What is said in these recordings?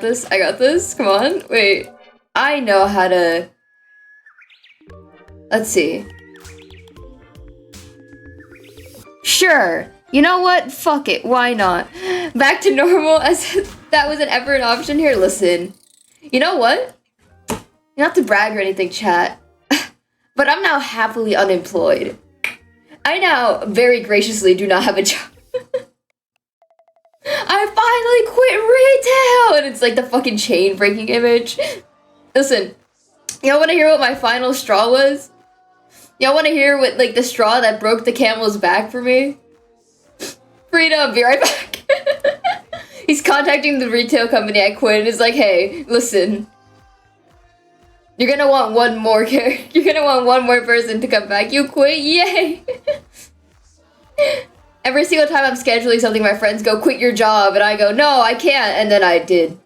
this. I got this. Come on. Wait. I know how to... Let's see. Sure. You know what? Fuck it. Why not? Back to normal as that wasn't ever an option here. Listen. You know what? Not to brag or anything, chat. But I'm now happily unemployed. I now very graciously do not have a job. I finally quit retail! And it's like the fucking chain breaking image. Listen, y'all wanna hear what my final straw was? Y'all wanna hear what, like, the straw that broke the camel's back for me? Freedom, be right back. He's contacting the retail company I quit and is like, hey, listen. You're gonna want one more you're gonna want one more person to come back. You quit, yay! Every single time I'm scheduling something, my friends go, quit your job, and I go, no, I can't, and then I did.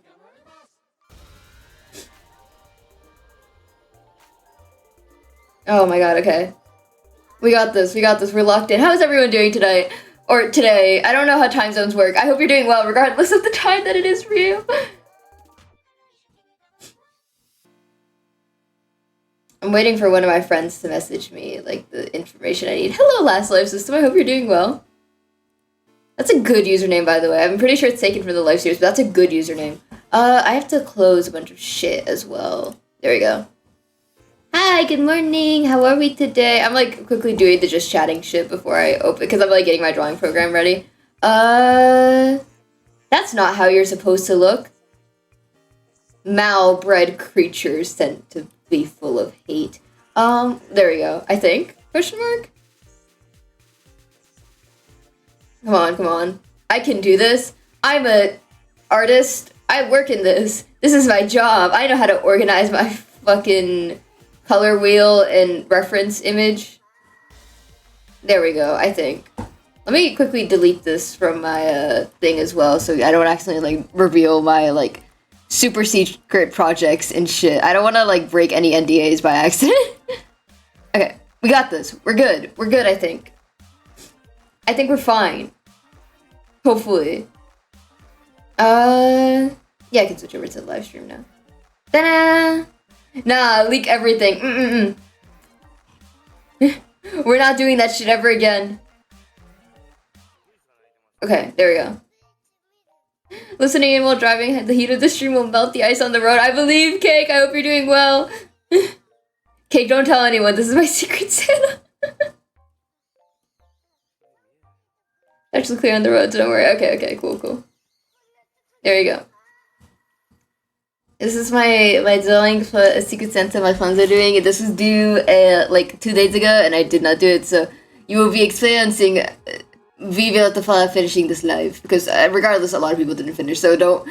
Oh my god, okay. We got this, we're locked in. How is everyone doing tonight? Or today? I don't know how time zones work. I hope you're doing well, regardless of the time that it is for you. I'm waiting for one of my friends to message me, like, the information I need. Hello, Last Life System, I hope you're doing well. That's a good username, by the way. I'm pretty sure it's taken from the live series, but that's a good username. I have to close a bunch of shit as well. There we go. Hi, good morning. How are we today? I'm, like, quickly doing the just chatting shit before I open, because I'm, like, getting my drawing program ready. That's not how you're supposed to look. Malbred creatures tend to be full of hate. There we go, I think. Question mark? Come on, come on. I can do this. I'm a artist. I work in this. This is my job. I know how to organize my fucking color wheel and reference image. There we go, I think. Let me quickly delete this from my thing as well so I don't accidentally like reveal my like super secret projects and shit. I don't want to like break any NDAs by accident. Okay, we got this. We're good. We're good, I think. I think we're fine. Hopefully. Yeah, I can switch over to the live stream now. Ta-da! Nah, leak everything. We're not doing that shit ever again. Okay, there we go. Listening in while driving, the heat of the stream will melt the ice on the road. I believe, Cake. I hope you're doing well. Cake, don't tell anyone. This is my secret Santa. Actually clear on the road, so don't worry. Okay, cool. There you go. This is my drawing for a Secret Santa my friends are doing. This was due like 2 days ago, and I did not do it, so you will be experiencing Viva the Fire finishing this live, because regardless, a lot of people didn't finish, so don't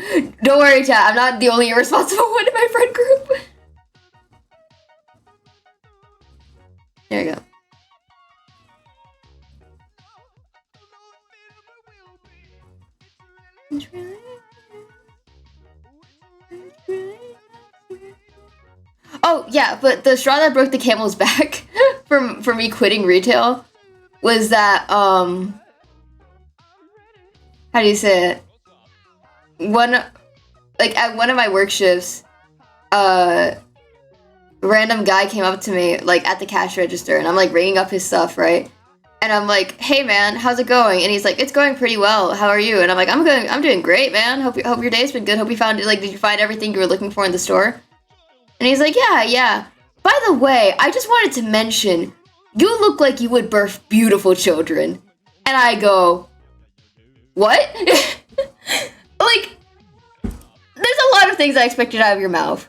worry, chat. I'm not the only irresponsible one in my friend group. There you go. Oh yeah, but the straw that broke the camel's back for me quitting retail was that how do you say it? At one of my work shifts, random guy came up to me like at the cash register, and I'm like ringing up his stuff, right? And I'm like, hey man, how's it going? And he's like, it's going pretty well. How are you? And I'm like, I'm doing great, man. Hope your day's been good. Hope you found it. Like, did you find everything you were looking for in the store? And he's like, yeah. By the way, I just wanted to mention, you look like you would birth beautiful children. And I go, what? Like, there's a lot of things I expected out of your mouth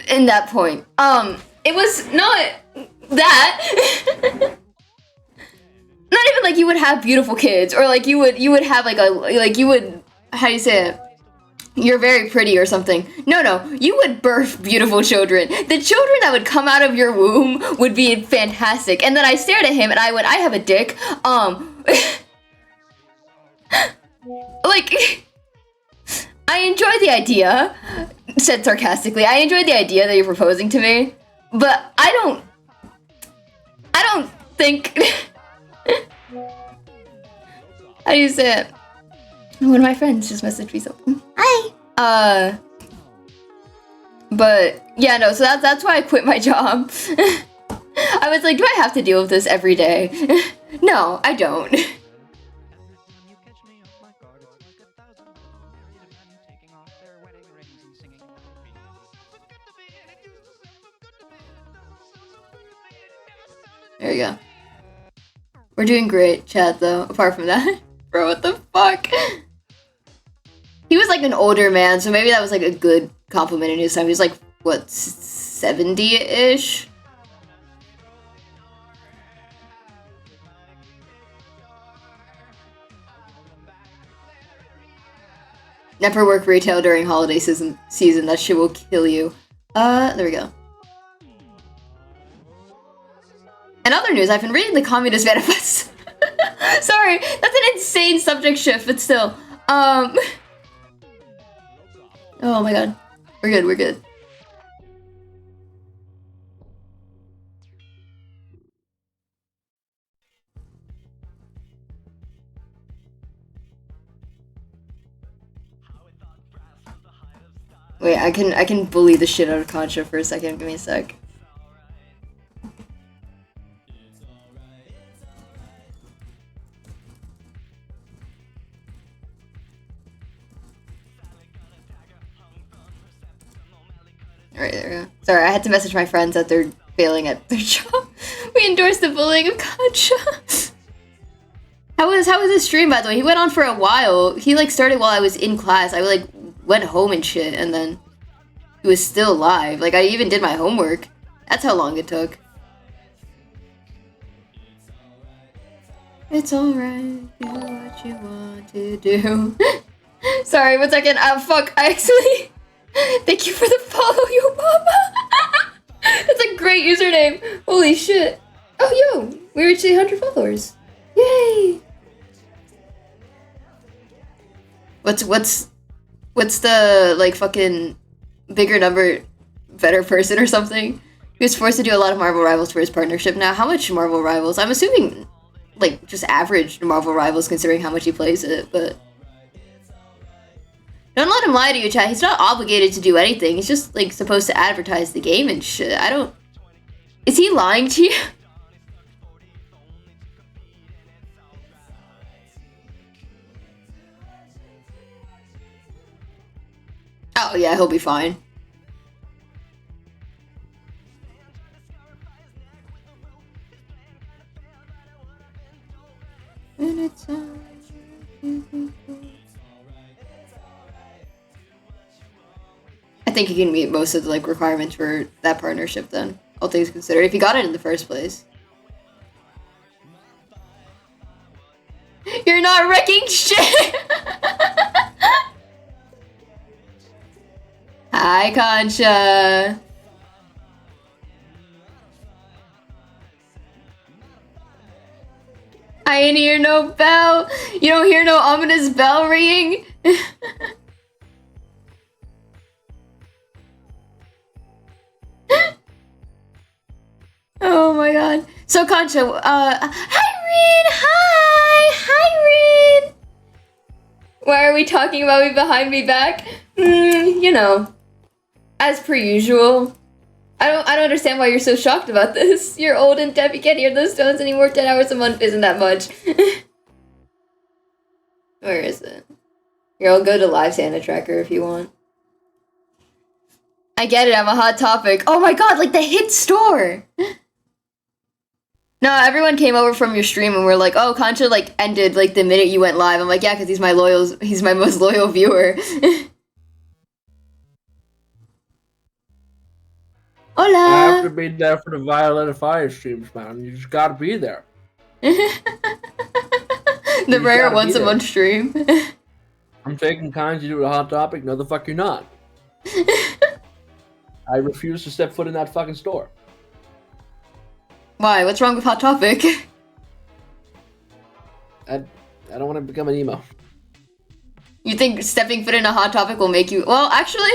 in that point. It was not that. Not even like you would have beautiful kids, or like you would have like how do you say it? You're very pretty or something. No, you would birth beautiful children. The children that would come out of your womb would be fantastic. And then I stared at him and I went, I have a dick. Like, I enjoy the idea, said sarcastically, I enjoy the idea that you're proposing to me, but I don't think, how do you say it? One of my friends just messaged me something. Hi. But yeah, no, so that's why I quit my job. I was like, do I have to deal with this every day? No, I don't. There you go. We're doing great, chat, though, apart from that. Bro, what the fuck? He was like an older man, so maybe that was like a good compliment in his time. He was like, what, 70-ish? Never work retail during holiday season. That shit will kill you. There we go. In other news, I've been reading the Communist Manifest. Sorry, that's an insane subject shift, but still. Oh my god. We're good, we're good. Wait, I can bully the shit out of Concha for a second. Give me a sec. Alright, there we go. Sorry, I had to message my friends that they're failing at their job. We endorsed the bullying of Concha. How was his stream, by the way? He went on for a while. He like started while I was in class. I like went home and shit, and then he was still live. Like I even did my homework. That's how long it took. It's alright, do what you want to do. Sorry, 1 second. Fuck, I actually... Thank you for the follow, yo mama! That's a great username! Holy shit! Oh, yo! We reached 800 followers! Yay! What's the, like, fucking bigger number, better person or something? He was forced to do a lot of Marvel Rivals for his partnership now. How much Marvel Rivals? I'm assuming, like, just average Marvel Rivals considering how much he plays it, but... Don't let him lie to you, chat. He's not obligated to do anything. He's just, like, supposed to advertise the game and shit. I don't... Is he lying to you? Oh, yeah, he'll be fine. And it's I think he can meet most of the like requirements for that partnership then. All things considered, if he got it in the first place. You're not wrecking shit! Hi, Concha. I ain't hear no bell. You don't hear no ominous bell ringing? Oh my god. So Concha, hi Reed! Hi! Hi Reed! Why are we talking about me behind me back? You know. As per usual. I don't understand why you're so shocked about this. You're old and deaf, you can't hear those tones anymore. 10 hours a month isn't that much. Where is it? Here, I'll go to Live Santa Tracker if you want. I get it, I'm a hot topic. Oh my god, like the hit store! No, everyone came over from your stream and were like, oh, Concha like ended like the minute you went live. I'm like, yeah, because he's my most loyal viewer. Hola! I have to be there for the Violet and Fire streams, man. You just gotta be there. The rare once a month stream. I'm taking kind to do a hot topic. No, the fuck you're not. I refuse to step foot in that fucking store. Why? What's wrong with Hot Topic? I don't want to become an emo. You think stepping foot in a Hot Topic will make you... Well, actually...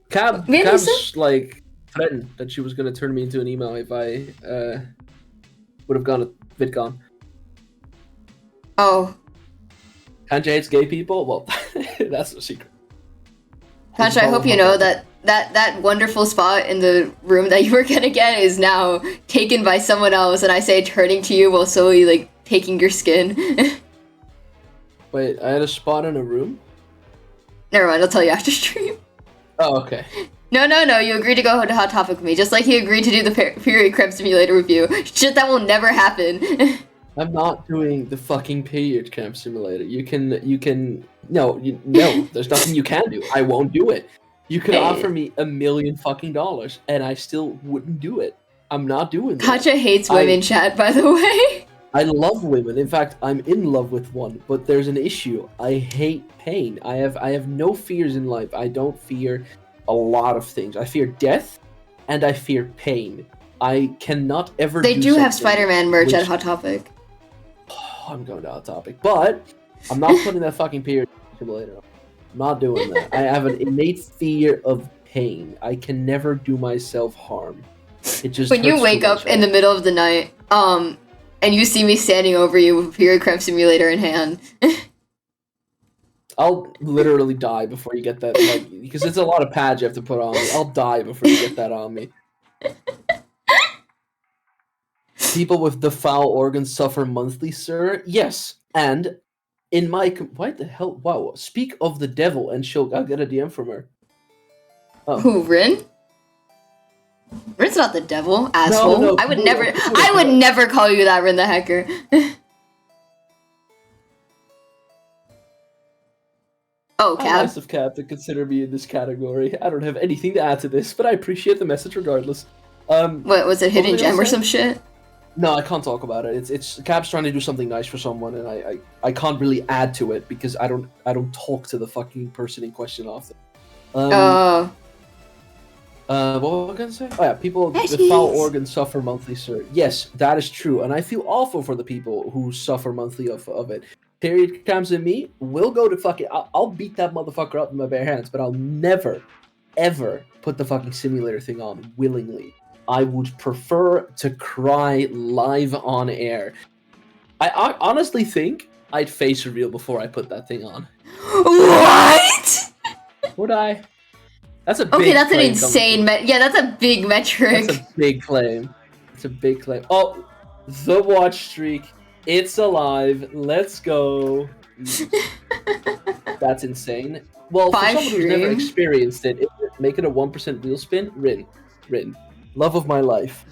Cab's like threatened that she was gonna turn me into an emo if I would have gone to VidCon. Oh. Concha hates gay people? Well, that's no secret. Contra, I hope you know that wonderful spot in the room that you were gonna get is now taken by someone else, and I say turning to you while slowly, like, taking your skin. Wait, I had a spot in a room? Never mind, I'll tell you after stream. Oh, okay. No, you agreed to go to Hot Topic with me, just like he agreed to do the period cramp simulator review. Shit that will never happen. I'm not doing the fucking period cramp simulator. No, there's nothing you can do. I won't do it. You could offer me $1 million fucking dollars, and I still wouldn't do it. I'm not doing that. Katja hates women, chat, by the way. I love women. In fact, I'm in love with one, but there's an issue. I hate pain. I have no fears in life. I don't fear a lot of things. I fear death, and I fear pain. I cannot ever. They do have Spider-Man merch at Hot Topic. Oh, I'm going to Hot Topic, but I'm not putting that fucking period simulator on. I'm not doing that. I have an innate fear of pain. I can never do myself harm. It just when you wake up in the middle of the night, and you see me standing over you with a period cramp simulator in hand. I'll literally die before you get that, like, because it's a lot of pads you have to put on me. I'll die before you get that on me. People with the foul organs suffer monthly, sir. Yes, and in my what the hell? Wow! Speak of the devil, and I'll get a DM from her. Oh. Who, Rin? Rin's not the devil, asshole. No, I would never call you that, Rin the Hacker. Oh, Cap. Nice of Cap to consider me in this category. I don't have anything to add to this, but I appreciate the message regardless. What was it, hidden gem or some shit? No, I can't talk about it. It's Cap's trying to do something nice for someone, and I can't really add to it because I don't talk to the fucking person in question often. What was I gonna say? Oh yeah, people with foul organs suffer monthly, sir. Yes, that is true, and I feel awful for the people who suffer monthly of it. Period comes in me, we'll go to fucking. I'll beat that motherfucker up with my bare hands, but I'll never, ever put the fucking simulator thing on willingly. I would prefer to cry live on air. I honestly think I'd face reveal before I put that thing on. What? Would I? That's a big okay. That's an claim insane. Yeah, that's a big metric. That's a big claim. It's a big claim. Oh, the watch streak. It's alive. Let's go. That's insane. Well, for someone who's never experienced it, make it a 1% wheel spin. Rin. Love of my life.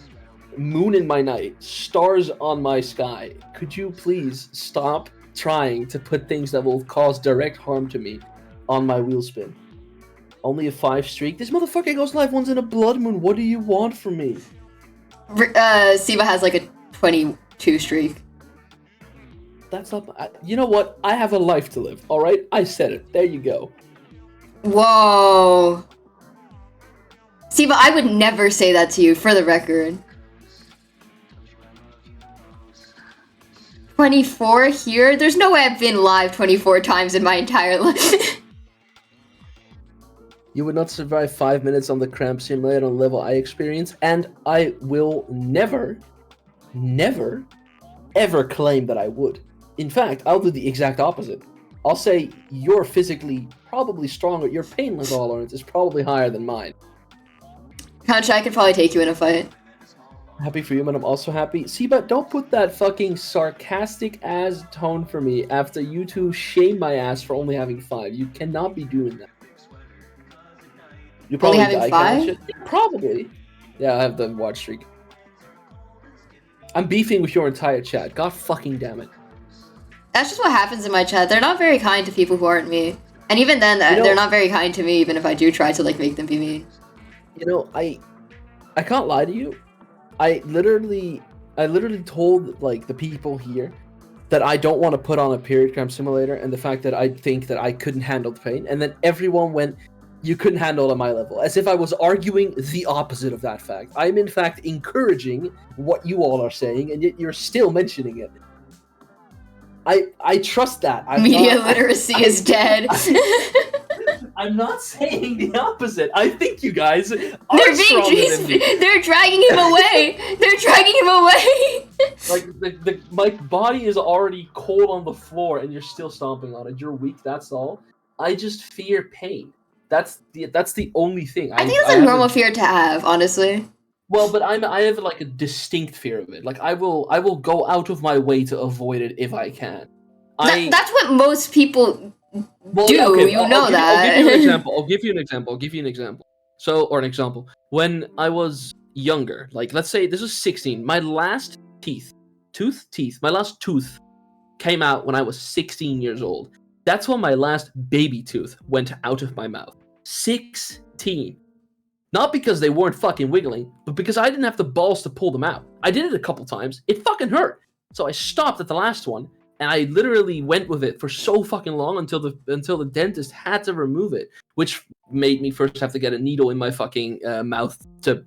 Moon in my night. Stars on my sky. Could you please stop trying to put things that will cause direct harm to me on my wheel spin? Only a 5 streak? This motherfucker goes live once in a blood moon. What do you want from me? Siva has like a 22 streak. That's not. You know what? I have a life to live. All right, I said it. There you go. Whoa. See, but I would never say that to you, for the record. 24 here? There's no way I've been live 24 times in my entire life. You would not survive 5 minutes on the cramp simulator on level I experience, and I will never, ever claim that I would. In fact, I'll do the exact opposite. I'll say you're physically probably stronger, your pain tolerance is probably higher than mine. Concha, I could probably take you in a fight. Happy for you, but I'm also happy. See, but don't put that fucking sarcastic-ass tone for me after you two shame my ass for only having 5. You cannot be doing that. You probably only having 5? Yeah, probably. Yeah, I have the watch streak. I'm beefing with your entire chat. God fucking damn it. That's just what happens in my chat. They're not very kind to people who aren't me. And even then, they're not very kind to me, even if I do try to, like, make them be mean. You know, I can't lie to you. I literally told, like, the people here that I don't want to put on a period cramp simulator, and the fact that I think that I couldn't handle the pain, and then everyone went, you couldn't handle it at my level, as if I was arguing the opposite of that fact. I'm in fact encouraging what you all are saying, and yet you're still mentioning it. I trust that. Media literacy is dead. I'm not saying the opposite. I think you guys are stronger than me. They're dragging him away. They're dragging him away. Like my body is already cold on the floor, and you're still stomping on it. You're weak. That's all. I just fear pain. That's the only thing. I think it's a normal fear to have, honestly. Well, but I have like a distinct fear of it. Like I will go out of my way to avoid it if I can. That's what most people do. Yeah, okay, I'll give you an example. So, or an example. When I was younger, like let's say this was 16, my last my last tooth came out when I was 16 years old. That's when my last baby tooth went out of my mouth. 16. Not because they weren't fucking wiggling, but because I didn't have the balls to pull them out. I did it a couple times. It fucking hurt. So I stopped at the last one, and I literally went with it for so fucking long until the dentist had to remove it, which made me first have to get a needle in my fucking mouth to,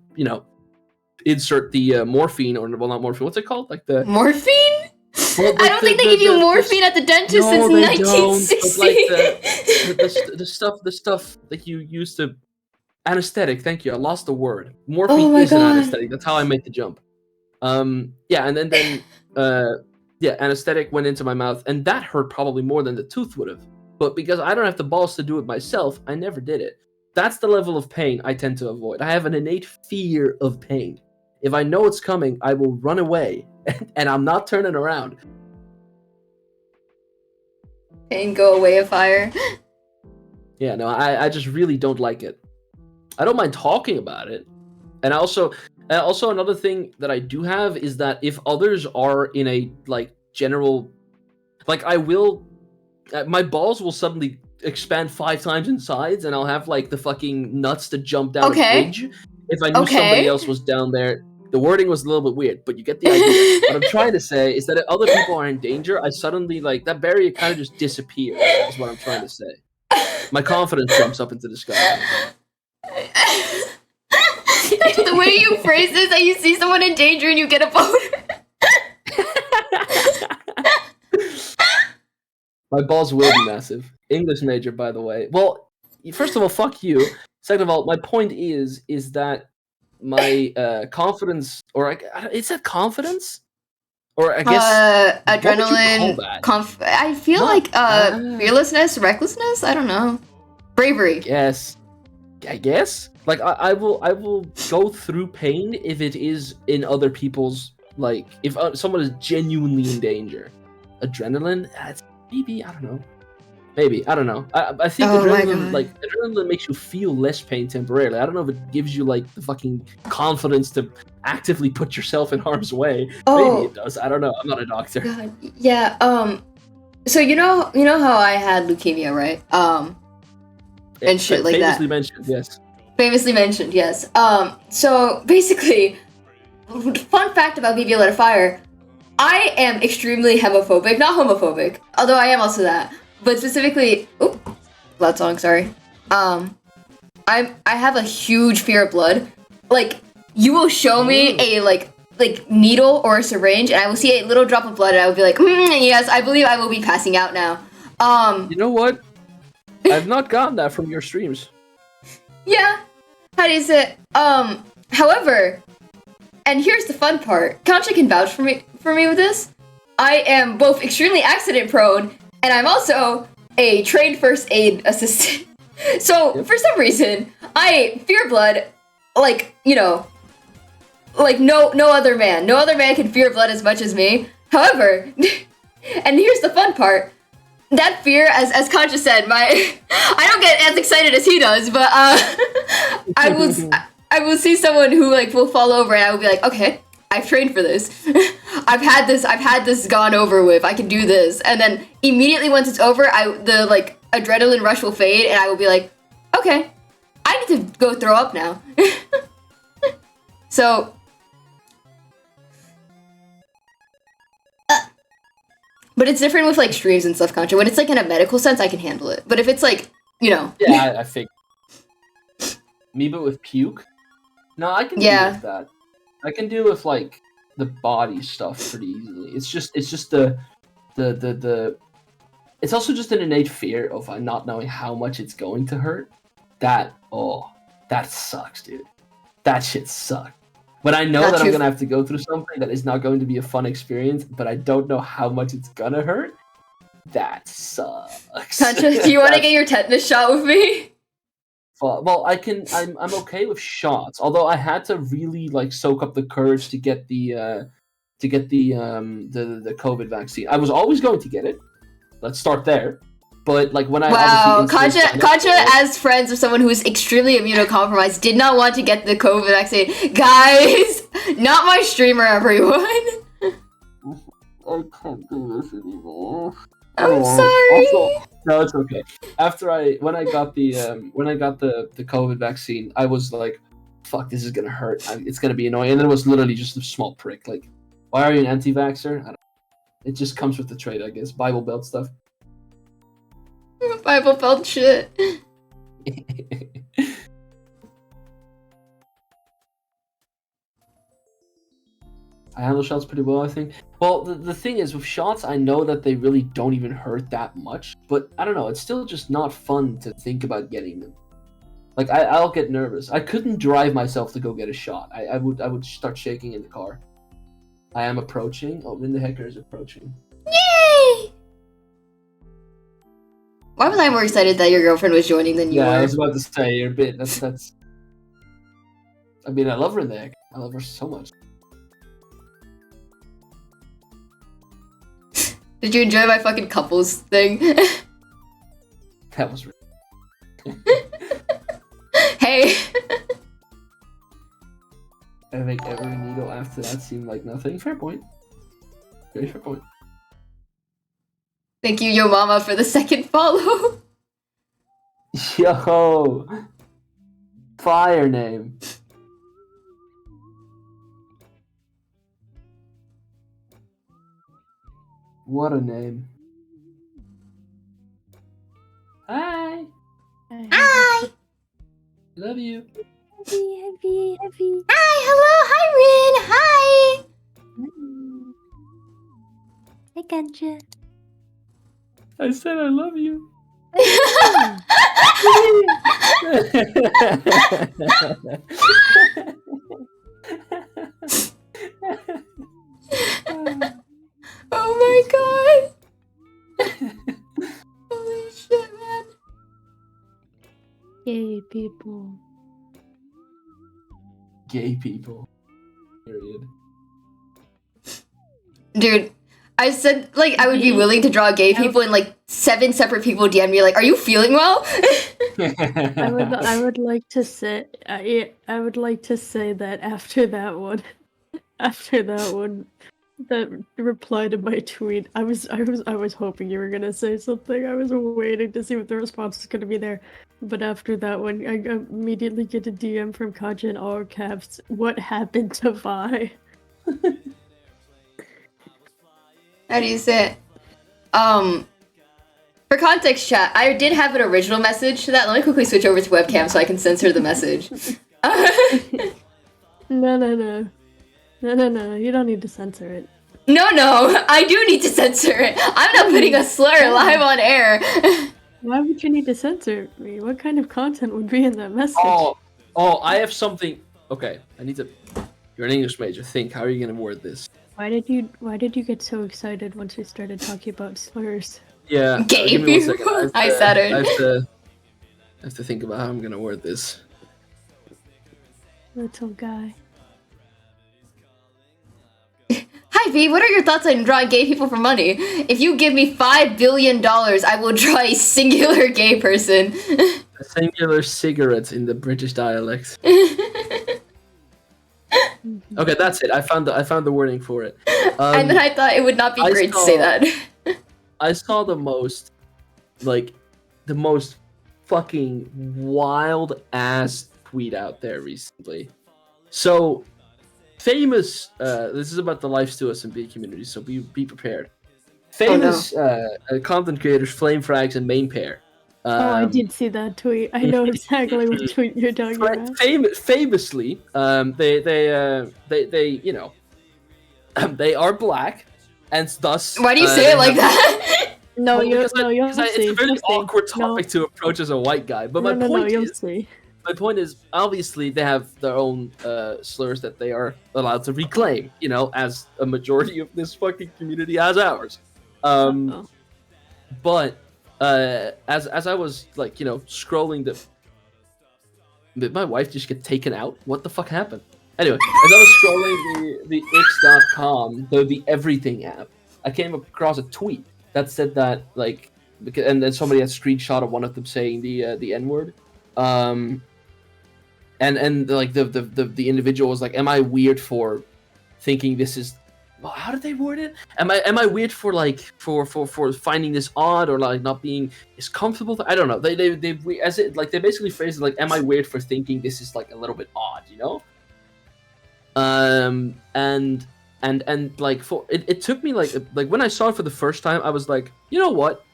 insert the morphine, or well, not morphine. What's it called? Like the morphine? Well, I don't think they give you morphine at the dentist since 1960. Like the stuff that you use to anesthetic. Thank you. I lost the word. Morphine is an anesthetic. That's how I made the jump. Yeah, and then anesthetic went into my mouth, and that hurt probably more than the tooth would have. But because I don't have the balls to do it myself, I never did it. That's the level of pain I tend to avoid. I have an innate fear of pain. If I know it's coming, I will run away, and I'm not turning around. Pain go away of fire. Yeah, no, I just really don't like it. I don't mind talking about it. And also another thing that I do have is that if others are in a, like, general... Like, I will... my balls will suddenly expand 5 times in size, and I'll have, like, the fucking nuts to jump down a bridge. If I knew somebody else was down there... The wording was a little bit weird, but you get the idea. What I'm trying to say is that if other people are in danger, I suddenly, like, that barrier kind of just disappears, is what I'm trying to say. My confidence jumps up into the sky. The way you phrase this, that you see someone in danger and you get a boner. My balls will be massive. English major, by the way. Well, first of all, fuck you. Second of all, my point is that my confidence, or is that confidence? Or I guess adrenaline. I feel like fearlessness, recklessness. I don't know. Bravery. Yes, I guess. Like I will go through pain if it is in other people's, like, if someone is genuinely in danger. Adrenaline, that's maybe, I don't know. Maybe, I don't know. I think adrenaline makes you feel less pain temporarily. I don't know if it gives you, like, the fucking confidence to actively put yourself in harm's way. Maybe it does. I don't know. I'm not a doctor. God. Yeah. So you know how I had leukemia, right? And shit like that. Famously mentioned, yes. So basically, fun fact about BB Let It Fire, I am extremely hemophobic, not homophobic, although I am also that. But specifically, loud song, sorry. I have a huge fear of blood. Like, you will show me a like needle or a syringe, and I will see a little drop of blood, and I will be like, yes, I believe I will be passing out now. You know what? I've not gotten that from your streams. Yeah. How do you say it? However, and here's the fun part. Concha can vouch for me with this. I am both extremely accident prone, and I'm also a trained first aid assistant. So, for some reason, I fear blood, like, like no other man. No other man can fear blood as much as me. However, and here's the fun part, that fear, as Concha said, I don't get as excited as he does, but I will see someone who, like, will fall over, and I will be like, okay, I've trained for this. I've had this gone over with. I can do this. And then immediately once it's over, the adrenaline rush will fade, and I will be like, okay, I need to go throw up now. So, but it's different with, like, streams and stuff, Concha. When it's, like, in a medical sense, I can handle it. But if it's, like, Yeah, I figured. Me, but with puke? No, I can deal with that. I can deal with, like, the body stuff pretty easily. It's just the it's also just an innate fear of not knowing how much it's going to hurt. That sucks, dude. That shit sucks. When I know that I'm gonna have to go through something that is not going to be a fun experience, but I don't know how much it's gonna hurt, that sucks. Concha, do you want to get your tetanus shot with me? Well, I'm okay with shots. Although I had to really like soak up the courage to get the COVID vaccine. I was always going to get it. Let's start there. But like when I Wow, obviously Katja, as friends of someone who is extremely immunocompromised, did not want to get the COVID vaccine. Guys, not my streamer, everyone. I can't do this anymore. I'm sorry. Also, no, it's okay. When I got the COVID vaccine, I was like, "Fuck, this is gonna hurt. It's gonna be annoying." And then it was literally just a small prick. Like, why are you an anti-vaxxer? I don't know. It just comes with the trait, I guess. Bible Belt stuff. Bible Belt shit. I handle shots pretty well, I think. Well, the thing is, with shots, I know that they really don't even hurt that much, but I don't know, it's still just not fun to think about getting them. Like, I'll get nervous. I couldn't drive myself to go get a shot. I would start shaking in the car. I am approaching. Oh, Linda Hecker is approaching. Yay! Why was I more excited that your girlfriend was joining than you were? Yeah, I was about to say, you're a bit, that's... I mean, I love her, Nick. I love her so much. Did you enjoy my fucking couples thing? That was really... Hey! I think every needle after that seemed like nothing. Fair point. Very fair point. Thank you, Yo Mama, for the second follow. Yo! Fire name. What a name. Hi! Hi! Love you. Heavy. Hi, hello, hi, Rin! Hi! Hey, Ganja. I said I love you. Oh my god! Holy shit, man. Gay people. Gay people. Period. Dude, I said, like, I would be willing to draw gay people, and, like, 7 separate people DM me, like, are you feeling well? I would like to say I would like to say that after that one, that reply to my tweet, I was hoping you were gonna say something. I was waiting to see what the response was gonna be there. But after that one, I immediately get a DM from Kaja in all caps. What happened to Vi? How do you say it? For context, chat, I did have an original message to that. Let me quickly switch over to webcam so I can censor the message. No. You don't need to censor it. No, I do need to censor it. I'm not putting a slur live on air. Why would you need to censor me? What kind of content would be in that message? Oh, I have something. Okay, I need to. You're an English major. Think. How are you gonna word this? Why did you get so excited once we started talking about slurs? Yeah. Gay give me 1 people. second. Hi, Saturn. I have to think about how I'm gonna word this. Little guy. Hi V, what are your thoughts on drawing gay people for money? If you give me $5 billion, I will draw a singular gay person. A singular cigarette in the British dialect. Okay, that's it. I found the wording for it. And then I thought it would not be great to say that. I saw the most fucking wild ass tweet out there recently. So famous. This is about the Life Steal SMB community, so be prepared. Famous content creators, Flame Frags and Main Pair. I did see that tweet. I know exactly what tweet you're talking about. Famously, they you know, they are black, and thus. Why do you say it like that? It's a very awkward topic to approach as a white guy. But my point is, obviously, they have their own slurs that they are allowed to reclaim. You know, as a majority of this fucking community has ours. But as I was like, you know, scrolling Did my wife just get taken out? What the fuck happened? Anyway, as I was scrolling the X.com, the everything app, I came across a tweet that said that like, and then somebody had screenshot of one of them saying the N word, and like the individual was like, "Am I weird for thinking this is?" Well, how did they word it? Am I weird for like for finding this odd or like not being as comfortable? I don't know. They basically phrased it like, "Am I weird for thinking this is like a little bit odd?" You know. And like for it took me like when I saw it for the first time, I was like, you know what,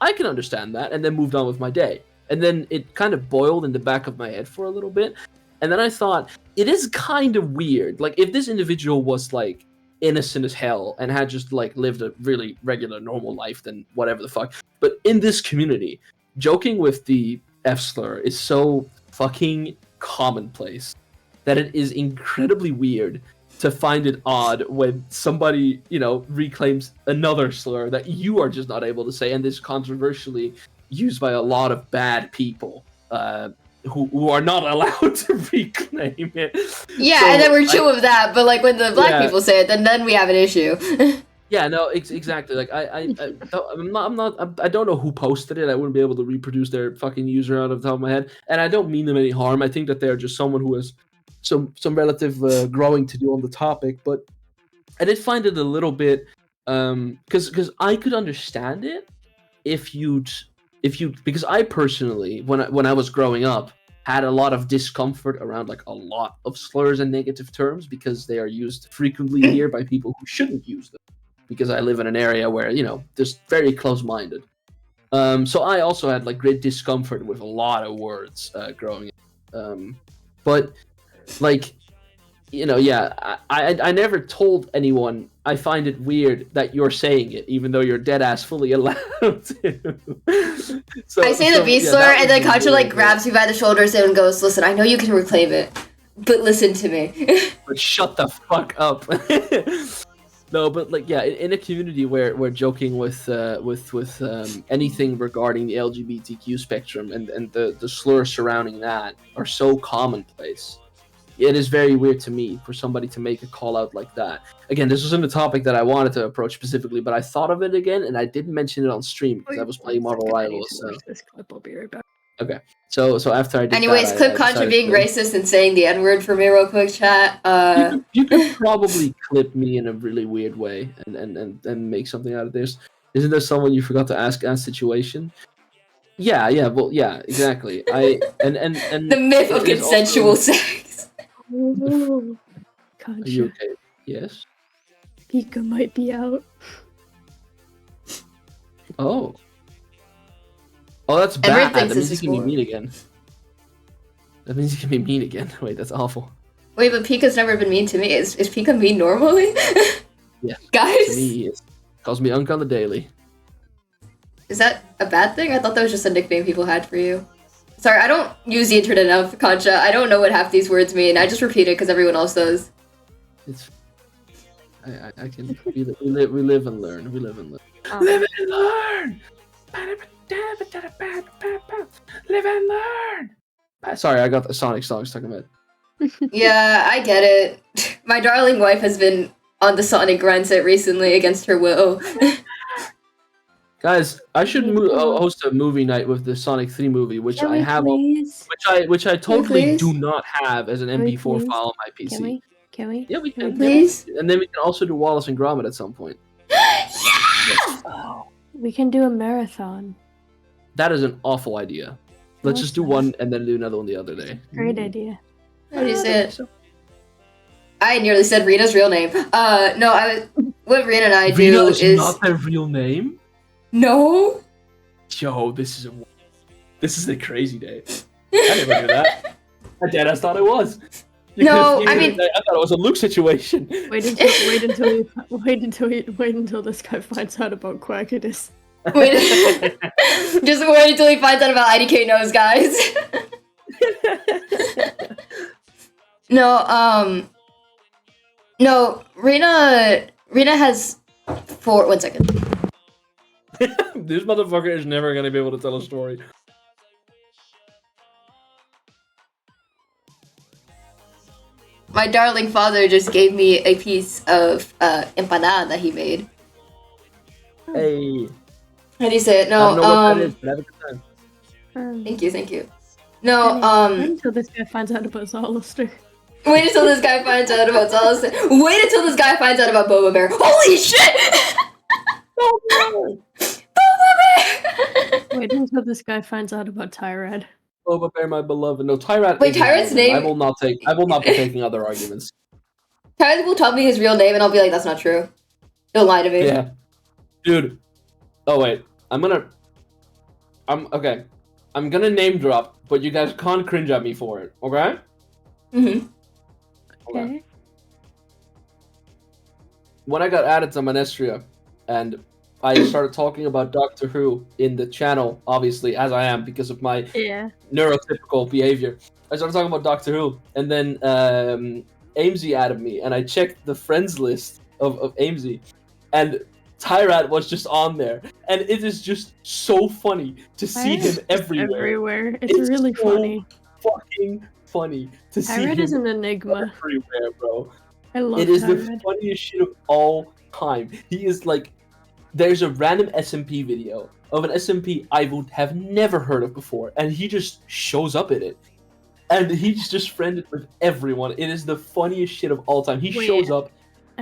I can understand that, and then moved on with my day. And then it kind of boiled in the back of my head for a little bit, and then I thought it is kind of weird. Like if this individual was like innocent as hell and had just like lived a really regular normal life, then whatever the fuck. But in this community, joking with the F slur is so fucking commonplace that it is incredibly weird to find it odd when somebody, you know, reclaims another slur that you are just not able to say, and is controversially used by a lot of bad people who are not allowed to reclaim it. Yeah, So and then we're chill with that, but like when the black people say it, then we have an issue. Yeah, no, exactly. Like I don't know who posted it. I wouldn't be able to reproduce their fucking user out of the top of my head, and I don't mean them any harm. I think that they're just someone who has some relative growing to do on the topic. But I did find it a little bit because I could understand it if you because I personally when I was growing up had a lot of discomfort around like a lot of slurs and negative terms because they are used frequently here by people who shouldn't use them. Because I live in an area where, you know, just very close-minded. So I also had like great discomfort with a lot of words growing up. But like, you know, yeah, I never told anyone I find it weird that you're saying it, even though you're dead ass fully allowed to. I say the B slur, and then Contra like grabs me by the shoulders and goes, "Listen, I know you can reclaim it, but listen to me." But shut the fuck up. No, but like yeah, in a community where we're joking with anything regarding the LGBTQ spectrum and the slurs surrounding that are so commonplace, it is very weird to me for somebody to make a call out like that. Again, this wasn't a topic that I wanted to approach specifically, but I thought of it again and I didn't mention it on stream because I was playing Marvel Rivals. So. This clip, I'll be right back. Okay, so after I did Anyways, that, clip I Contra decided being to- racist and saying the N-word for me real quick, chat. You could probably clip me in a really weird way and make something out of this. Isn't there someone you forgot to ask situation? Yeah, well, yeah, exactly. And the myth of it is consensual also- sex. Oh, Are you Concha, okay? Yes. Pika might be out. Oh, that's Everyone bad. thinks That this means you is can be war. mean again. That means you can be mean again. Wait, that's awful. Wait, but Pika's never been mean to me. Is Pika mean normally? Yeah. Guys? To me, he is. Calls me Unk on the daily. Is that a bad thing? I thought that was just a nickname people had for you. Sorry, I don't use the internet enough, Concha. I don't know what half these words mean. I just repeat it because everyone else does. It's. I can. We live and learn. We live and learn. Live and learn. Live and learn. Sorry, I got the Sonic song stuck in my head. Yeah, I get it. My darling wife has been on the Sonic grind set recently against her will. Guys, I should host a movie night with the Sonic 3 movie, which Can I we have, please? which I totally please? do not have as an Can we MP4 please? file on my PC. Can we? Can we? Yeah, we can. Please? And then we can also do Wallace and Gromit at some point. Oh, we can do a marathon. That is an awful idea. Let's just do one and then do another one the other day. Great idea. How do you say it? I nearly said Rita's real name. No, what Rita and I do Rita is not their real name? No. Yo, this is a crazy day. I never knew that. I deadass thought it was. No, I mean- I thought it was a Luke situation. Wait until this guy finds out about Quackidus. Wait, just wait until he finds out about IDK knows, guys. No, Rena has 1 second. This motherfucker is never gonna be able to tell a story. my darling father just gave me a piece of empanada that he made. Hey. How do you say it? I No, don't know what that is, but have a good time. Thank you. No, Wait until this guy finds out about Zolister. Wait until this guy finds out about Zolister. Wait until this guy finds out about Boba Bear. Holy shit! Boba Bear! Wait until this guy finds out about Tyrad. Boba Bear, my beloved. No, Tyrad. Wait, Tyrad's name? I will not be taking other arguments. Tyrad will tell me his real name and I'll be like, that's not true. Don't lie to me. Yeah. Dude. Oh wait. I'm gonna name drop, but you guys can't cringe at me for it, okay? Mm-hmm. Okay. When I got added to Monestria, and I started talking about Doctor Who in the channel, obviously, as I am because of my neurotypical behavior. I started talking about Doctor Who, and then Amesy added me, and I checked the friends list of Amesy, and Tyrad was just on there, and it is just so funny to see him everywhere. It's really so funny. Fucking funny to see Tyrad him is an enigma. everywhere, bro. I love it is Tyrad. the funniest shit of all time. He is like, there's a random SMP video of an SMP I would have never heard of before, and he just shows up in it. And he's just friended with everyone. It is the funniest shit of all time. He shows up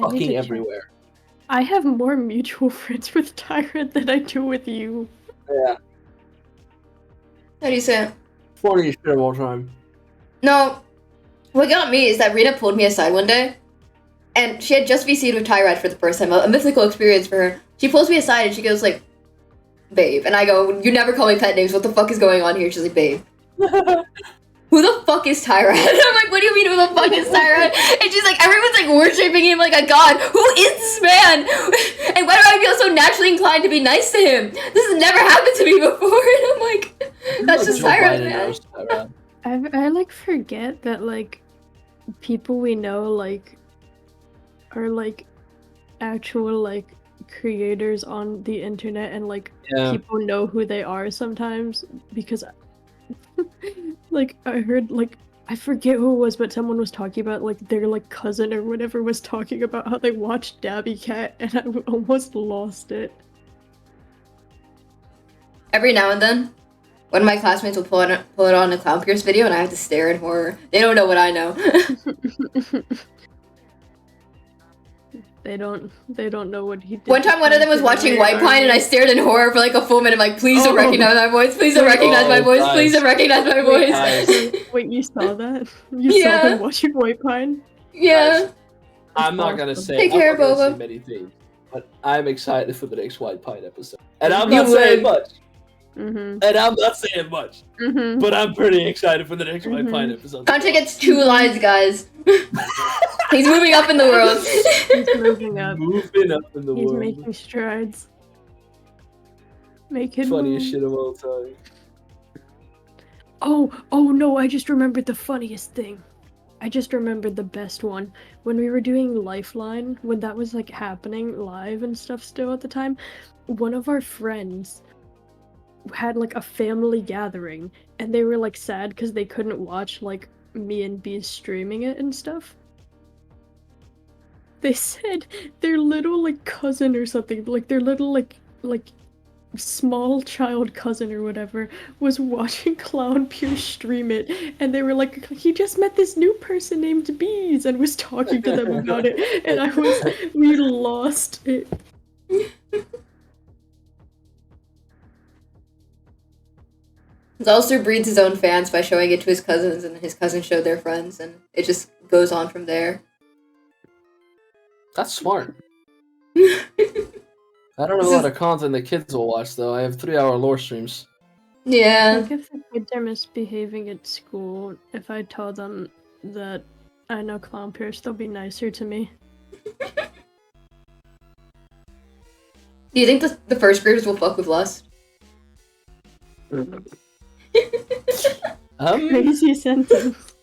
fucking everywhere. I have more mutual friends with Tyrant than I do with you. Yeah. How do you say it? Funniest shit of all time. No, what got me is that Rita pulled me aside one day, and she had just VC'd with Tyrad for the first time, a mythical experience for her. She pulls me aside and she goes like, babe. And I go, you never call me pet names, what the fuck is going on here? She's like, babe. Who the fuck is Tyrad? I'm like, what do you mean who the fuck is Tyrad? And she's like, everyone's like worshipping him like a god. Who is this man? And why do I feel so naturally inclined to be nice to him? This has never happened to me before. And I'm like, that's just Tyrad, man. I like forget that like people we know like are like actual like creators on the internet, and like people know who they are sometimes because like I heard like I forget who it was, but someone was talking about like their like cousin or whatever was talking about how they watched Dabby Cat, and I almost lost it. Every now and then, one of my classmates will pull it on a Clown Pierce video, and I have to stare in horror. They don't know what I know. They don't know what he did. One time, one of them was watching White Pine, and I stared in horror for like a full minute. I'm like, please don't recognize my voice. Please don't recognize my voice. Please don't recognize my voice. Wait, you saw that? You saw them watching White Pine? Yeah. I'm not gonna say. Take care, Boba. Many things, but I'm excited for the next White Pine episode, and I'm not saying much. Mm-hmm. And I'm not saying much, but I'm pretty excited for the next White Pine episode. Conte gets 2 lines, guys. He's moving up in the world. He's moving up. Moving up in the world. He's making strides. Making funniest shit of all time. Oh no, I just remembered the funniest thing. I just remembered the best one. When we were doing Lifeline, when that was like happening live and stuff still at the time, one of our friends had like a family gathering, and they were like sad because they couldn't watch like me and B streaming it and stuff. They said their little like cousin or something, like their little like small child cousin or whatever was watching Clown Pierce stream it, and they were like, he just met this new person named Bees and was talking to them about it, and we lost it. Zolster breeds his own fans by showing it to his cousins, and his cousins show their friends, and it just goes on from there. That's smart. I don't know a lot of content the kids will watch, though. I have 3-hour lore streams. Yeah. I think if the kids are misbehaving at school, if I tell them that I know Clown Pierce, they'll be nicer to me. Do you think the first graders will fuck with Lust? Crazy sentence.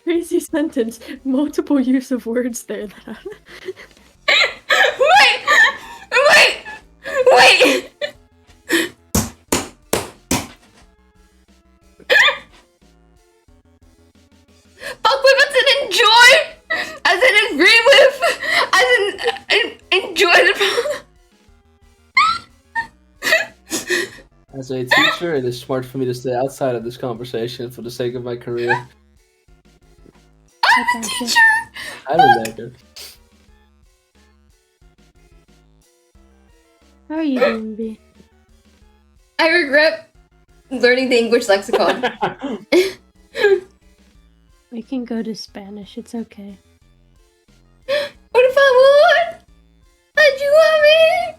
Crazy sentence. Multiple use of words there. Wait! As a teacher, it is smart for me to stay outside of this conversation for the sake of my career. I'm a teacher! I'm a banker. How are you doing, B? I regret learning the English lexicon. We can go to Spanish, it's okay. Por favor! Ayúdame!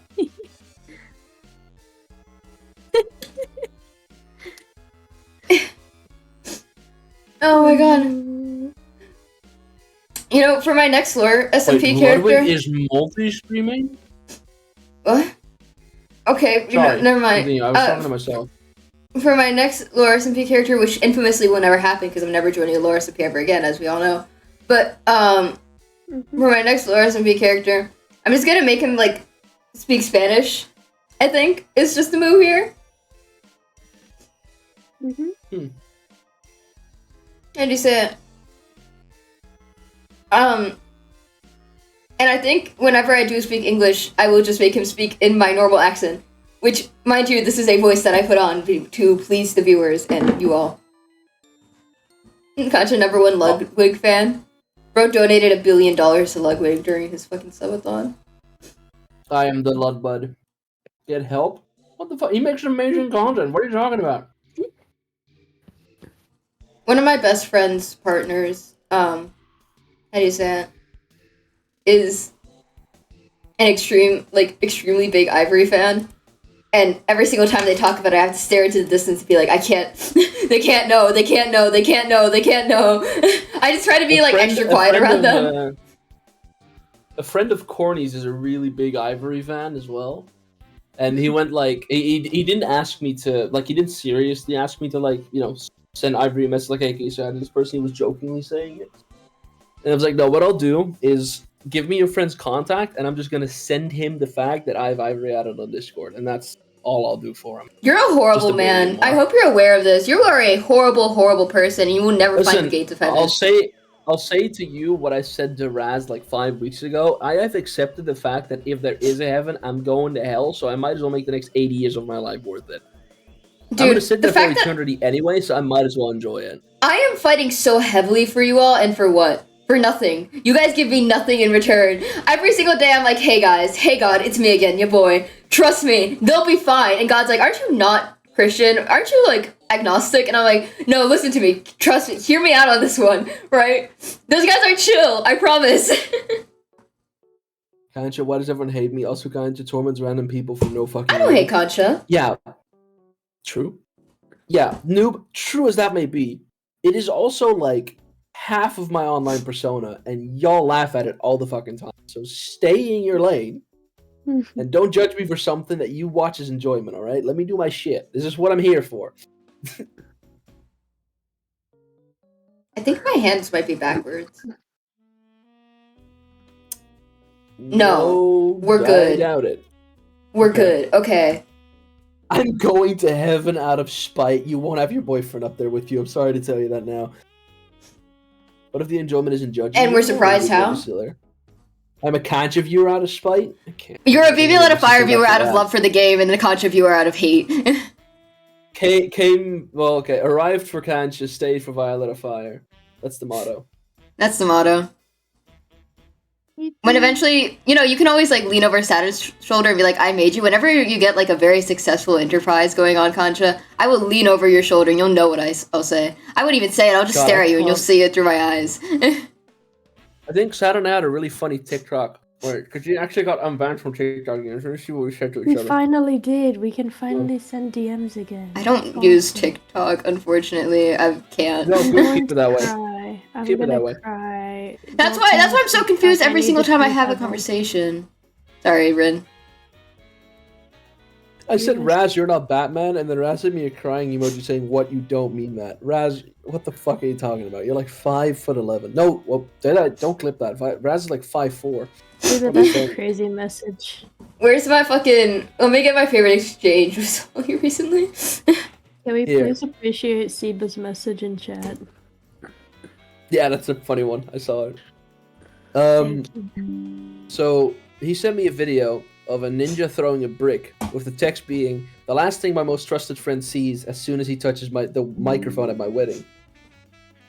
Oh my god. You know, for my next lore SMP character... Ludwig is multi-streaming? What? Okay, Sorry, never mind. continue. I was talking to myself. For my next lore SMP character, which infamously will never happen because I'm never joining a lore SMP ever again, as we all know. But, for my next lore SMP character, I'm just gonna make him, like, speak Spanish, I think. It's just a move here. How do you say it? And I think whenever I do speak English, I will just make him speak in my normal accent. Which, mind you, this is a voice that I put on to please the viewers and you all. Concha #1 Ludwig fan. Bro donated $1 billion to Ludwig during his fucking subathon. I am the Ludbud. Get help? What the fuck? He makes amazing content. What are you talking about? One of my best friend's partners, how do you say it? Is an extremely big Ivory fan. And every single time they talk about it, I have to stare into the distance and be like, I can't, they can't know, they can't know, they can't know, they can't know. I just try to be, extra quiet around them. A friend of Corny's is a really big Ivory fan as well. And he went, he didn't ask me to, he didn't seriously ask me to, send Ivory a message, hey, so this person, he was jokingly saying it. And I was like, no, what I'll do is give me your friend's contact, and I'm just gonna send him the fact that I have Ivory added on Discord, and that's all I'll do for him. You're a horrible man. I hope you're aware of this. You are a horrible, horrible person, and you will never find the gate to find it. I'll say to you what I said to Raz 5 weeks ago. I have accepted the fact that if there is a heaven, I'm going to hell, so I might as well make the next 80 years of my life worth it. Dude, I'm gonna sit there for eternity anyway, so I might as well enjoy it. I am fighting so heavily for you all, and for what? For nothing. You guys give me nothing in return. Every single day I'm like, hey guys, hey God, it's me again, your boy. Trust me, they'll be fine. And God's like, aren't you not Christian? Aren't you agnostic? And I'm like, no, listen to me. Trust me. Hear me out on this one, right? Those guys are chill, I promise. Concha, why does everyone hate me? Also, Concha torments random people for no fucking I don't hate Concha. Yeah. True. Yeah, noob, true as that may be, it is also half of my online persona, and y'all laugh at it all the fucking time. So stay in your lane, and don't judge me for something that you watch as enjoyment, alright? Let me do my shit. This is what I'm here for. I think my hands might be backwards. No, we're good. I doubt it. We're good, okay. I'm going to heaven out of spite. You won't have your boyfriend up there with you. I'm sorry to tell you that now. What if the enjoyment isn't judging? And we're surprised how? I'm a Concha viewer out of spite? I can't. You're a BB Let a Fire viewer out of love for the game, and a Concha viewer out of hate. Arrived for Concha, stayed for Violet of Fire. That's the motto. That's the motto. When eventually, you can always lean over Saturn's shoulder and be like, I made you. Whenever you get a very successful enterprise going on, Concha, I will lean over your shoulder and you'll know what I'll say. I wouldn't even say it, I'll just stare at you and you'll see it through my eyes. I think Saturn had a really funny TikTok. Because you actually got unbanned from TikTok again. Let me see what we said to each other. We finally did. We can finally send DMs again. I don't use TikTok, unfortunately. I can't. No, keep it that way. Keep it that way. Cry. That's why I'm so confused every single time I have a conversation. Sorry, Rin. I said, Raz, you're not Batman, and then Raz sent me a crying emoji saying, what, you don't mean that. Raz, what the fuck are you talking about? You're 5'11". No, well, don't clip that. Raz is 5'4". Dude, that's a crazy message. Where's my fucking... Let me get my favorite exchange with all you recently. Can we please appreciate Seba's message in chat? Yeah, that's a funny one. I saw it. So, he sent me a video of a ninja throwing a brick, with the text being, "The last thing my most trusted friend sees as soon as he touches the microphone at my wedding."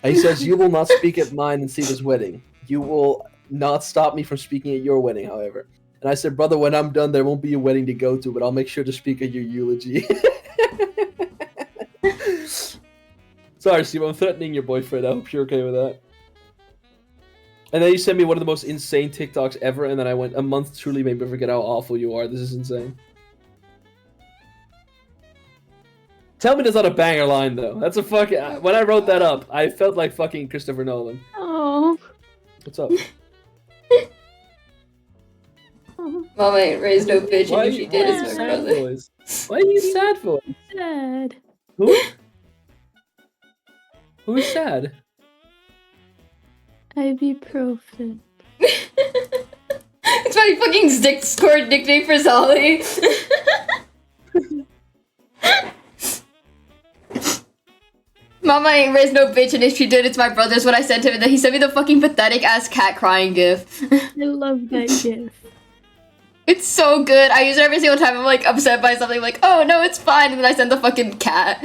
And he says, "You will not speak at mine and see this wedding. You will not stop me from speaking at your wedding, however." And I said, "Brother, when I'm done, there won't be a wedding to go to, but I'll make sure to speak at your eulogy." Sorry, Steve, I'm threatening your boyfriend. I hope you're okay with that. And then you sent me one of the most insane TikToks ever, and then I went, "A month truly made me forget how awful you are. This is insane." Tell me that's not a banger line, though. That's a fucking... When I wrote that up, I felt like fucking Christopher Nolan. Oh. What's up? Mama ain't raised no bitch, and if she did, it's my sad brother. voice? Why are you sad for? Sad. Who? Who's sad? Ibuprofen. It's my fucking Discord nickname for Zolly. Mama ain't raised no bitch, and if she did, it's my brother's. When I sent him, and then he sent me the fucking pathetic ass cat crying gif. I love that gif. It's so good. I use it every single time I'm like upset by something, like, oh no, it's fine, and then I send the fucking cat.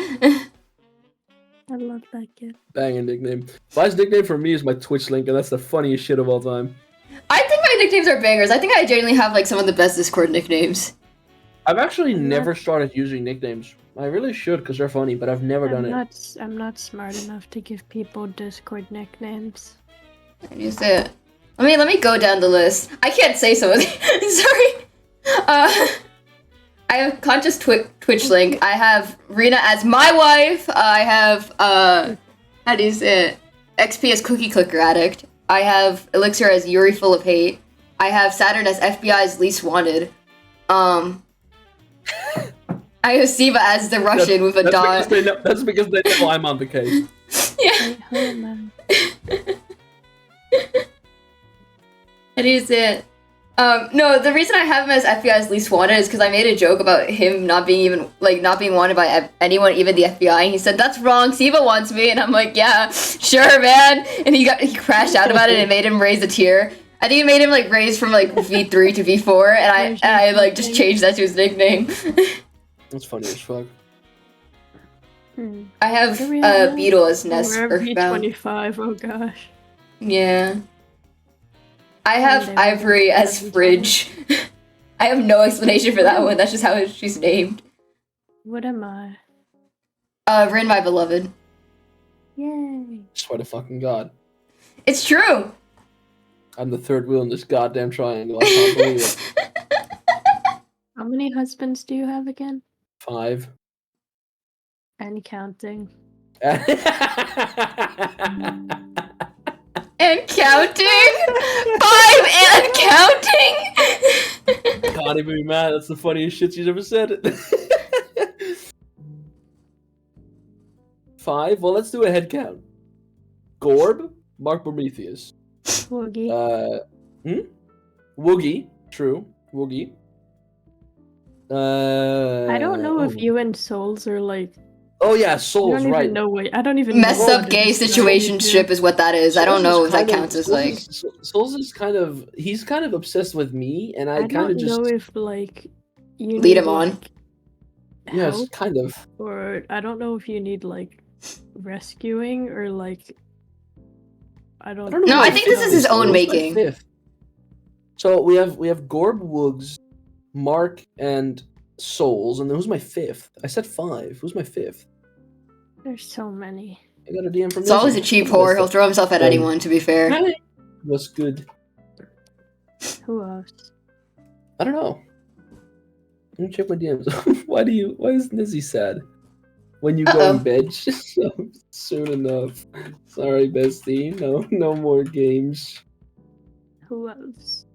I love that gif. Banger nickname. My nickname for me is my Twitch link, and that's the funniest shit of all time. I think my nicknames are bangers. I think I genuinely have like some of the best Discord nicknames. I've actually never started using nicknames. I really should, because they're funny, but I've never done it. I'm not smart enough to give people Discord nicknames. I use it. Let me go down the list. I can't say some of these. Sorry. I have conscious Twitch link. I have Rena as my wife. I have how do you say it? XP as Cookie Clicker Addict. I have Elixir as Yuri Full of Hate. I have Saturn as FBI's Least Wanted. I have Siva as the Russian with a dot. That's because they know I'm on the case. Yeah. That is it. No, the reason I have him as FBI's Least Wanted is because I made a joke about him not being wanted by anyone, even the FBI, and he said, "That's wrong, Siva wants me," and I'm like, "Yeah, sure, man," and he crashed out about it, and it made him raise a tier. I think it made him like raise from like V3 to V4, and I like just changed that to his nickname. That's funny as fuck. I have Beetle as Nest Earthbound. V25, oh gosh. Yeah. I have Ivory as Fridge. I have no explanation for that one. That's just how she's named. What am I? Rin, my beloved. Yay. Swear to fucking God. It's true. I'm the third wheel in this goddamn triangle. I can't believe it. How many husbands do you have again? 5. And counting. And counting? 5 and counting? Can't even be mad. That's the funniest shit she's ever said. 5? Well, let's do a head count. Gorb, Mark Prometheus. Woogie. Woogie. True. Woogie. I don't know if you and Souls are like... Oh yeah, Souls, I don't right. even know what... I don't even Mess know up gay situationship is what that is. I don't know if that counts as like... Souls is kind of... He's kind of obsessed with me, and I kind of just... I don't know if like... You lead him on. Yes, help, kind of. Or I don't know if you need like rescuing or like... I don't know. No, I think this is his own making. 5th. So we have Gorb, Woogs, Mark, and Souls, and then who's my 5th? I said 5. Who's my 5th? There's so many. I got a DM from. It's always a cheap whore. He'll throw himself at anyone, to be fair. What's good? Who else? I don't know. Let me check my DMs. Why is Nizzy sad? When you go in bed soon enough. Sorry, bestie. No more games. Who else?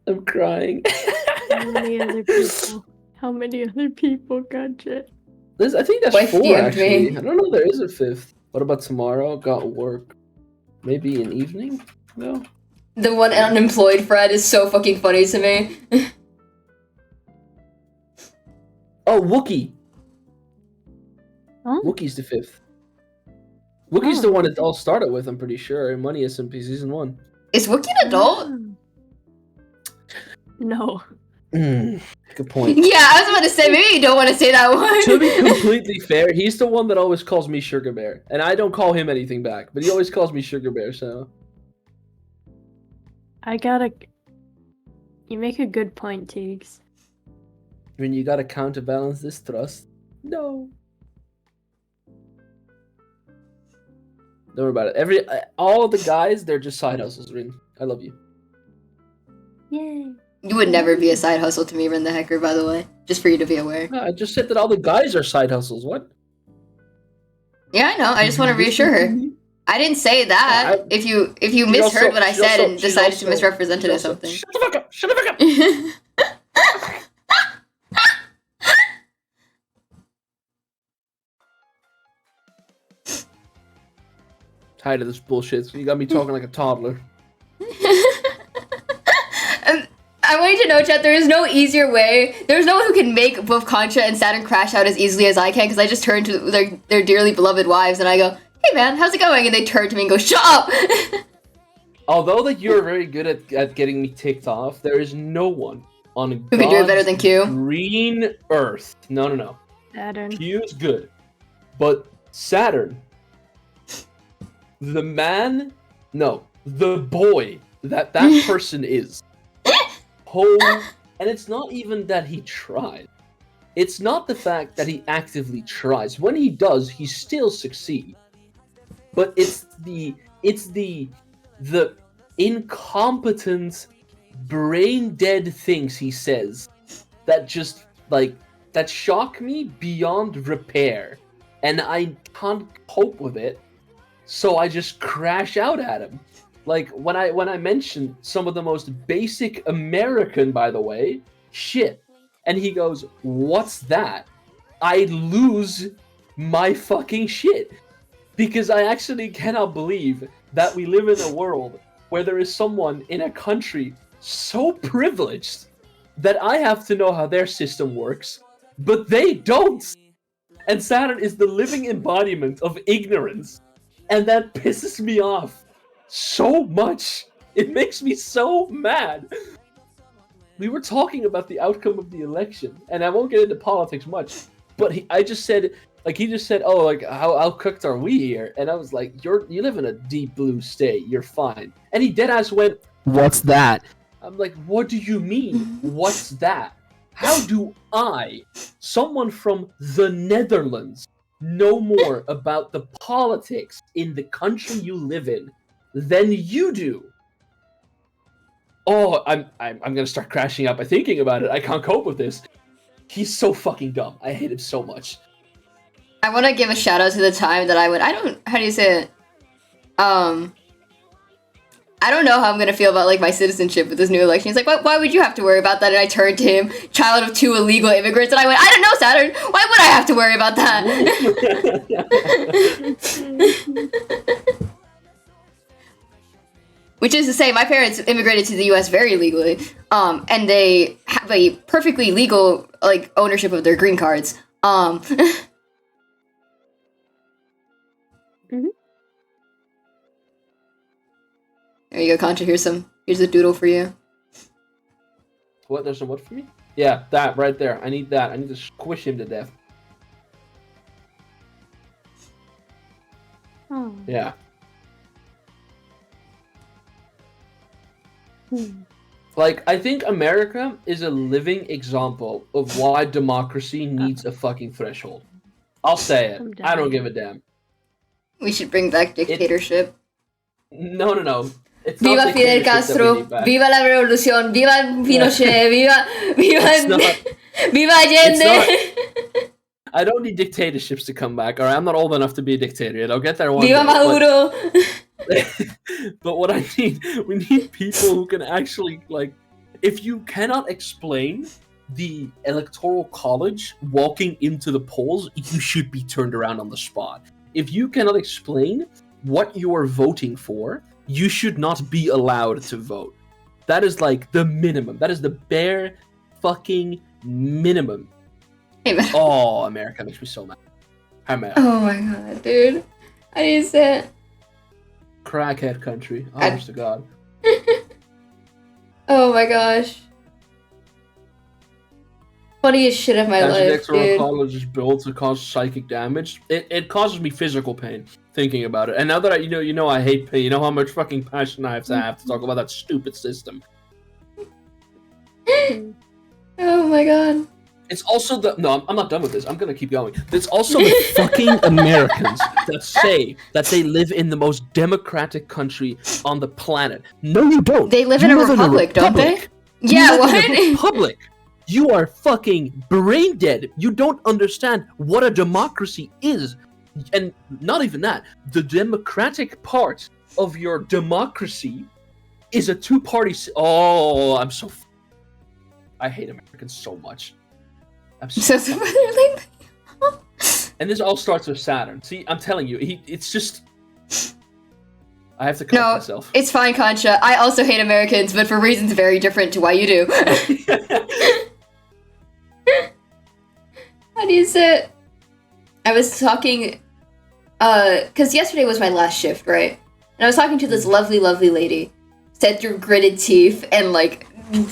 I'm crying. How many other people? How many other people? Gotcha. I think that's Wife 4 DM'd actually. me. I don't know. There is a 5th. What about tomorrow? Got work. Maybe an evening? No. The one unemployed Fred is so fucking funny to me. Oh, Wookie. Huh? Wookie's the 5th. Wookie's the one it all started with, I'm pretty sure, in Money SMP Season 1. Is Wookie an adult? No. Good point. Yeah, I was about to say, maybe you don't want to say that one. To be completely fair, he's the one that always calls me Sugar Bear. And I don't call him anything back, but he always calls me Sugar Bear, so... You make a good point, Teagues. When you gotta counterbalance this thrust. No. Don't worry about it. All the guys, they're just side hustles, Rin. I love you. Yay. You would never be a side hustle to me, Rin the Hacker, by the way. Just for you to be aware. No, I just said that all the guys are side hustles. What? Yeah, I know. I just want to reassure her. I didn't say that. If you misheard what I said and decided to misrepresent it or something. Shut the fuck up! Shut the fuck up! Tired of this bullshit. You got me talking like a toddler. I want you to know, chat, there is no easier way. There's no one who can make both Contra and Saturn crash out as easily as I can, because I just turn to their dearly beloved wives and I go, hey man, how's it going? And they turn to me and go, shut up! Although that you're very good at getting me ticked off, there is no one on who can do it better than Q. green earth. No. Saturn. Q is good. But Saturn, the boy that person is. And it's not even that he tried. It's not the fact that he actively tries. When he does, he still succeeds. But it's the incompetent, brain dead things he says that just that shock me beyond repair, and I can't cope with it. So I just crash out at him. Like, when I mentioned some of the most basic American, by the way, shit, and he goes, what's that? I lose my fucking shit. Because I actually cannot believe that we live in a world where there is someone in a country so privileged that I have to know how their system works, but they don't. And Saturn is the living embodiment of ignorance. And that pisses me off so much. It makes me so mad. We were talking about the outcome of the election, and I won't get into politics much, but he just said, oh, like, how cooked are we here? And I was like, you live in a deep blue state, you're fine. And he deadass went, what's that? I'm like, what do you mean, what's that? How do I, someone from the Netherlands, know more about the politics in the country you live in than you do? Oh, I'm gonna start crashing up by thinking about it. I can't cope with this. He's so fucking dumb. I hate him so much. I want to give a shout out to the time that how do you say it? I don't know how I'm gonna feel about like my citizenship with this new election. He's like, why would you have to worry about that? And I turned to him, child of 2 illegal immigrants, and I went, I don't know, Saturn. Why would I have to worry about that? Which is to say, my parents immigrated to the U.S. very legally, and they have a perfectly legal like ownership of their green cards. There you go, Contra. Here's a doodle for you. What? There's some what for me? Yeah, that right there. I need that. I need to squish him to death. Oh. Yeah. Like, I think America is a living example of why democracy needs a fucking threshold. I'll say it. I don't give a damn. We should bring back dictatorship. No. It's Viva Fidel Castro! Viva la revolución! Viva Pinochet! Viva Allende! I don't need dictatorships to come back. Alright, I'm not old enough to be a dictator yet. I'll get there one Viva day. Maduro! But what I need, we need people who can actually, like, if you cannot explain the electoral college walking into the polls, you should be turned around on the spot. If you cannot explain what you are voting for, you should not be allowed to vote. That is like the minimum. That is the bare fucking minimum. Amen. Oh, America makes me so mad. Oh my god, dude. I need to say it. Crackhead country. Honest to God. Oh my gosh. Funniest shit of my life, Ambidextrous dude. college is built to cause psychic damage. It causes me physical pain thinking about it. And now that you know I hate pain. You know how much fucking passion I have to talk about that stupid system. Oh my god. It's also I'm not done with this. I'm gonna keep going. It's also the fucking Americans that say that they live in the most democratic country on the planet. No, you don't. They live You in a republic, don't they? Yeah, what? Republic. You are fucking brain dead. You don't understand what a democracy is. And not even that. The democratic part of your democracy is a two-party... Oh, I hate Americans so much. I'm so And this all starts with Saturn. See, I'm telling you, it's just... I have to correct myself. It's fine, Concha. I also hate Americans, but for reasons very different to why you do. How do you say it? I was talking... because yesterday was my last shift, right? And I was talking to this lovely, lovely lady. Said through gritted teeth and, like,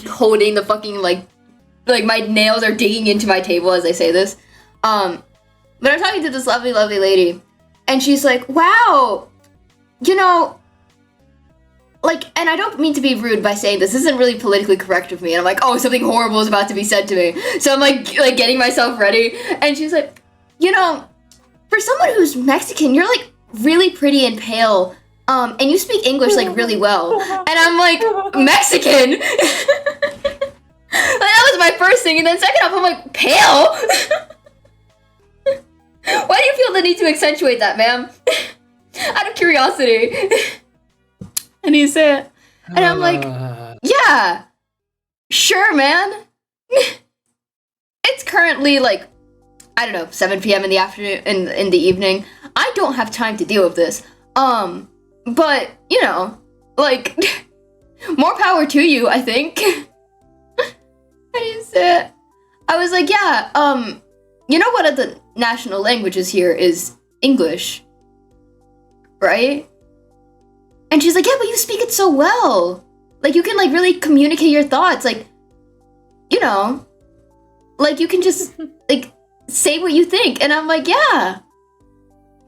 holding the fucking, like my nails are digging into my table as I say this. But I'm talking to this lovely, lovely lady. And she's like, wow, you know, like, and I don't mean to be rude by saying this isn't really politically correct of me. And I'm like, oh, something horrible is about to be said to me. So I'm like getting myself ready. And she's like, you know, for someone who's Mexican, you're like really pretty and pale. And you speak English like really well. And I'm like, Mexican? Like, that was my first thing. And then second off, I'm like, pale? Why do you feel the need to accentuate that, ma'am? Out of curiosity. And he said, and I'm like, yeah, sure, man. It's currently like, I don't know, 7 p.m. in the afternoon, in the evening. I don't have time to deal with this. But, you know, like, more power to you, I think. How do you say it? I was like, yeah, you know what the national languages here is English, right? And she's like, yeah, but you speak it so well. Like, you can, like, really communicate your thoughts. Like, you know, like, you can just, like, say what you think. And I'm like, yeah,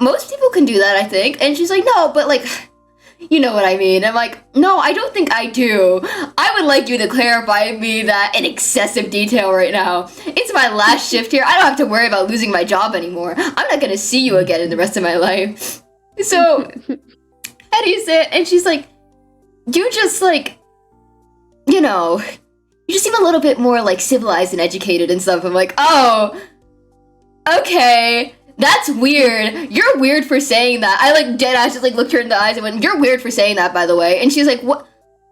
most people can do that, I think. And she's like, no, but, like, you know what I mean. I'm like, no, I don't think I do. I would like you to clarify me that in excessive detail right now. It's my last shift here. I don't have to worry about losing my job anymore. I'm not gonna see you again in the rest of my life. So, how do you say it? And she's like, you just, like, you know, you just seem a little bit more, like, civilized and educated and stuff. I'm like, oh, okay. That's weird. You're weird for saying that. I, like, deadass just, like, looked her in the eyes and went, you're weird for saying that, by the way. And she's like, what?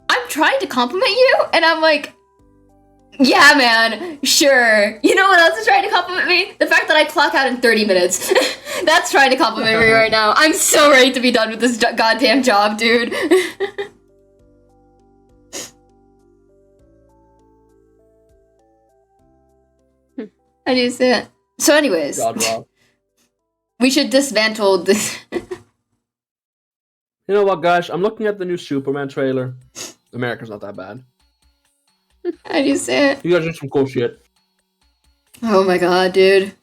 I'm trying to compliment you? And I'm like, yeah, man, sure. You know what else is trying to compliment me? The fact that I clock out in 30 minutes. That's trying to compliment me right now. I'm so ready to be done with this goddamn job, dude. How do you say it? So anyways. God, Rob. We should dismantle this. You know what, guys? I'm looking at the new Superman trailer. America's not that bad. How do you say it? You guys are some cool shit. Oh my god, dude.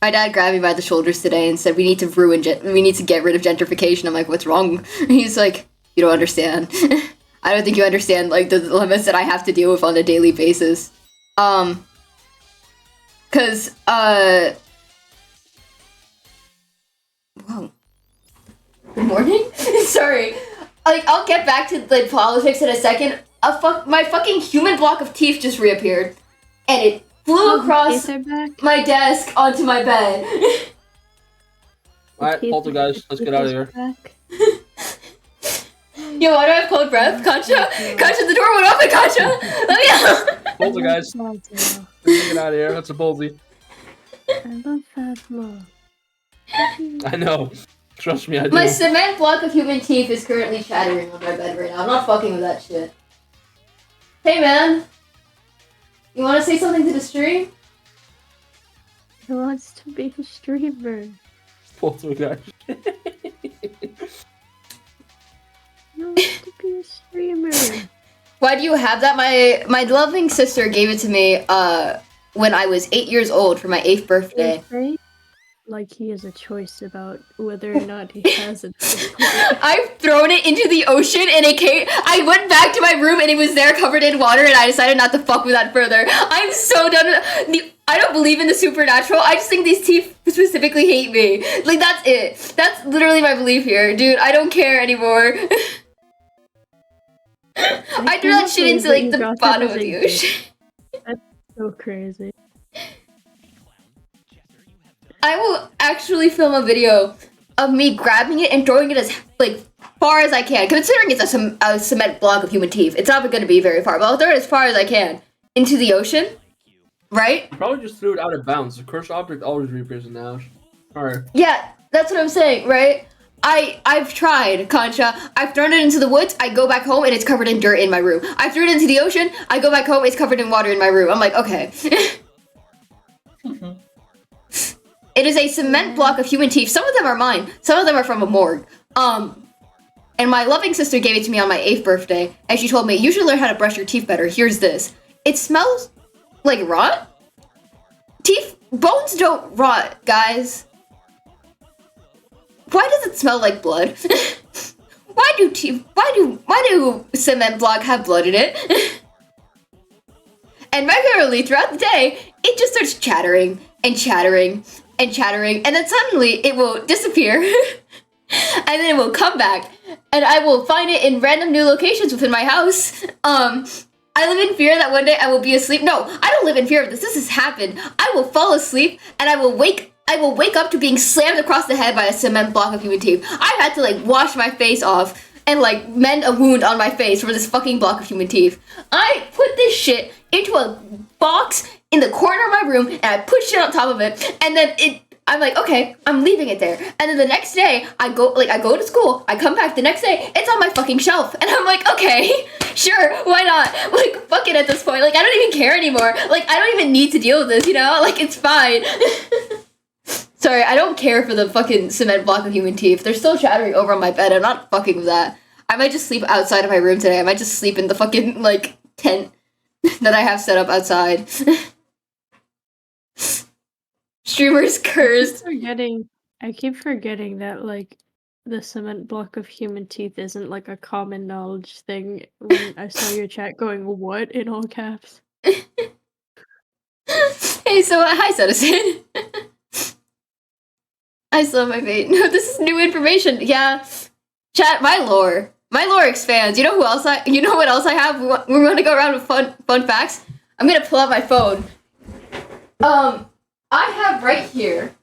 My dad grabbed me by the shoulders today and said, we need to get rid of gentrification. I'm like, what's wrong? He's like, you don't understand. I don't think you understand, like, the dilemmas that I have to deal with on a daily basis. Cause, whoa. Good morning? Sorry. Like, I'll get back to, like, politics in a second. My fucking human block of teeth just reappeared. And it flew across my desk onto my bed. Alright, poltergeist, let's get out of here. Yo, why do I have cold breath? Concha? Concha, the door went open, Concha! Let me out! Poltergeist. Let's get out of here, that's a ballsy. I love that mom. I know. Trust me, I do. My cement block of human teeth is currently shattering on my bed right now. I'm not fucking with that shit. Hey, man. You want to say something to the stream? He wants to be a streamer. Poltergeist. He wants to be a streamer. Why do you have that? My loving sister gave it to me when I was 8 years old for my 8th birthday. Like he has a choice about whether or not he has it. I've thrown it into the ocean and it came. I went back to my room and it was there covered in water and I decided not to fuck with that further. I'm so done with I don't believe in the supernatural. I just think these teeth specifically hate me. Like, that's it. That's literally my belief here. Dude, I don't care anymore. I threw that shit into, like, the bottom of the ocean. That's so crazy. I will actually film a video of me grabbing it and throwing it as, like, far as I can. Considering it's a cement block of human teeth. It's not going to be very far, but I'll throw it as far as I can into the ocean. Right? You probably just threw it out of bounds. The cursed object always reappears in the house. Alright. Yeah, that's what I'm saying, right? I've tried, Concha. I've thrown it into the woods, I go back home, and it's covered in dirt in my room. I threw it into the ocean, I go back home, it's covered in water in my room. I'm like, okay. It is a cement block of human teeth. Some of them are mine. Some of them are from a morgue. And my loving sister gave it to me on my 8th birthday, and she told me, you should learn how to brush your teeth better. Here's this. It smells like rot? Bones don't rot, guys. Why does it smell like blood? Why do cement block have blood in it? And regularly throughout the day, it just starts chattering and chattering and chattering, and then suddenly it will disappear. And then it will come back, and I will find it in random new locations within my house. I live in fear that one day I will be asleep. No, I don't live in fear of this. This has happened. I will fall asleep and I will wake up to being slammed across the head by a cement block of human teeth. I've had to like wash my face off and like mend a wound on my face for this fucking block of human teeth. I put this shit into a box in the corner of my room and I put shit on top of it, and then I'm like, okay, I'm leaving it there. And then the next day, I go to school, I come back the next day, it's on my fucking shelf. And I'm like, okay, sure, why not? Like, fuck it at this point. Like, I don't even care anymore. Like, I don't even need to deal with this, you know? Like, it's fine. Sorry, I don't care for the fucking cement block of human teeth. They're still chattering over on my bed. I'm not fucking with that. I might just sleep outside of my room today. I might just sleep in the fucking, like, tent that I have set up outside. Streamer's cursed. I keep forgetting that, like, the cement block of human teeth isn't, like, a common knowledge thing when I saw your chat going, what, in all caps? Hey, so, hi, Citizen. I still have my bait. No, this is new information. Yeah. Chat, my lore expands. You know what else I have? We want to go around with fun facts? I'm gonna pull out my phone. I have right here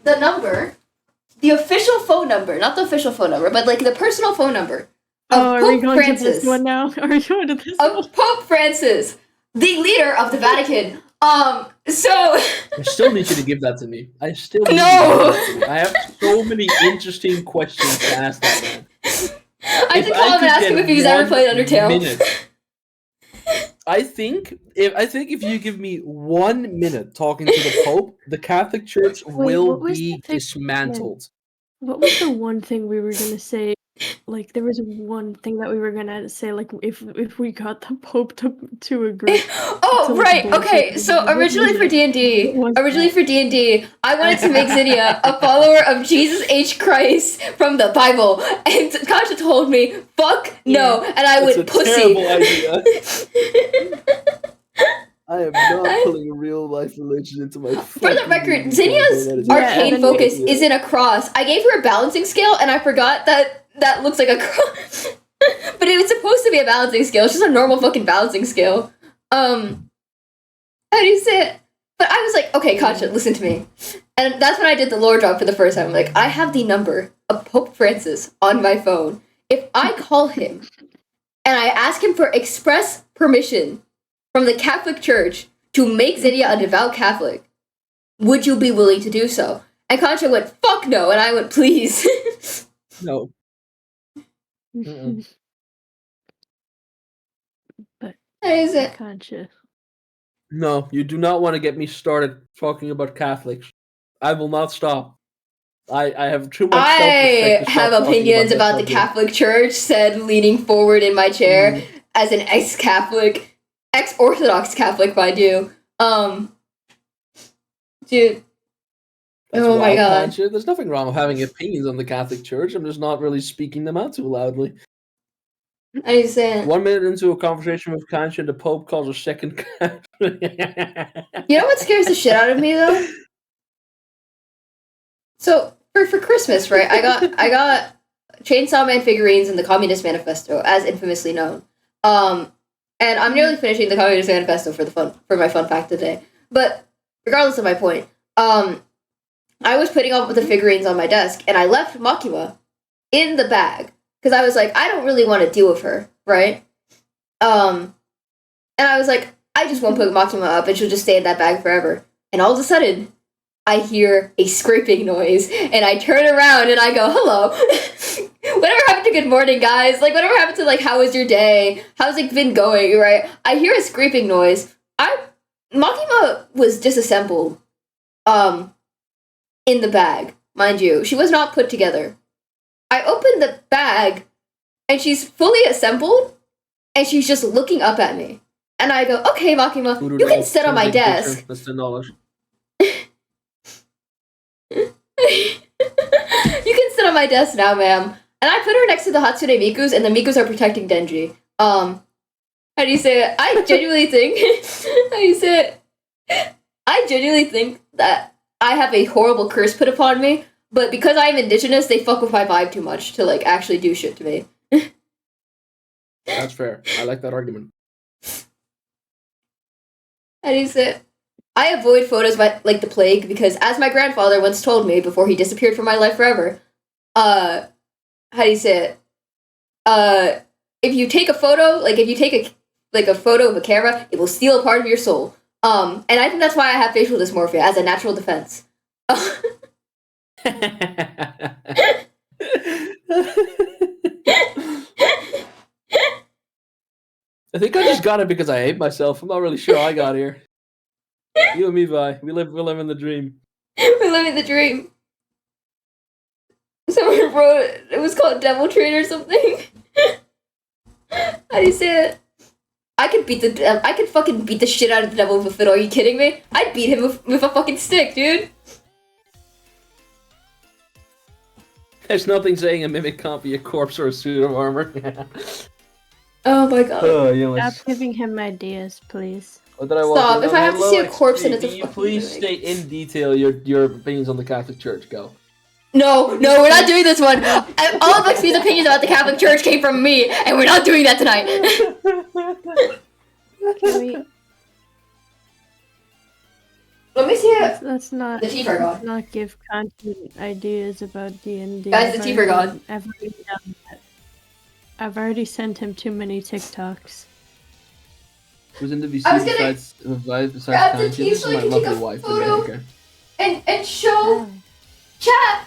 the official phone number, not the official phone number, but like the personal phone number of are Pope we going Francis. to this one now? Are we going to this one? Of Pope Francis, the leader of the Vatican. So I still need you to give that to me. I still need No! you to give that to me. I have so many interesting questions to ask that man. I should call him and ask him if he's ever played Undertale. I think if you give me 1 minute talking to the Pope, the Catholic Church will be dismantled. What was the one thing we were gonna say? Like, there was one thing that we were gonna say, like, if we got the Pope to agree. Oh, right, okay, so originally for D&D, I wanted to make Zinnia a follower of Jesus H. Christ from the Bible, and Kasha told me, fuck no, and I went pussy. Terrible idea. I am not putting a real life religion into my. For the record, Zinnia's arcane focus is in a cross. I gave her a balancing scale, and I forgot that looks like a cross. But it was supposed to be a balancing scale. It's just a normal fucking balancing scale. How do you say it? But I was like, okay, Katja, listen to me. And that's when I did the lore drop for the first time. I'm like, I have the number of Pope Francis on my phone. If I call him and I ask him for express permission from the Catholic Church to make Zinnia a devout Catholic, would you be willing to do so? And Concha went, fuck no, and I went, please. No. But How is it? Concha. No, you do not want to get me started talking about Catholics. I will not stop. I have too much I self-respect to have stop talking opinions that about the subject. Catholic Church, said leaning forward in my chair as an ex-Catholic, ex-Orthodox Catholic, mind you. Dude. That's Oh my wild, god. Concha. There's nothing wrong with having opinions on the Catholic Church. I'm just not really speaking them out too loudly. I understand. 1 minute into a conversation with Concha, the Pope calls her second Catholic. You know what scares the shit out of me though? So for Christmas, right? I got Chainsaw Man figurines and the Communist Manifesto, as infamously known. And I'm nearly finishing the Communist Manifesto for my fun fact today. But regardless of my point, I was putting up the figurines on my desk, and I left Makima in the bag because I was like, I don't really want to deal with her, right? And I was like, I just won't put Makima up, and she'll just stay in that bag forever. And all of a sudden, I hear a scraping noise, and I turn around and I go, hello. Whatever happened to good morning, guys? Like, whatever happened to, like, how was your day? How's it been going, right? I hear a scraping noise. Makima was disassembled, in the bag, mind you. She was not put together. I opened the bag, and she's fully assembled, and she's just looking up at me. And I go, okay, Makima, you can sit on my desk. That's the knowledge. You can sit on my desk now, ma'am. And I put her next to the Hatsune Mikus, and the Mikus are protecting Denji. How do you say it? I genuinely think... how do you say it? I genuinely think that I have a horrible curse put upon me, but because I'm indigenous, they fuck with my vibe too much to, like, actually do shit to me. That's fair. I like that argument. How do you say it? I avoid photos like the plague because, as my grandfather once told me before he disappeared from my life forever, how do you say it? If you take a photo, like if you take a photo of a camera, it will steal a part of your soul. And I think that's why I have facial dysmorphia as a natural defense. I think I just got it because I hate myself. I'm not really sure how I got here. You and me, Vi. We live in the dream. We're living the dream. Someone wrote it was called Devil Train or something. How do you say it? I could fucking beat the shit out of the devil with a fiddle. Are you kidding me? I'd beat him with a fucking stick, dude. There's nothing saying a mimic can't be a corpse or a suit of armor. Oh my god. Stop giving him ideas, please. Stop. If I have to see a corpse and it's a Can you fucking please mimic. state in detail your opinions on the Catholic Church? Go. No, we're not doing this one. All of Lexi's opinions about the Catholic Church came from me, and we're not doing that tonight. Can we... Let me see it. Let's not. The teeth are gone. Let's not give content ideas about D&D. Guys, the teeth are gone. I've already done that. I've already sent him too many TikToks. Who's in the VC I was gonna besides grab the Concha? teeth This so is I my can take lovely a wife, photo. America. And show chat.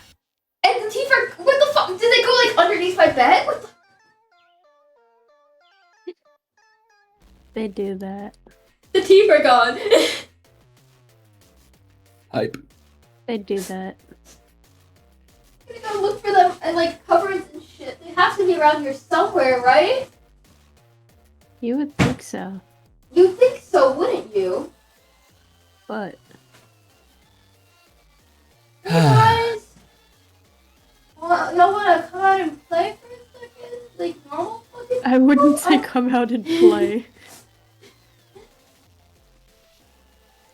And the teeth are. What the fuck? Did they go like underneath my bed? What the? They do that. The teeth are gone. Hype. They do that. I'm gonna go look for them and like cupboards and shit. They have to be around here somewhere, right? You would think so, You think so, wouldn't you? but You guys? Y'all wanna come out and play for a second? Like normal fucking I wouldn't say people? come out and play.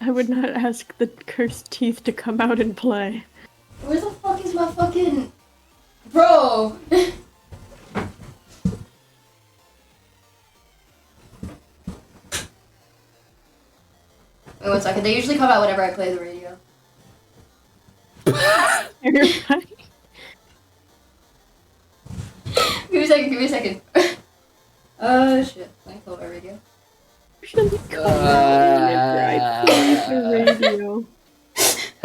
I would not ask the cursed teeth to come out and play. Where the fuck is my fucking... Bro! Wait 1 second, they usually come out whenever I play the radio. Terrifying. Give me a second. Shit. Let me pull up my radio. Usually come out whenever I play the radio.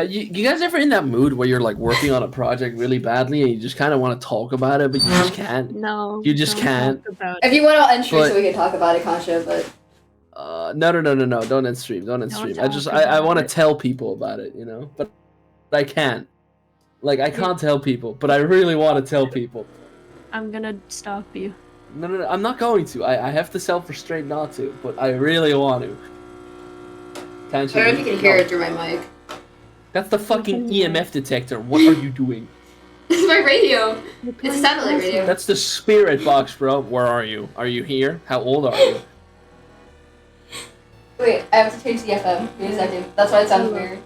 You guys ever in that mood where you're like working on a project really badly and you just kind of want to talk about it, but you just can't? No. You just don't can't. talk about If it. you want, I'll end stream But- so we can talk about it, Kasha, but... No. Don't end stream. Don't end Don't stream. talk I want to about it. tell people about it, you know? But I can't. Like, I can't tell people, but I really want to tell people. I'm gonna stop you. No, I'm not going to. I have the self-restraint not to, but I really want to. Can't I you? don't know if you can hear it through my mic. That's the fucking EMF detector. What are you doing? It's my radio. It's a satellite radio. That's the spirit box, bro. Where are you? Are you here? How old are you? Wait, I have to change the FM. Wait a second. That's why it sounds weird.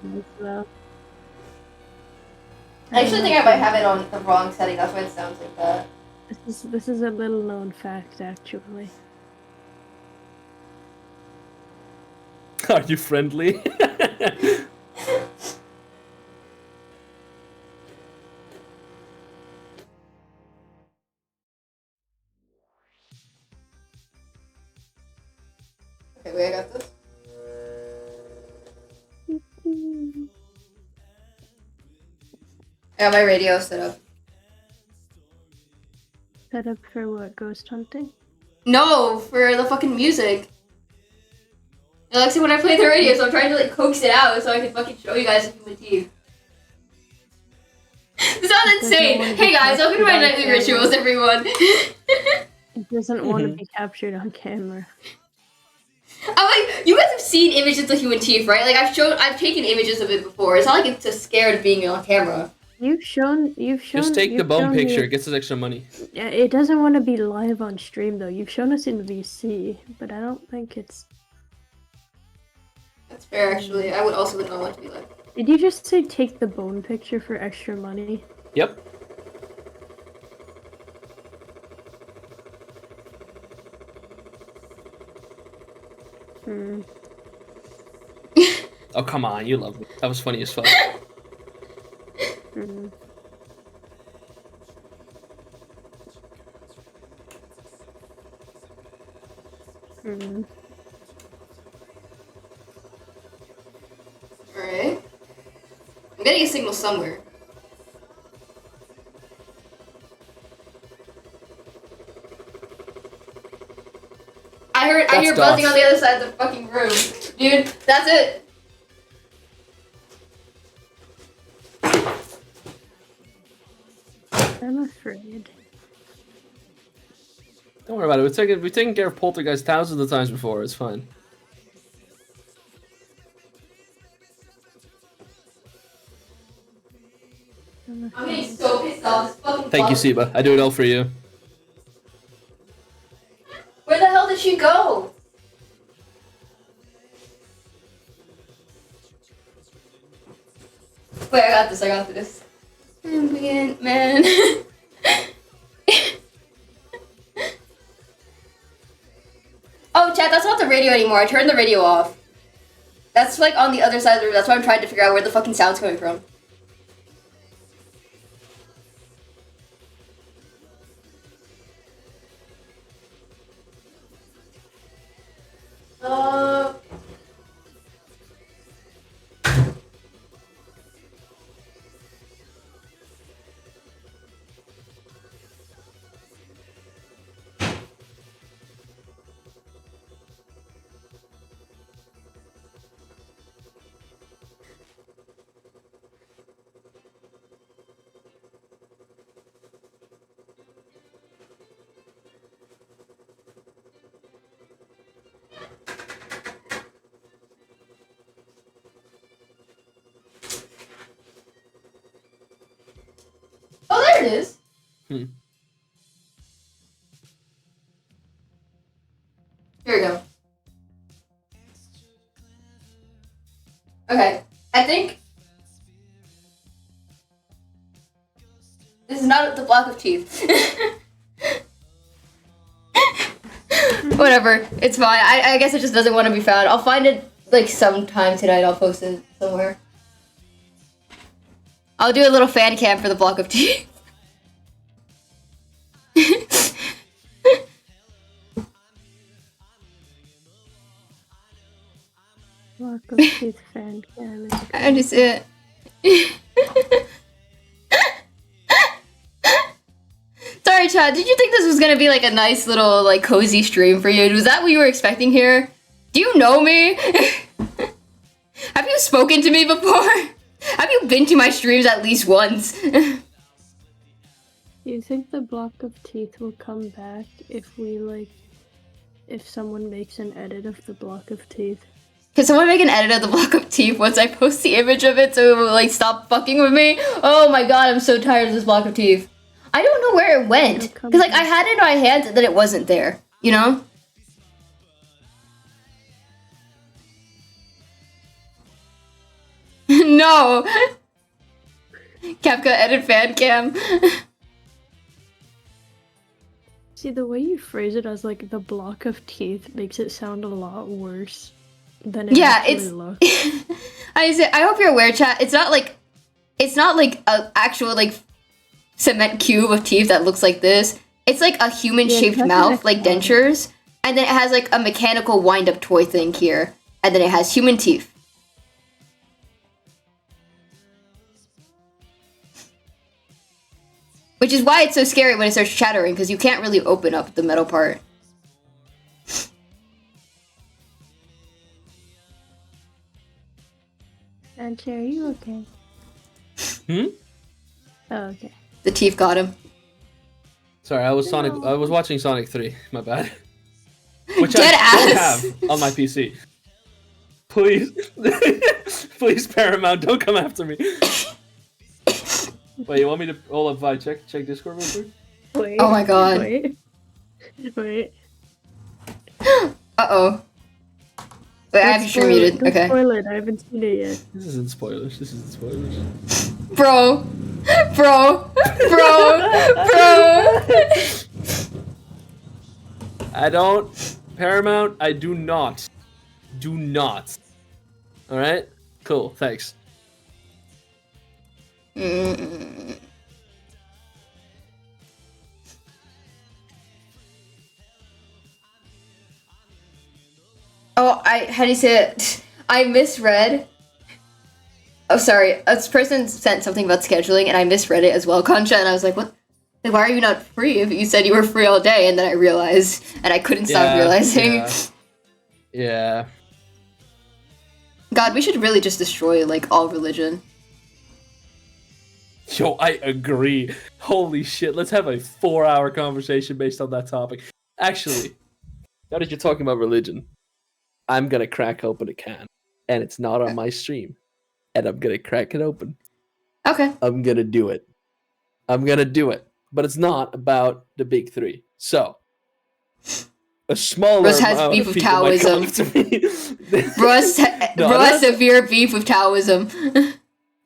I actually think I might have it on the wrong setting. That's why it sounds like that. This is a little known fact, actually. Are you friendly? Okay, wait, I got this. I got my radio set up. Set up for what? Ghost hunting? No, for the fucking music. It likes it when I play the radio, so I'm trying to like coax it out so I can fucking show you guys the human teeth. This sounds insane. Hey guys, welcome to my nightly rituals, everyone. It doesn't want to be captured on camera. I'm like, you guys have seen images of human teeth, right? Like I've taken images of it before. It's not like it's just scared of being on camera. You've shown. Just take the bone picture. It gets us extra money. Yeah, it doesn't want to be live on stream though. You've shown us in VC, but I don't think it's. That's fair, actually. I would also not want to be live. Did you just say take the bone picture for extra money? Yep. Oh, come on. You love me. That was funny as fuck. Alright. I'm getting a signal somewhere. I hear buzzing on the other side of the fucking room. Dude, that's it. I'm afraid. Don't worry about it. We've taken care of poltergeist thousands of times before. It's fine. I'm getting so pissed off. This fucking Thank you, Siba. I do it all for you. Where the hell did she go? Wait, I got this. Ambient man. Oh, chat, that's not the radio anymore. I turned the radio off. That's like on the other side of the room. That's why I'm trying to figure out where the fucking sound's coming from. Oh, there it is. Here we go. Okay, I think this is not the block of teeth. Whatever, it's fine. I guess it just doesn't want to be found. I'll find it like sometime tonight. I'll post it somewhere. I'll do a little fan cam for the block of teeth. Block of teeth fan cam. I just see it. Sorry, Chad. Did you think this was gonna be like a nice little like cozy stream for you? Was that what you were expecting here? Do you know me? Have you spoken to me before? Have you been to my streams at least once? Do you think the block of teeth will come back if if someone makes an edit of the block of teeth? Can someone make an edit of the block of teeth once I post the image of it so it will like stop fucking with me? Oh my god, I'm so tired of this block of teeth. I don't know where it went. Because like I had it in my hands and then it wasn't there. You know? No! Capca edit fan cam. See, the way you phrase it as like the block of teeth makes it sound a lot worse than it actually looks. I hope you're aware, chat. It's not like an actual like cement cube of teeth that looks like this. It's like a human-shaped mouth, like dentures, and then it has like a mechanical wind-up toy thing here, and then it has human teeth. Which is why it's so scary when it starts chattering, because you can't really open up the metal part. Anche, are you okay? Oh, okay. The teeth got him. Sorry, I was watching Sonic 3. My bad. Which Dead I don't ass. have on my PC. Please, please, Paramount, don't come after me. Wait, you want me to hold up? Vi, check Discord real quick. Wait. Oh my god. Wait. Uh-oh. Wait, I have your stream muted. Okay. Spoil it. I haven't seen it yet. This isn't spoilers. Bro. I don't. Paramount, I do not. Do not. Alright? Cool, thanks. Oh, how do you say it? I misread. Oh, sorry. This person sent something about scheduling, and I misread it as well, Concha, and I was like, what? Like, why are you not free if you said you were free all day? And then I realized, and I couldn't stop realizing. Yeah. God, we should really just destroy, like, all religion. Yo, I agree. Holy shit, let's have a 4-hour conversation based on that topic. Actually, now that you're talking about religion, I'm gonna crack open a can, and it's not on my stream, and I'm gonna crack it open. Okay. I'm gonna do it. But it's not about the big three. So, a smaller Russ has amount beef of with people might come Taoism. up to me. Russ has severe beef with Taoism.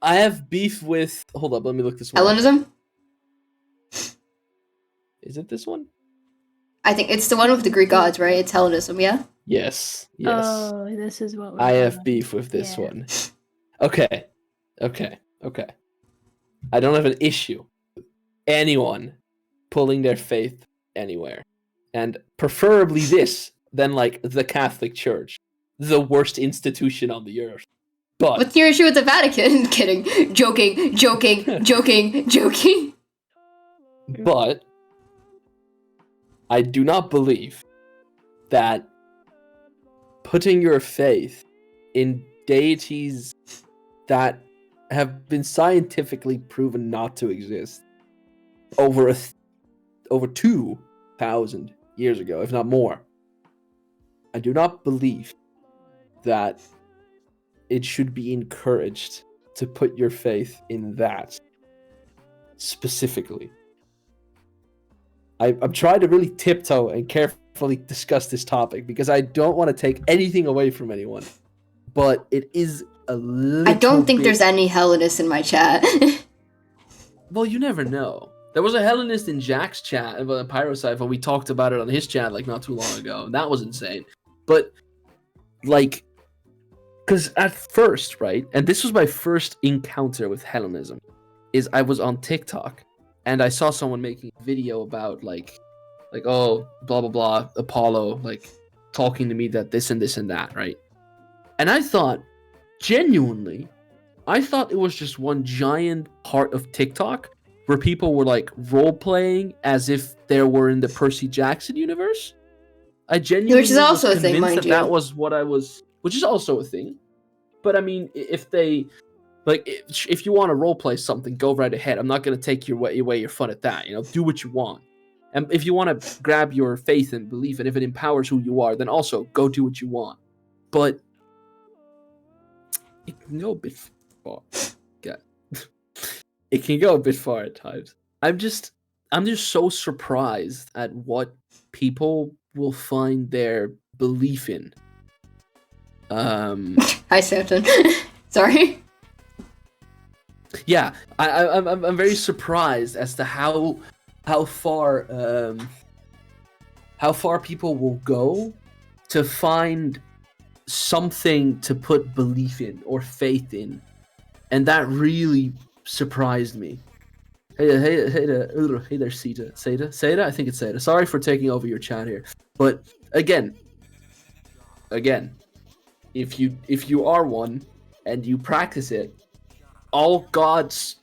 I have beef with... Hold up, let me look this one up. Hellenism? Is it this one? I think it's the one with the Greek gods, right? It's Hellenism, yeah? Yes. Oh, this is what I have beef with this one. Okay. I don't have an issue with anyone pulling their faith anywhere. And preferably this than, like, the Catholic Church. The worst institution on the earth. But... What's your issue with the Vatican? Kidding. Joking. But... I do not believe that putting your faith in deities that have been scientifically proven not to exist over 2,000 years ago, if not more, I do not believe that it should be encouraged to put your faith in that specifically. I'm trying to really tiptoe and carefully discuss this topic because I don't want to take anything away from anyone. But it is a little I don't think there's any Hellenists in my chat. Well, you never know. There was a Hellenist in Jack's chat about Pyrocypher. We talked about it on his chat like not too long ago. And that was insane. But, like, because at first, right, and this was my first encounter with Hellenism, is I was on TikTok. And I saw someone making a video about, like, oh, blah, blah, blah, Apollo, like, talking to me that this and this and that, right? And I thought, genuinely, it was just one giant part of TikTok where people were, like, role-playing as if they were in the Percy Jackson universe. I genuinely Which is also a thing, mind you. That was what I was... Which is also a thing. But, I mean, if they Like, if you want to roleplay something, go right ahead. I'm not going to take away your fun at that. Do what you want. And if you want to grab your faith and belief, and if it empowers who you are, then also go do what you want. But it can go a bit far. Yeah. It can go a bit far at times. I'm just so surprised at what people will find their belief in. Hi, Samson. Sorry. Yeah, I'm very surprised as to how far people will go to find something to put belief in or faith in, and that really surprised me. Hey there, Seda. I think it's Seda. Sorry for taking over your chat here, but again, if you are one and you practice it, all God's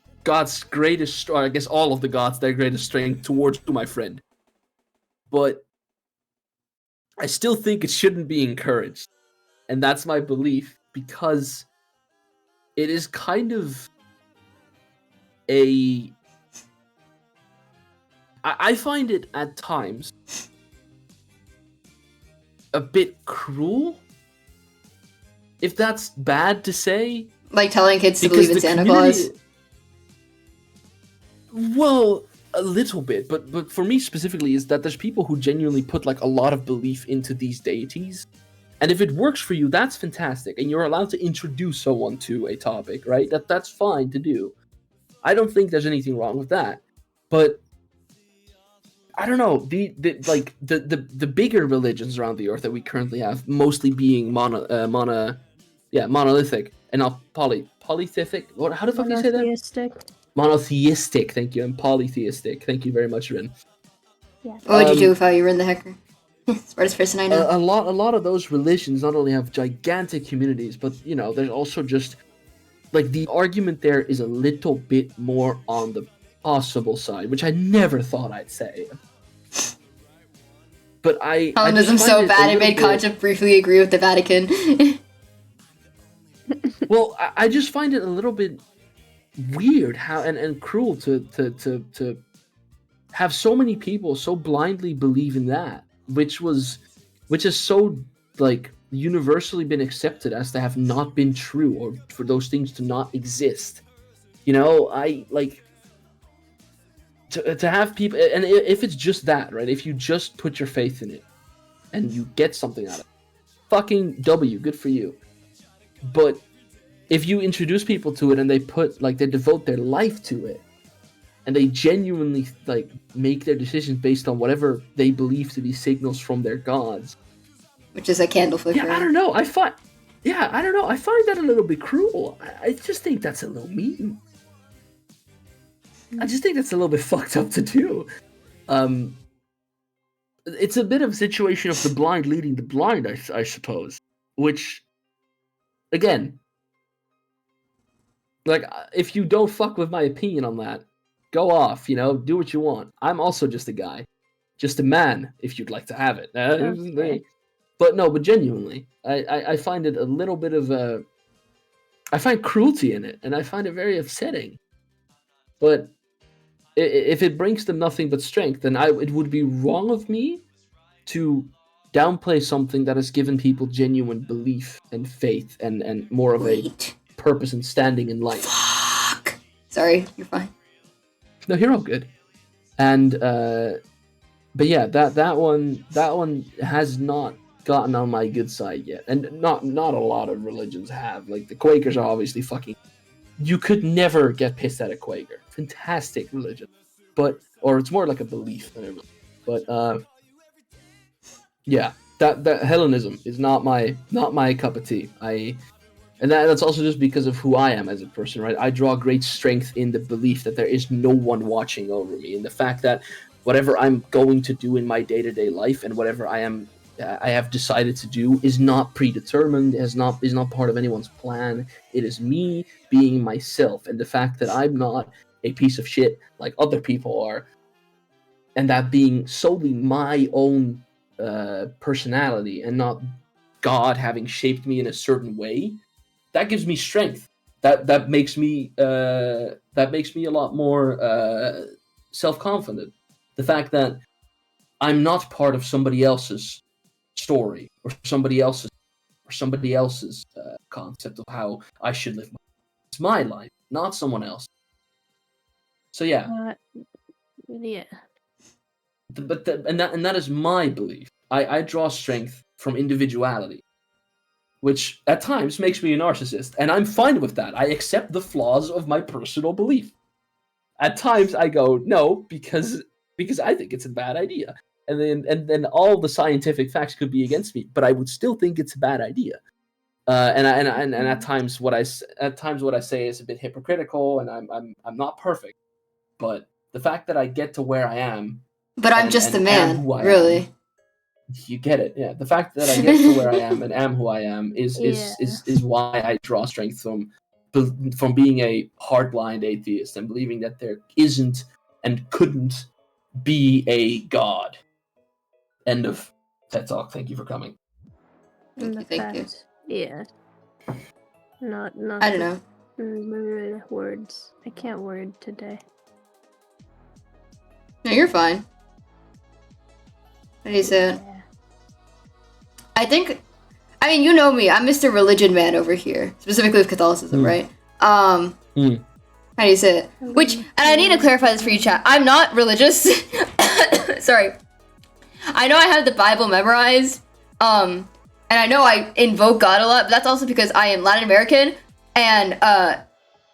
greatest, or I guess all of the gods, their greatest strength towards you, my friend. But I still think it shouldn't be encouraged, and that's my belief, because it is kind of I find it at times a bit cruel, if that's bad to say. Like telling kids to believe in Santa Claus? Well, a little bit, but for me specifically is that there's people who genuinely put like a lot of belief into these deities. And if it works for you, that's fantastic. And you're allowed to introduce someone to a topic, right? That's fine to do. I don't think there's anything wrong with that. But I don't know, the bigger religions around the earth that we currently have, mostly being monolithic and not polytheistic. How the fuck do you say that? Monotheistic. Thank you. And polytheistic. Thank you very much, Rin. Yeah. What would you do if you were in the hacker? Smartest person I know. A lot of those religions not only have gigantic communities, but there's also just like the argument there is a little bit more on the possible side, which I never thought I'd say. But Hellenism so bad it made Concha briefly agree with the Vatican. Well, I just find it a little bit weird how and cruel to have so many people so blindly believe in that, which is so like universally been accepted as to have not been true, or for those things to not exist. I like to have people, and if it's just that, right? If you just put your faith in it and you get something out of it, fucking W, good for you. But if you introduce people to it and they devote their life to it, and they genuinely like make their decisions based on whatever they believe to be signals from their gods, which is a candle flicker. Yeah, I don't know. I find that a little bit cruel. I just think that's a little mean. I just think that's a little bit fucked up to do. It's a bit of a situation of the blind leading the blind, I suppose. Which, again, like, if you don't fuck with my opinion on that, go off, do what you want. I'm also just a guy. Just a man, if you'd like to have it. Okay. But genuinely, I find it a little bit of a... I find cruelty in it, and I find it very upsetting. But if it brings them nothing but strength, then it would be wrong of me to downplay something that has given people genuine belief and faith and more of a purpose and standing in life. Fuck. Sorry, you're fine. No, you're all good. And but yeah, that one has not gotten on my good side yet, and not a lot of religions have. Like the Quakers are obviously fucking. You could never get pissed at a Quaker. Fantastic religion, or it's more like a belief than a religion. But yeah, that Hellenism is not my cup of tea. And that's also just because of who I am as a person, right? I draw great strength in the belief that there is no one watching over me, and the fact that whatever I'm going to do in my day-to-day life and whatever I have decided to do is not predetermined, is not part of anyone's plan. It is me being myself, and the fact that I'm not a piece of shit like other people are, and that being solely my own personality and not God having shaped me in a certain way, that gives me strength. that makes me a lot more self-confident. The fact that I'm not part of somebody else's story or somebody else's concept of how I should live. It's my life, not someone else. So yeah. Yeah. And that is my belief. I draw strength from individuality, which at times makes me a narcissist, and I'm fine with that. I accept the flaws of my personal belief. At times I go no because I think it's a bad idea, and then all the scientific facts could be against me, but I would still think it's a bad idea. And at times what I say is a bit hypocritical, and I'm not perfect, but the fact that I get to where I am, but I'm just a man, really. You get it, yeah. The fact that I get to where I am and am who I am is why I draw strength from being a hard-blind atheist and believing that there isn't and couldn't be a God. End of TED Talk. Thank you for coming. Thank you. Yeah. Not. I don't know. Words. I can't word today. No, you're fine. How do you say it? I mean, you know me. I'm Mr. Religion Man over here, specifically with Catholicism, right? How do you say it? And I need to clarify this for you, chat. I'm not religious. Sorry. I know I have the Bible memorized, and I know I invoke God a lot, but that's also because I am Latin American and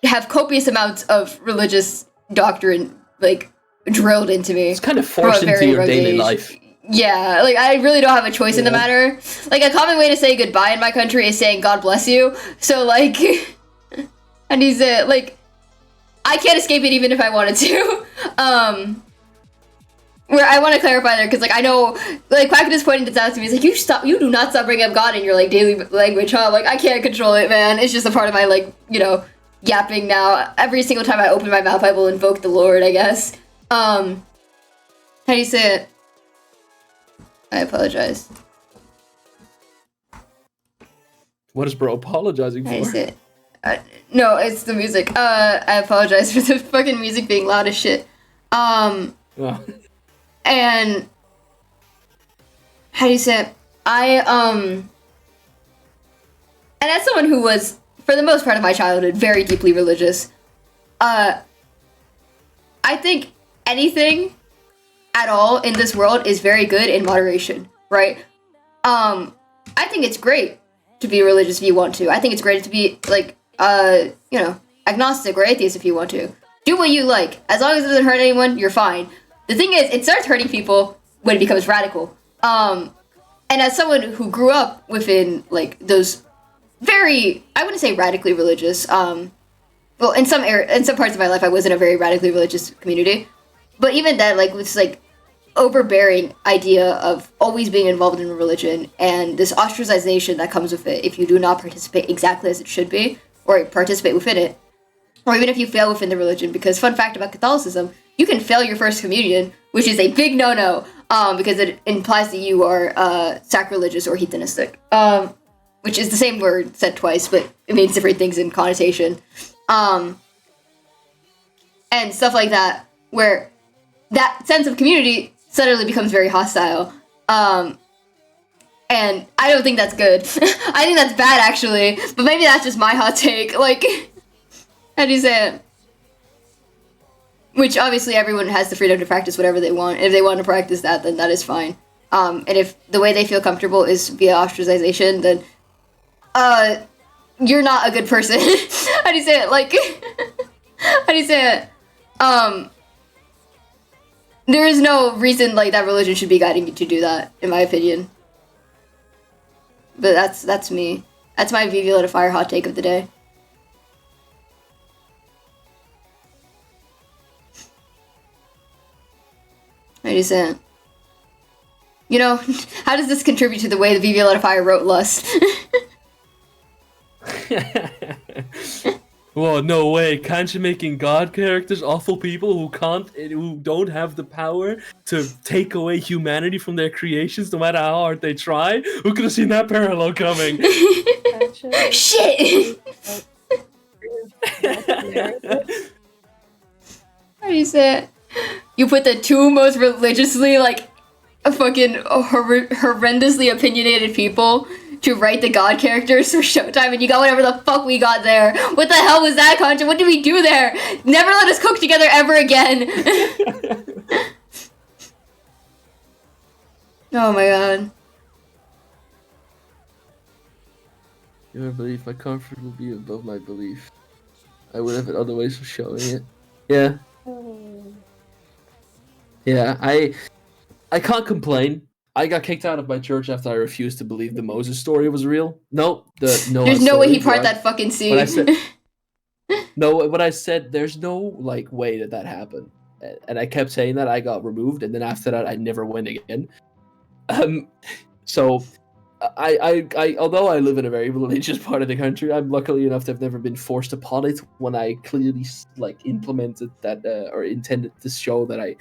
have copious amounts of religious doctrine, like, drilled into me. It's kind of forced into your daily life. Yeah, like, I really don't have a choice in the matter. Like, a common way to say goodbye in my country is saying God bless you. So, like, and he's, like, I can't escape it even if I wanted to. Where I want to clarify there, because, like, I know, like, Quacken is pointing this out to me. He's like, you do not stop bringing up God in your, like, daily language, huh? Like, I can't control it, man. It's just a part of my, like, you know, yapping now. Every single time I open my mouth, I will invoke the Lord, I guess. How do you say it? I apologize. What is bro apologizing for? How do you say it? No, it's the music. I apologize for the fucking music being loud as shit. And how do you say it? And as someone who was, for the most part of my childhood, very deeply religious, I think anything at all in this world is very good in moderation, right? I think it's great to be religious if you want to. I think it's great to be, like, you know, agnostic or atheist if you want to. Do what you like. As long as it doesn't hurt anyone, you're fine. The thing is, it starts hurting people when it becomes radical. And as someone who grew up within, like, those very, I wouldn't say radically religious, well, in some parts of my life, I was in a very radically religious community. But even then, like, with, like, overbearing idea of always being involved in religion and this ostracization that comes with it if you do not participate exactly as it should be, or participate within it, or even if you fail within the religion. Because fun fact about Catholicism, you can fail your first communion, which is a big no-no, because it implies that you are sacrilegious or heathenistic, which is the same word said twice, but it means different things in connotation, and stuff like that, where that sense of community suddenly becomes very hostile. And I don't think that's good. I think that's bad, actually. But maybe that's just my hot take. Like, how do you say it? Which, obviously, everyone has the freedom to practice whatever they want. If they want to practice that, then that is fine. And if the way they feel comfortable is via ostracization, then, you're not a good person. How do you say it? Like, how do you say it? There is no reason, like, that religion should be guiding you to do that, in my opinion. But that's me. That's my Vivi Lit a Fire hot take of the day. How do you say it? You know, how does this contribute to the way the Vivi Lit a Fire wrote Lust? Well, no way. Can't you making God characters awful people who don't have the power to take away humanity from their creations no matter how hard they try? Who could have seen that parallel coming? Shit! How do you say it? You put the two most religiously, like, fucking horrendously opinionated people to write the god characters for Showtime, and you got whatever the fuck we got there. What the hell was that content? What did we do there? Never let us cook together ever again. Oh my god. Your belief, my comfort will be above my belief. I would have it other ways of showing it. Yeah. Yeah, I can't complain. I got kicked out of my church after I refused to believe the Moses story was real. No, there's no way he parted that fucking sea. What I said, there's no like way that happened, and I kept saying that. I got removed, and then after that, I never went again. So, I although I live in a very religious part of the country, I'm luckily enough to have never been forced upon it when I clearly like implemented that or intended to show that I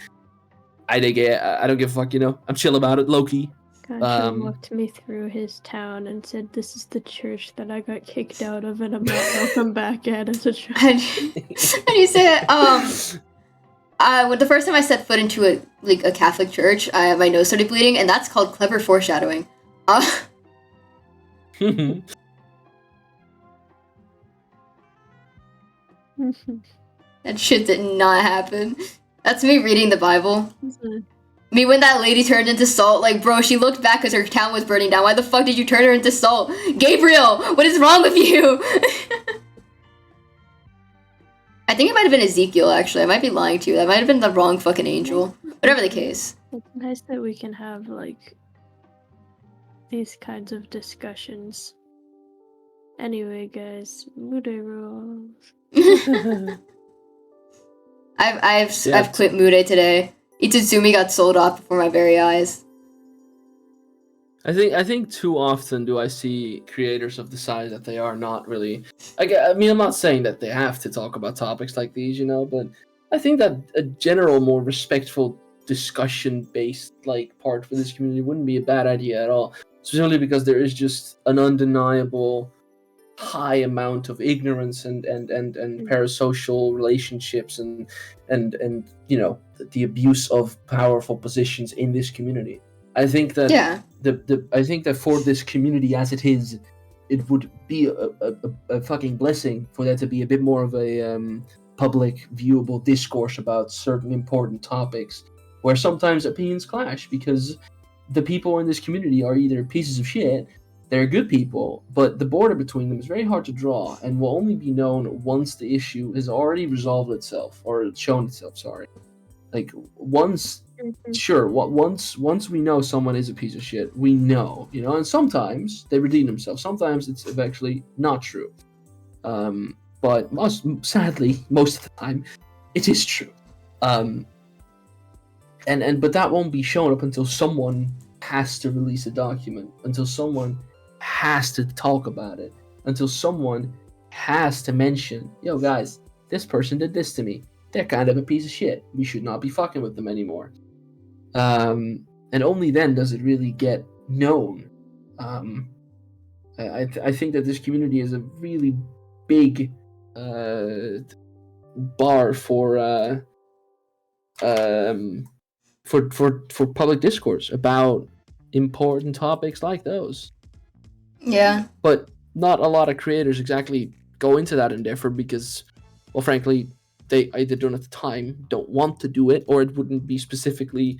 don't give a fuck, you know. I'm chill about it, lowkey. God walked me through his town and said, "This is the church that I got kicked out of, and I'm not welcome back at as a church." And you say it. When the first time I set foot into a Catholic church, my nose started bleeding, and that's called clever foreshadowing. That shit did not happen. That's me reading the Bible. Me when that lady turned into salt, like, bro, she looked back because her town was burning down. Why the fuck did you turn her into salt? Gabriel, what is wrong with you? I think it might have been Ezekiel, actually. I might be lying to you. That might have been the wrong fucking angel. Whatever the case. It's nice that we can have, like, these kinds of discussions. Anyway, guys, Mude rules. I've quit Mude today. Itsuzumi got sold off before my very eyes. I think too often do I see creators of the size that they are not really. I mean, I'm not saying that they have to talk about topics like these, you know, but I think that a general, more respectful, discussion-based like part for this community wouldn't be a bad idea at all. Especially because there is just an undeniable high amount of ignorance and parasocial relationships and you know the abuse of powerful positions in this community. I think that I think that for this community as it is, it would be a fucking blessing for there to be a bit more of a public viewable discourse about certain important topics where sometimes opinions clash because the people in this community are either pieces of shit, they're good people, but the border between them is very hard to draw and will only be known once the issue has already resolved itself or shown itself, sorry. Like once we know someone is a piece of shit, we know, you know, and sometimes they redeem themselves. Sometimes it's actually not true. But sadly, most of the time, it is true. But that won't be shown up until someone has to release a document, until someone has to talk about it, until someone has to mention, yo guys, this person did this to me. They're kind of a piece of shit. We should not be fucking with them anymore. And only then does it really get known. I think that this community is a really big bar for public discourse about important topics like those. Yeah. But not a lot of creators exactly go into that endeavor because, well, frankly, they either don't have the time, don't want to do it, or it wouldn't be specifically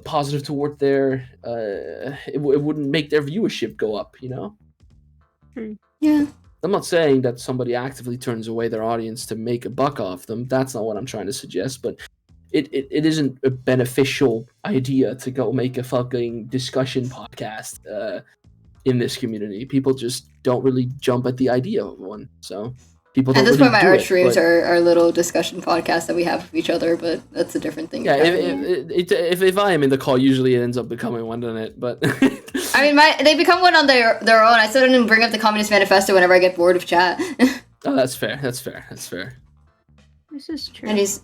positive toward their. It wouldn't make their viewership go up, you know? Yeah. I'm not saying that somebody actively turns away their audience to make a buck off them. That's not what I'm trying to suggest, but it isn't a beneficial idea to go make a fucking discussion podcast in this community. People just don't really jump at the idea of one. So people don't. At this really point, my art streams but... are our little discussion podcasts that we have with each other, but that's a different thing. Yeah, if I am in the call, usually it ends up becoming one, doesn't it? But I mean, they become one on their own. I still don't bring up the Communist Manifesto whenever I get bored of chat. Oh, that's fair. That's fair. This is true. And he's,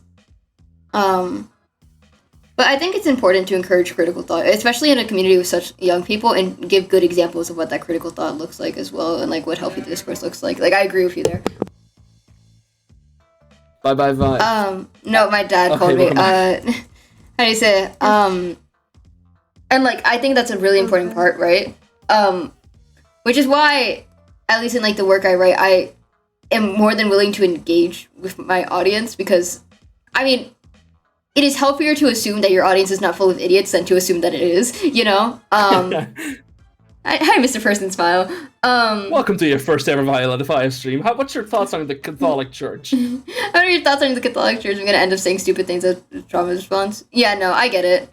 but I think it's important to encourage critical thought, especially in a community with such young people, and give good examples of what that critical thought looks like as well, and like what healthy discourse looks like. Like I agree with you there. Bye. No, my dad called me. How do you say it? And like, I think that's a really important part, right? Which is why, at least in like the work I write, I am more than willing to engage with my audience, because, I mean, it is healthier to assume that your audience is not full of idiots than to assume that it is, you know? Hi, Mr. Person Smile. Welcome to your first ever Violet Fire stream. What's your thoughts on the Catholic Church? What are your thoughts on the Catholic Church? I'm gonna end up saying stupid things as trauma response. Yeah, no, I get it.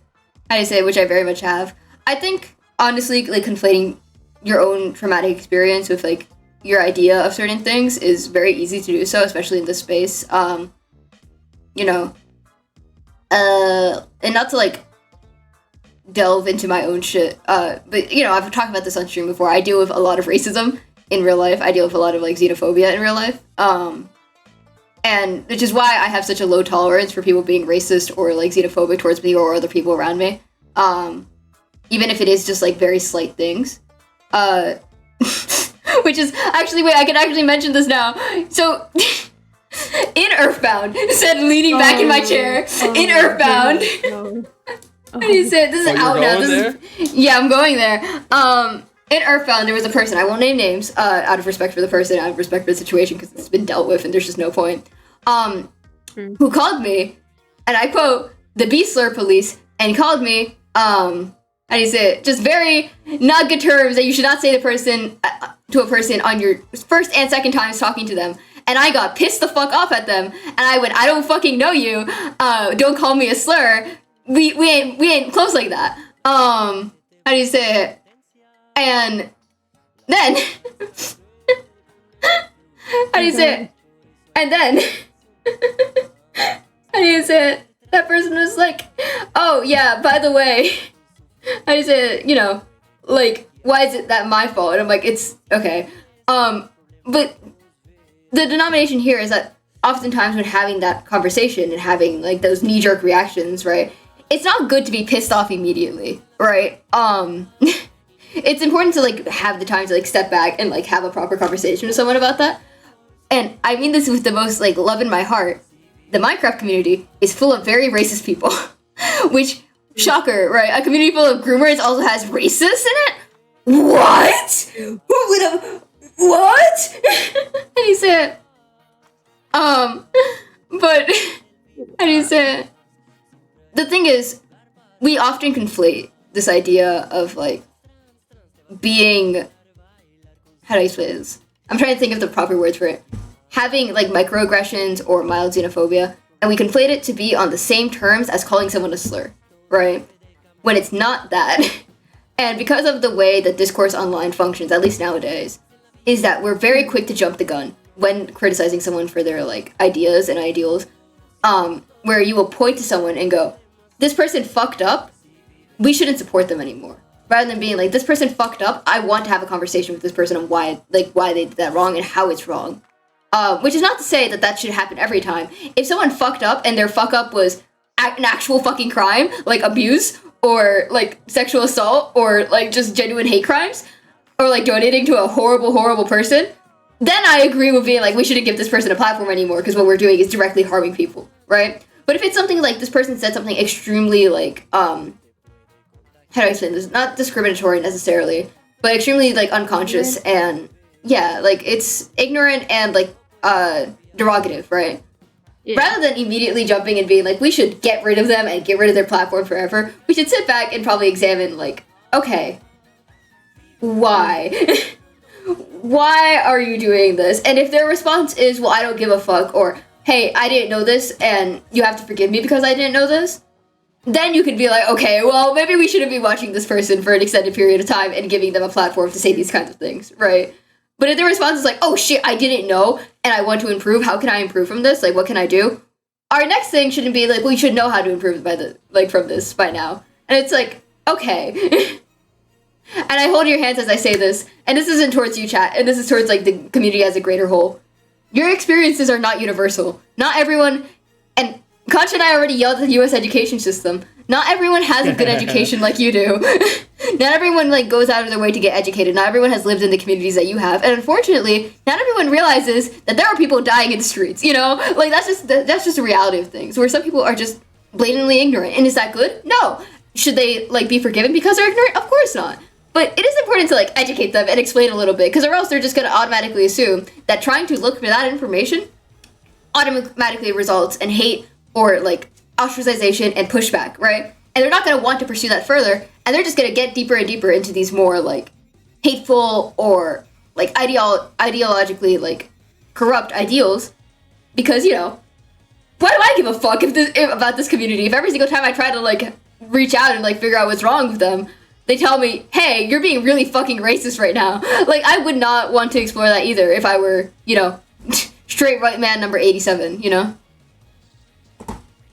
How do you say it? Which I very much have. I think, honestly, like, conflating your own traumatic experience with, like, your idea of certain things is very easy to do so, especially in this space. You know, and not to, like, delve into my own shit, but, you know, I've talked about this on stream before. I deal with a lot of racism in real life. I deal with a lot of, like, xenophobia in real life, and which is why I have such a low tolerance for people being racist or, like, xenophobic towards me or other people around me, even if it is just, like, very slight things, which is, actually, wait, I can actually mention this now. So, in Earthbound, said leaning back in my chair, in Earthbound, he said, this is out now. Yeah, I'm going there. In Earthbound, there was a person, I won't name names, out of respect for the person, out of respect for the situation, because it's been dealt with and there's just no point, who called me, and I quote, the B-slur police, and he called me, how do you say it, just very not good terms that you should not say the person, to a person on your first and second times talking to them. And I got pissed the fuck off at them, and I went, I don't fucking know you, don't call me a slur. We ain't close like that. How do you say it? And then how do you say it? And then how do you say it? That person was like, oh yeah, by the way, how do you say it? You know, like, why is it that my fault? And I'm like, it's okay. But the denomination here is that oftentimes when having that conversation and having, like, those knee-jerk reactions, right, it's not good to be pissed off immediately, right? It's important to, like, have the time to, like, step back and, like, have a proper conversation with someone about that. And I mean this with the most, like, love in my heart. The Minecraft community is full of very racist people, which, shocker, right? A community full of groomers also has racists in it? What? Who would have... What? How do you say it? But, how do you say it? The thing is, we often conflate this idea of, like, being... How do I say this? I'm trying to think of the proper words for it. Having, like, microaggressions or mild xenophobia, and we conflate it to be on the same terms as calling someone a slur, right? When it's not that. And because of the way that discourse online functions, at least nowadays, is that we're very quick to jump the gun when criticizing someone for their, like, ideas and ideals, where you will point to someone and go, this person fucked up, we shouldn't support them anymore. Rather than being like, this person fucked up, I want to have a conversation with this person on why they did that wrong and how it's wrong. Which is not to say that that should happen every time. If someone fucked up and their fuck up was an actual fucking crime, like abuse, or, like, sexual assault, or, like, just genuine hate crimes, or, like, donating to a horrible, horrible person, then I agree with being like, we shouldn't give this person a platform anymore, because what we're doing is directly harming people, right? But if it's something like this person said something extremely, like, how do I explain this? Not discriminatory necessarily, but extremely, like, unconscious and, yeah, like, it's ignorant and, like, derogative, right? Yeah. Rather than immediately jumping and being like, we should get rid of them and get rid of their platform forever, we should sit back and probably examine, like, okay, why? Why are you doing this? And if their response is, well, I don't give a fuck, or, hey, I didn't know this, and you have to forgive me because I didn't know this, then you could be like, okay, well, maybe we shouldn't be watching this person for an extended period of time and giving them a platform to say these kinds of things, right? But if their response is like, oh shit, I didn't know, and I want to improve, how can I improve from this? Like, what can I do? Our next thing shouldn't be like, we should know how to improve from this by now. And it's like, okay. And I hold your hands as I say this, and this isn't towards you, chat, and this is towards, like, the community as a greater whole. Your experiences are not universal. Not everyone, and Concha and I already yelled at the US education system. Not everyone has a good education like you do. Not everyone like goes out of their way to get educated. Not everyone has lived in the communities that you have, and unfortunately, not everyone realizes that there are people dying in the streets. You know, like that's just the reality of things. Where some people are just blatantly ignorant, and is that good? No. Should they like be forgiven because they're ignorant? Of course not. But it is important to like educate them and explain a little bit, because or else they're just gonna automatically assume that trying to look for that information automatically results in hate or like ostracization and pushback, right? And they're not going to want to pursue that further, and they're just going to get deeper and deeper into these more like hateful or like ideologically like corrupt ideals, because you know, why do I give a fuck about this community if every single time I try to like reach out and like figure out what's wrong with them, they tell me, hey, you're being really fucking racist right now. Like, I would not want to explore that either if I were, you know, straight white man number 87, you know?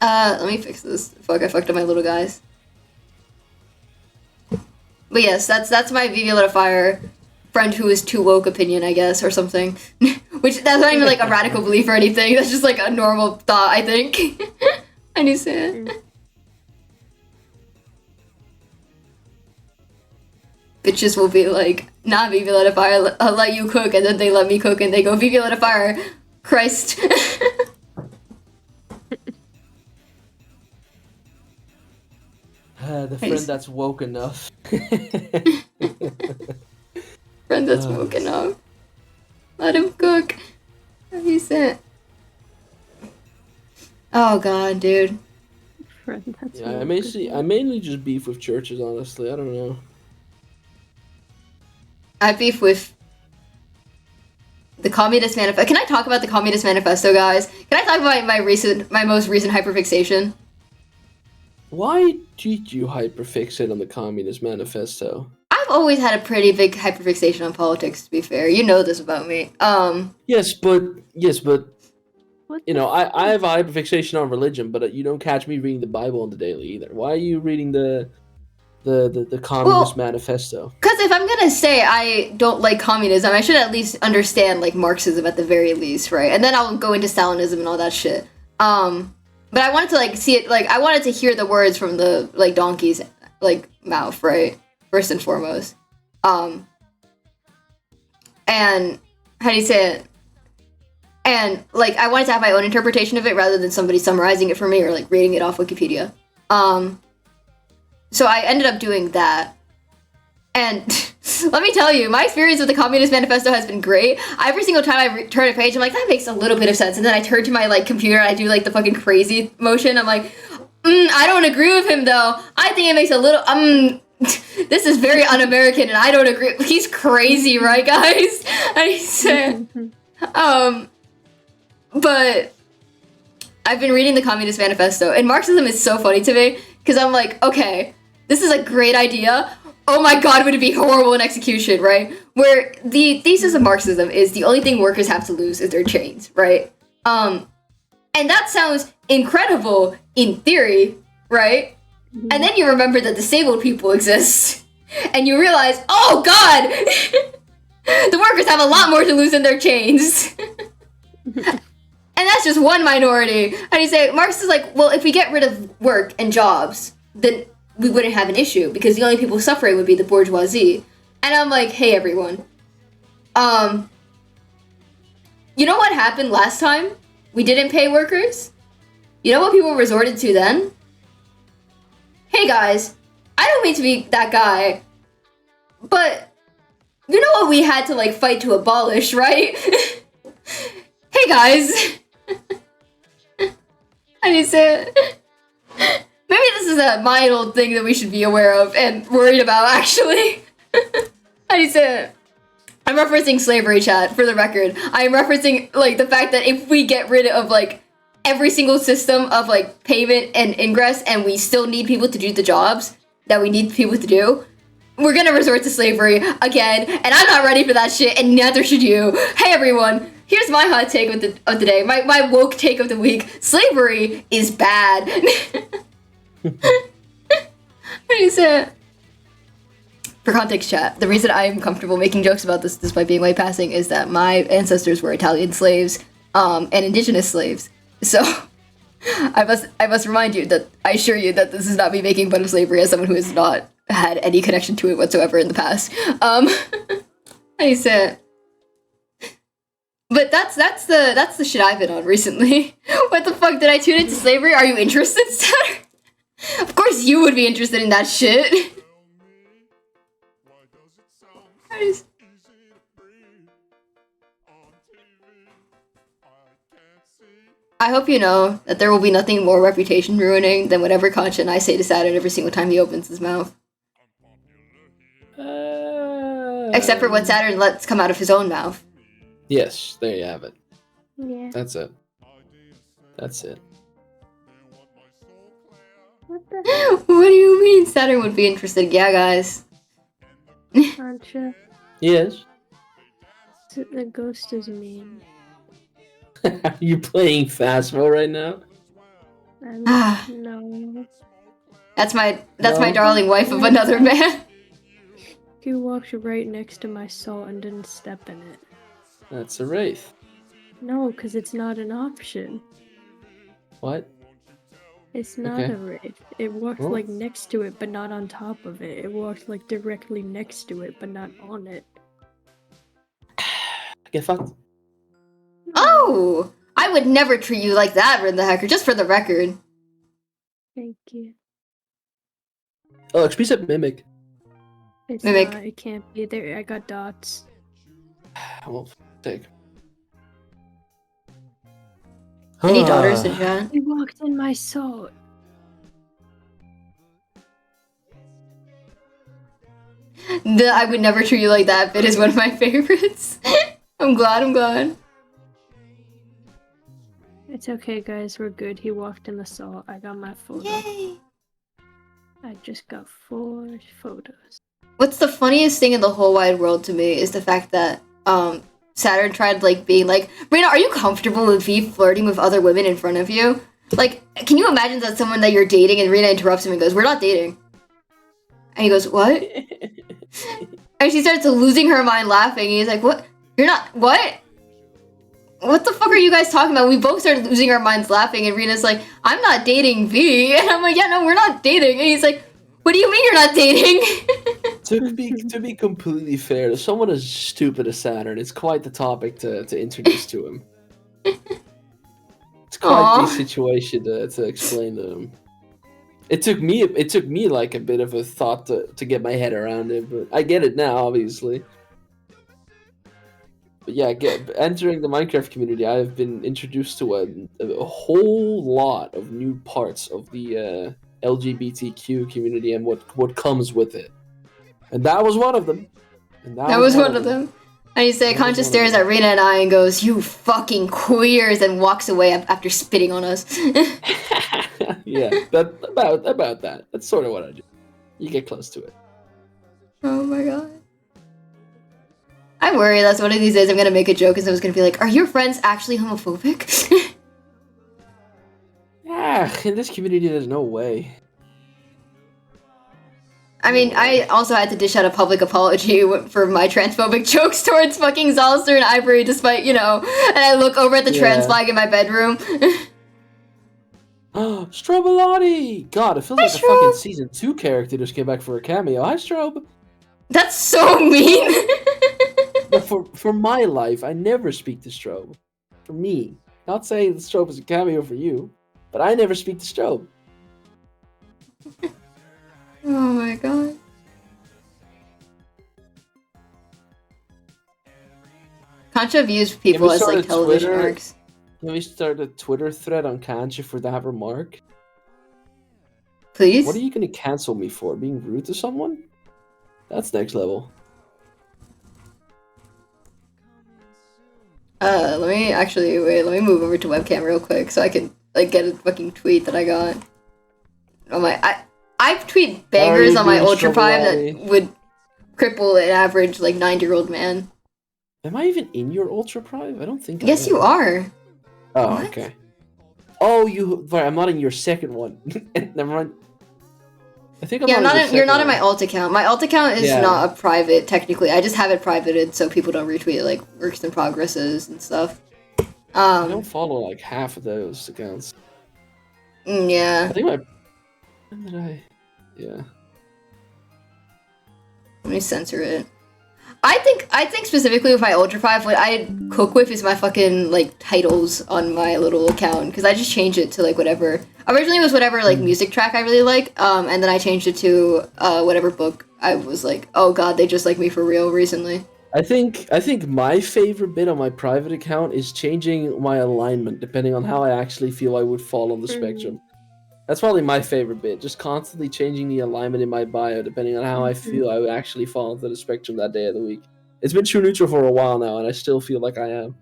Let me fix this. Fuck, I fucked up my little guys. But yes, that's my Vivi Lit a Fire friend who is too woke opinion, I guess, or something. Which, that's not even like a radical belief or anything. That's just like a normal thought, I think. I need to say it. Bitches will be like, nah, Vivi Lit a Fire, I'll let you cook, and then they let me cook, and they go, Vivi Lit a Fire, Christ. The friend that's woke enough. Friend that's woke enough. Let him cook. He said. Oh god, dude. Friend that's Yeah, woke I mainly just beef with churches, honestly. I don't know. I beef with the Communist Manifesto. Can I talk about the Communist Manifesto, guys? Can I talk about my most recent hyperfixation? Why did you hyperfixate on the Communist Manifesto? I've always had a pretty big hyperfixation on politics, to be fair. You know this about me. Yes, but What you know, I have a hyperfixation on religion, but you don't catch me reading the Bible on the daily either. Why are you reading the Communist Manifesto? Because if I'm gonna say I don't like communism, I should at least understand like Marxism at the very least, right? And then I'll go into Stalinism and all that shit. But I wanted to like see it, like I wanted to hear the words from the like donkey's like mouth, right? First and foremost. And how do you say it? And like I wanted to have my own interpretation of it rather than somebody summarizing it for me or like reading it off Wikipedia. So I ended up doing that. And let me tell you, my experience with the Communist Manifesto has been great. Every single time I turn a page, I'm like, that makes a little bit of sense. And then I turn to my like computer and I do like the fucking crazy motion. I'm like, I don't agree with him though. I think it makes a little, this is very un-American and I don't agree. He's crazy, right, guys? And he said, but I've been reading the Communist Manifesto and Marxism is so funny to me because I'm like, okay, this is a great idea. Oh my god, would it be horrible in execution, right? Where the thesis of Marxism is the only thing workers have to lose is their chains, right? And that sounds incredible in theory, right? Mm-hmm. And then you remember that disabled people exist. And you realize, oh god! The workers have a lot more to lose than their chains. And that's just one minority. And you say, Marx is like, well, if we get rid of work and jobs, then we wouldn't have an issue because the only people suffering would be the bourgeoisie. And I'm like, hey everyone. You know what happened last time we didn't pay workers? You know what people resorted to then? Hey guys, I don't mean to be that guy, but you know what we had to like fight to abolish, right? Hey guys. I need to say it. Maybe this is a mild thing that we should be aware of and worried about, actually. I need to... I'm referencing slavery, chat, for the record. I'm referencing, like, the fact that if we get rid of, like, every single system of, like, payment and ingress and we still need people to do the jobs that we need people to do, we're gonna resort to slavery again, and I'm not ready for that shit, and neither should you. Hey, everyone. Here's my hot take of the day. My woke take of the week. Slavery is bad. For context, chat, the reason I'm comfortable making jokes about this despite being white passing is that my ancestors were Italian slaves and indigenous slaves. So I must remind you that I assure you that this is not me making fun of slavery as someone who has not had any connection to it whatsoever in the past. I said, but that's the shit I've been on recently. What the fuck, did I tune into slavery? Are you interested, Saturn? Of course you would be interested in that shit. I hope you know that there will be nothing more reputation ruining than whatever content I say to Saturn every single time he opens his mouth. Except for what Saturn lets come out of his own mouth. Yes, there you have it. Yeah. That's it. That's it. What the What do you mean Saturn would be interested? Yeah, guys. Concha? Yes. The ghost is mean. Are you playing Phasmo right now? No. That's my darling wife of another man. He walked right next to my soul and didn't step in it. That's a wraith. No, because it's not an option. What? It's not a wraith. It walked like next to it, but not on top of it. It walked like directly next to it, but not on it. Get fucked. Oh! I would never treat you like that, Rin the Hacker, just for the record. Thank you. Oh, XP said Mimic. It's Mimic. not, it can't be there. I got dots. Well, take. Any daughters in chat? He walked in my soul. The I would never treat you like that bit is one of my favorites. I'm glad. It's okay, guys. We're good. He walked in the soul. I got my photo. Yay! I just got 4 photos. What's the funniest thing in the whole wide world to me is the fact that Saturn tried like being like, Reina, are you comfortable with me flirting with other women in front of you? Like, can you imagine that someone that you're dating and Reina interrupts him and goes, we're not dating. And he goes, what? And she starts losing her mind laughing. And he's like, what? You're not, what? What the fuck are you guys talking about? We both started losing our minds laughing and Rena's like, I'm not dating V. And I'm like, yeah, no, we're not dating. And he's like, what do you mean you're not dating? To be completely fair, to someone as stupid as Saturn, it's quite the topic to introduce to him. It's quite the situation to explain to him. It took me like a bit of a thought to get my head around it, but I get it now, obviously. But yeah, entering the Minecraft community, I have been introduced to a whole lot of new parts of the LGBTQ community and what comes with it. And that was one of them. That was one of them. And he said, Concha stares at Rena and I and goes, you fucking queers, and walks away after spitting on us. Yeah, about that. That's sort of what I do. You get close to it. Oh my god. I worry that one of these days I'm gonna make a joke and someone's gonna be like, are your friends actually homophobic? Yeah, in this community there's no way. I mean, I also had to dish out a public apology for my transphobic jokes towards fucking Zalster and Ivory, despite, and I look over at the trans flag in my bedroom. Strobolati! God, it feels like a fucking Season 2 character just came back for a cameo. Hi, Strobe! That's so mean! But for my life, I never speak to Strobe. For me. Not saying that Strobe is a cameo for you, but I never speak to Strobe. Oh my god. Concha views people as like television arcs. Can we start a Twitter thread on Concha for that remark? Please? What are you going to cancel me for? Being rude to someone? That's next level. Let me move over to webcam real quick so I can like get a fucking tweet that I got. On I tweet bangers on my Ultra Prime that would cripple an average like 9-year-old man. Am I even in your Ultra Prime? I don't think Yes, I am. you are. Oh, What? okay. Oh, right, I'm not in your second one. Never mind. I think I'm Yeah, you're not in my my alt account. My alt account is not a private, technically. I just have it privated so people don't retweet like works in progresses and stuff. I don't follow like half of those accounts. Yeah. I think my. When did I? Yeah. Let me censor it. I think specifically with my Ultra 5, what I cook with is my fucking, like, titles on my little account, because I just changed it to, like, whatever. Originally it was whatever, like, music track I really like, and then I changed it to, whatever book I was like, oh god, they just like me for real recently. I think my favorite bit on my private account is changing my alignment depending on how I actually feel I would fall on the spectrum. That's probably my favorite bit, just constantly changing the alignment in my bio depending on how I feel I would actually fall into the spectrum that day of the week. It's been true neutral for a while now, and I still feel like I am.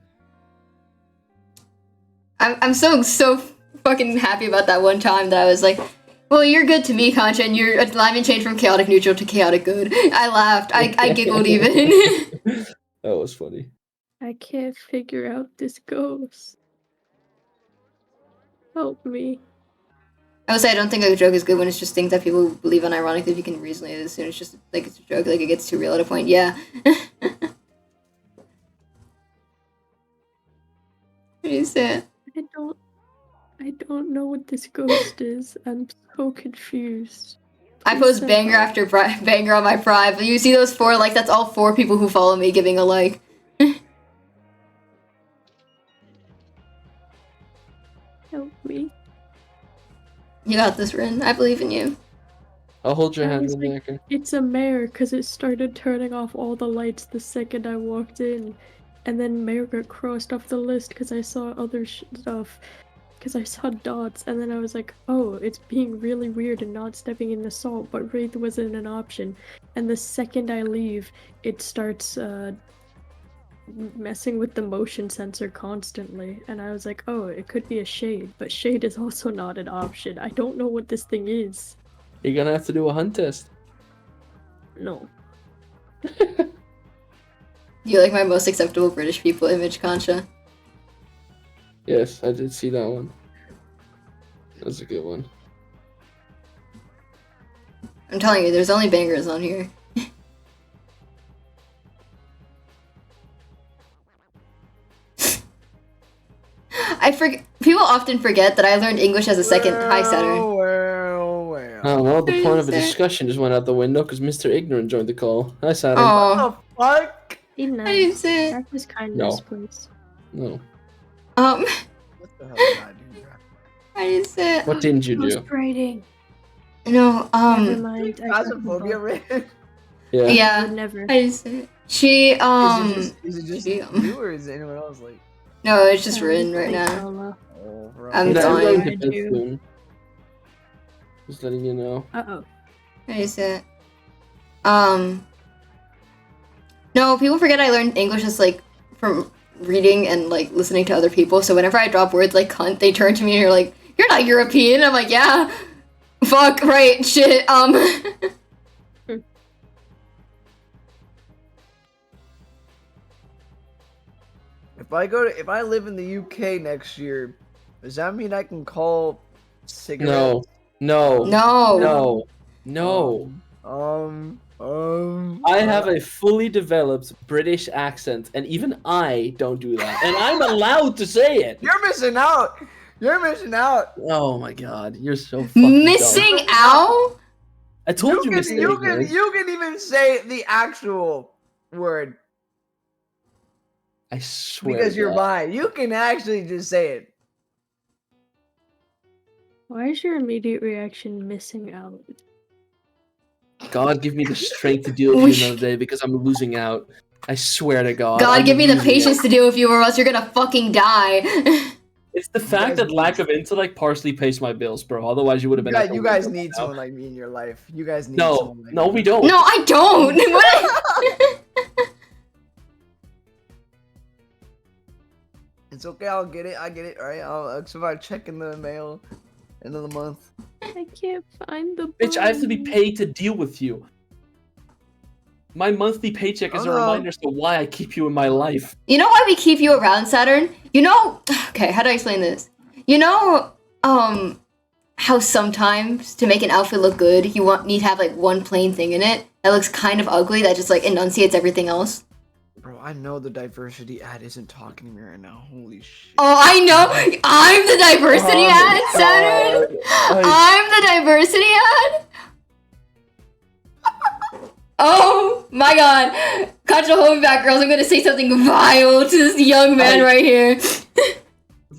I'm so fucking happy about that one time that I was like, well, you're good to me, Concha, and your alignment changed from chaotic neutral to chaotic good. I laughed. I giggled even. That was funny. I can't figure out this ghost. Help me. I would say I don't think a joke is good when it's just things that people believe unironically if you can reasonably assume it's just like it's a joke, like it gets too real at a point. Yeah. What do you say? I don't know what this ghost is. I'm so confused. I post banger after banger on my Pride. You see those 4 likes? That's all 4 people who follow me giving a like. Help me. You got this, Rin. I believe in you. I'll hold your I hand, was like, Rebecca. it's a mare, because it started turning off all the lights the second I walked in. And then mare got crossed off the list because I saw other stuff. Because I saw dots, and then I was like, oh, it's being really weird and not stepping in the salt, but Wraith wasn't an option. And the second I leave, it starts messing with the motion sensor constantly. And I was like, oh, it could be a shade, but shade is also not an option. I don't know what this thing is. You're gonna have to do a hunt test. No. You like my most acceptable British people image, Concha? Yes, I did see that one. That's a good one. I'm telling you, there's only bangers on here. People often forget that I learned English as a second. Hi, Saturn. I don't know, the point of the discussion just went out the window because Mr. Ignorant joined the call. Hi, Saturn. Oh, What the fuck? Enough. how do you say it? Practice kindness, No. please. No. Um, What the hell did I do, bro? how do you say it? What didn't you do? Ghostwriting. No, Never mind. I got the Phasmophobia, bug. Ray? Yeah. I yeah. would never. How do you say it? She, Is it just she, you or is anyone else like? no, it's just I Rin would right think now. solo. Oh, bro. I'm Yeah, dying. going I to bed do. soon. Just letting you know. Uh-oh. How do you say it? No, people forget I learned English just, like, from reading and, like, listening to other people, so whenever I drop words like cunt, they turn to me and are like, you're not European! I'm like, yeah! Fuck, right, shit, If I live in the UK next year, does that mean I can call cigarettes? No. No. No. I I have a fully developed British accent, and even I don't do that. And I'm allowed to say it! You're missing out. You're missing out. Oh my god, you're so fucking Missing dumb. out? I told you, Mr. Ignorant. You can even say the actual word I swear because to you're God. bi. You can actually just say it. Why is your immediate reaction missing out? God, give me the strength to deal with you another day because I'm losing out. I swear to God. God, I'm give me the losing patience out. to deal with you or else you're gonna fucking die. It's the fact that lack of intellect partially pays my bills, bro. Otherwise, you would have been. at the You guys window need by now. someone like me in your life. You guys need No, someone like no, me. we don't. No, I don't! What? It's okay. I'll get it. I get it. All right. I'll survive checking the mail end of the month. I can't find the Bitch, I have to be button. paid to deal with you. My monthly paycheck is Oh, a no. reminder as to why I keep you in my life. You know why we keep you around, Saturn? You know, okay, how do I explain this? You know, how sometimes to make an outfit look good, need to have like one plain thing in it that looks kind of ugly that just like enunciates everything else? Bro, I know the diversity ad isn't talking to me right now. Holy shit. Oh, I know. I'm the diversity ad, Saturn. I'm the diversity ad. Oh my god. Contra, hold me back, girls. I'm gonna say something vile to this young man right here.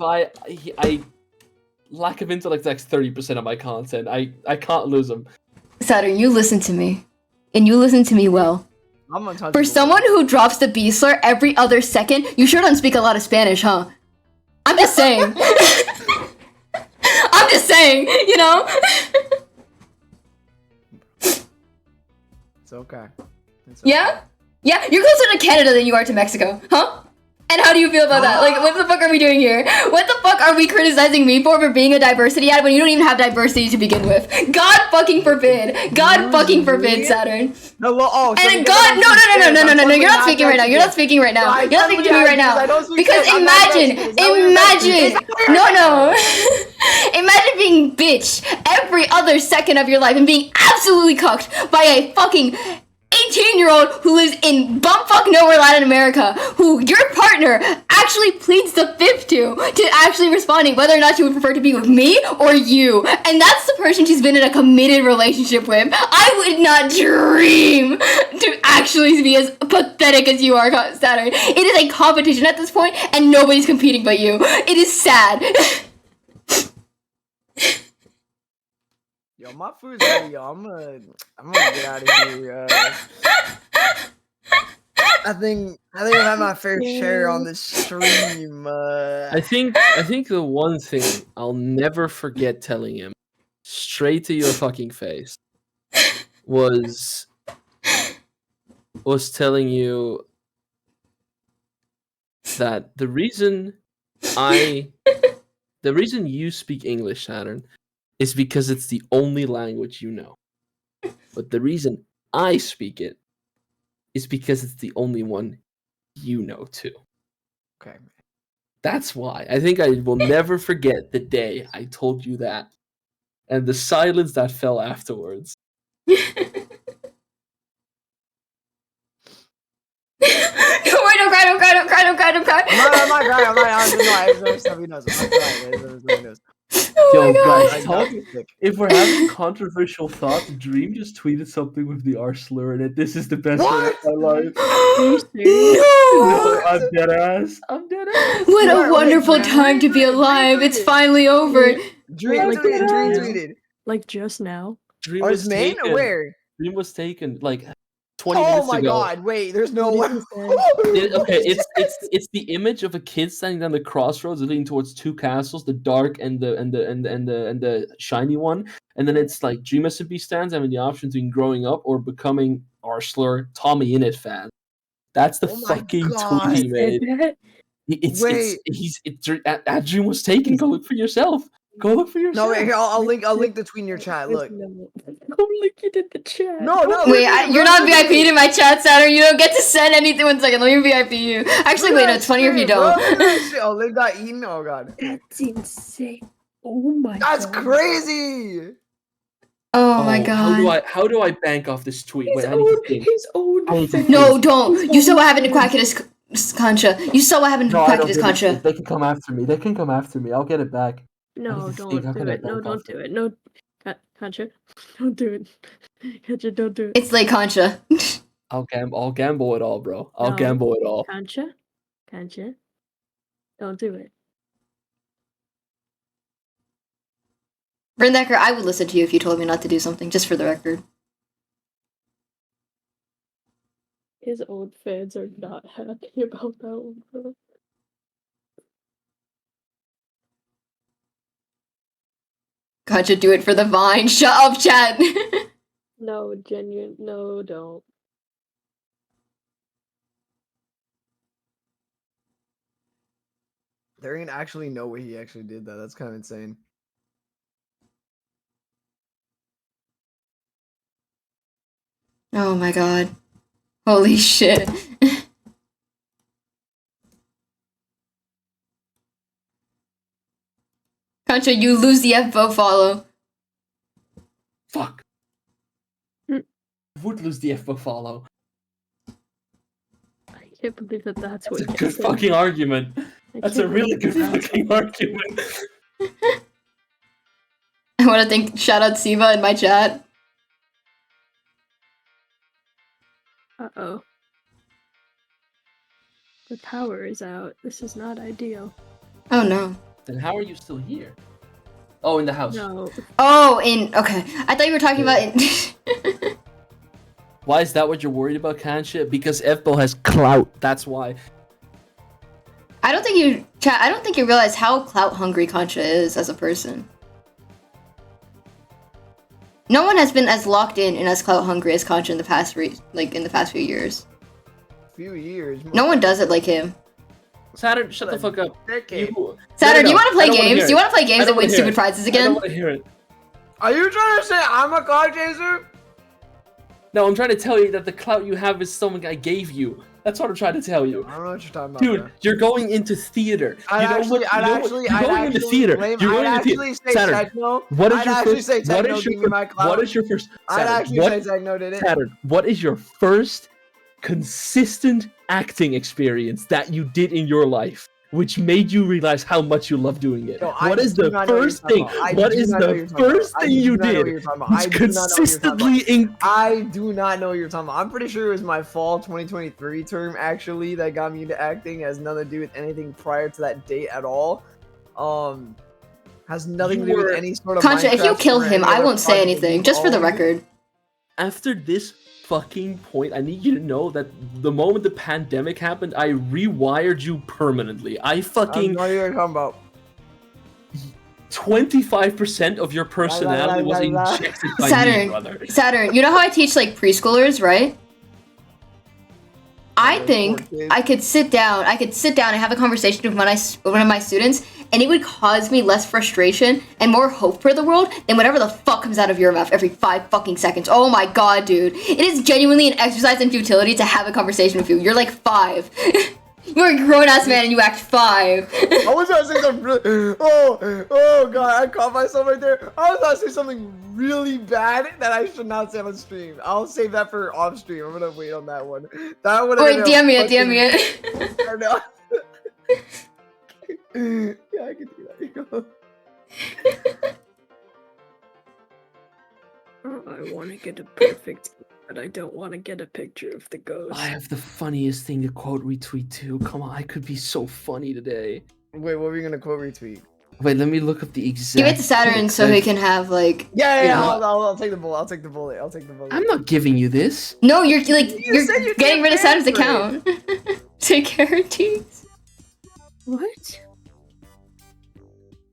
I lack of intellect is 30% of my content. I can't lose him. Saturn, you listen to me. And you listen to me well. I'm untouchable. For someone who drops the B slur every other second, you sure don't speak a lot of Spanish, huh? I'm just saying. I'm just saying, you know? It's okay. Yeah? Yeah? You're closer to Canada than you are to Mexico, huh? And how do you feel about that? Like, what the fuck are we doing here? What the fuck are we criticizing me for being a diversity ad when you don't even have diversity to begin with? God fucking forbid. God fucking forbid, Saturn. No, well, and God, no, you're not speaking right now. You're not speaking right now. You're not speaking to me right now. Because imagine, imagine being bitched every other second of your life and being absolutely cucked by a fucking 18-year-old who lives in bumfuck nowhere Latin America, who your partner actually pleads the fifth to actually responding whether or not she would prefer to be with me or you. And that's the person she's been in a committed relationship with. I would not dream to actually be as pathetic as you are, Saturn. It is a competition at this point, and nobody's competing but you. It is sad. Yo, my food's ready, yo. I'm gonna get out of here. I think I've had my fair share on this stream. I think the one thing I'll never forget telling him straight to your fucking face was telling you that the reason you speak English, Saturn, is because it's the only language you know. But the reason I speak it is because it's the only one you know too. Okay. That's why. I think I will never forget the day I told you that. And the silence that fell afterwards. Don't cry. I'm not crying. I'm not. Oh Yo, my God. guys, if we're having controversial thoughts, Dream just tweeted something with the R slur in it. This is the best day of my life. No, I'm dead ass. What a wonderful time to be alive. It's finally over. Dream tweeted. Like just now. Dream Or was his main? taken. Where? Dream was taken like 20 minutes ago. Oh my god, wait, there's no way. Okay, it's the image of a kid standing down the crossroads leading towards two castles, the dark and the shiny one. And then it's like Dream SMP stands having the option between growing up or becoming Arsler Tommy Innit fan. That's the fucking tweet he made. Dream was taken. Go look for yourself. No, wait, here, I'll link the tweet in your chat. Look. I'll link it in the chat. No. Wait, you're not VIP'd in my chat, Saturn. You don't get to send anything. 1 second, let me VIP you. Actually, wait, no, it's funnier if you don't. I'll link that email. Oh god. That's insane. Oh my god. That's crazy. Oh my god. How do I bank off this tweet? His own No, don't. You saw what happened to Quackitus Concha. You saw what happened to Quackitus Concha. They can come after me. I'll get it back. No, don't do it. No, don't do it. No, Concha, don't do it. Concha, don't do it. It's like Concha. I'll gamble it all, bro. I'll gamble it all. Concha, don't do it. Brindecker, I would listen to you if you told me not to do something, just for the record. His old fans are not happy about that one, bro. Concha, do it for the Vine. Shut up, chat. No, genuine. No, don't. There ain't actually no way he actually did that. That's kind of insane. Oh my god. Holy shit. Concha, you lose the FBO follow. Fuck. I would lose the FBO follow. can't believe that that's what That's a gets good him. fucking argument. I That's can't a really believe good that's fucking what- argument. I want to thank shout out Siva in my chat. Uh-oh. The power is out. This is not ideal. Oh no. Then how are you still here? Oh, in the house. No. Oh, okay. I thought you were talking about in Why is that what you're worried about, Kansha? Because Evbo has clout. That's why. I don't think you realize how clout hungry Concha is as a person. No one has been as locked in and as clout hungry as Concha in the past few years. Few years. No one does it like him. Saturn, shut the fuck up. Decade. Saturn, do you No, want to play I don't wanna games? hear Do you it. want to play games I don't and win wanna hear stupid it. prizes I don't again? want to hear it. Are you trying to say I'm a cloud chaser? No, I'm trying to tell you that the clout you have is something I gave you. That's what I'm trying to tell you. I don't know what you're talking about. Dude, bro. you're going into theater. I'd You're going into theater. You're going into theater. say Saturn, techno. what is I'd your actually first? say What techno. is Give your me my first? clout. What is your first? I'd Saturn, actually what, say techno did it. Saturn, what is your first consistent acting experience that you did in your life, which made you realize how much you love doing it? Yo, What is the first thing? What is the first thing you did? Which consistently I do not know what you're talking about. I'm pretty sure it was my fall 2023 term actually that got me into acting. Has nothing to do with anything prior to that date at all. Has nothing to do with any sort of Concha, if you Minecraft kill or him, any I other won't say project anything. you've Just for the owned. record. After this fucking point, I need you to know that the moment the pandemic happened, I rewired you permanently. I I'm fucking not even talking about. 25% of your personality was la. injected by me, Saturn, brother. Saturn, you know how I teach like preschoolers, right? I those think poor kids. I could sit down and have a conversation with one of my students, and it would cause me less frustration and more hope for the world than whatever the fuck comes out of your mouth every 5 fucking seconds. Oh my god, dude. It is genuinely an exercise in futility to have a conversation with you. You're like 5. You're a grown-ass man and you act 5. I was about to say something really. Oh god, I caught myself right there. I was about to say something really bad that I should not say on stream. I'll save that for off stream. I'm gonna wait on that one. That would. Wait, DM me it. I know. Yeah, I can do that. Oh, I want to get a perfect, but I don't want to get a picture of the ghost. I have the funniest thing to quote retweet too. Come on, I could be so funny today. Wait, what were you gonna quote retweet? Wait, let me look up the exact. Give it to Saturn so he can have like. Yeah, Yeah. I'll take the bullet. I'll take the bullet. I'm not giving you this. No, you're like You said you getting rid of can't Saturn's answer account. Securities. What?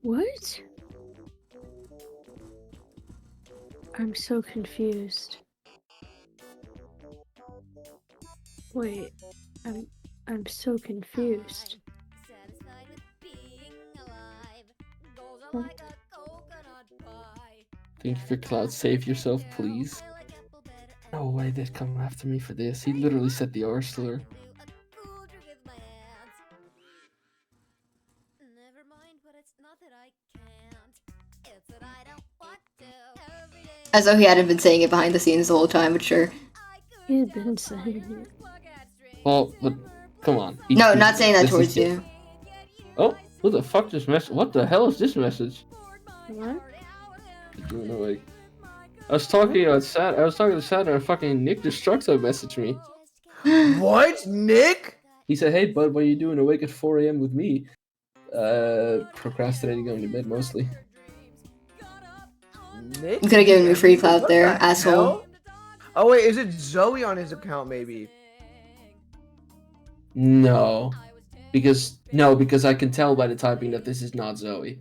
What? I'm so confused. Wait, I'm so confused. What? Thank you for cloud. Save yourself, please. No way they'd come after me for this. He literally said the R slur. As though he hadn't been saying it behind the scenes the whole time, but sure. You've been saying it. Well, but come on. No, not saying that This is towards just- you. Oh, who the fuck this message? What the hell is this message? What? No, like, I was talking to Saturn and fucking Nick Destructo messaged me. What, Nick? He said, "Hey bud, what are you doing awake at 4 a.m. with me?" Procrastinating going to bed mostly. Nick? You could have given me free clout What there, the asshole. hell? Oh wait, is it Zoe on his account maybe? No, because I can tell by the typing that this is not Zoe.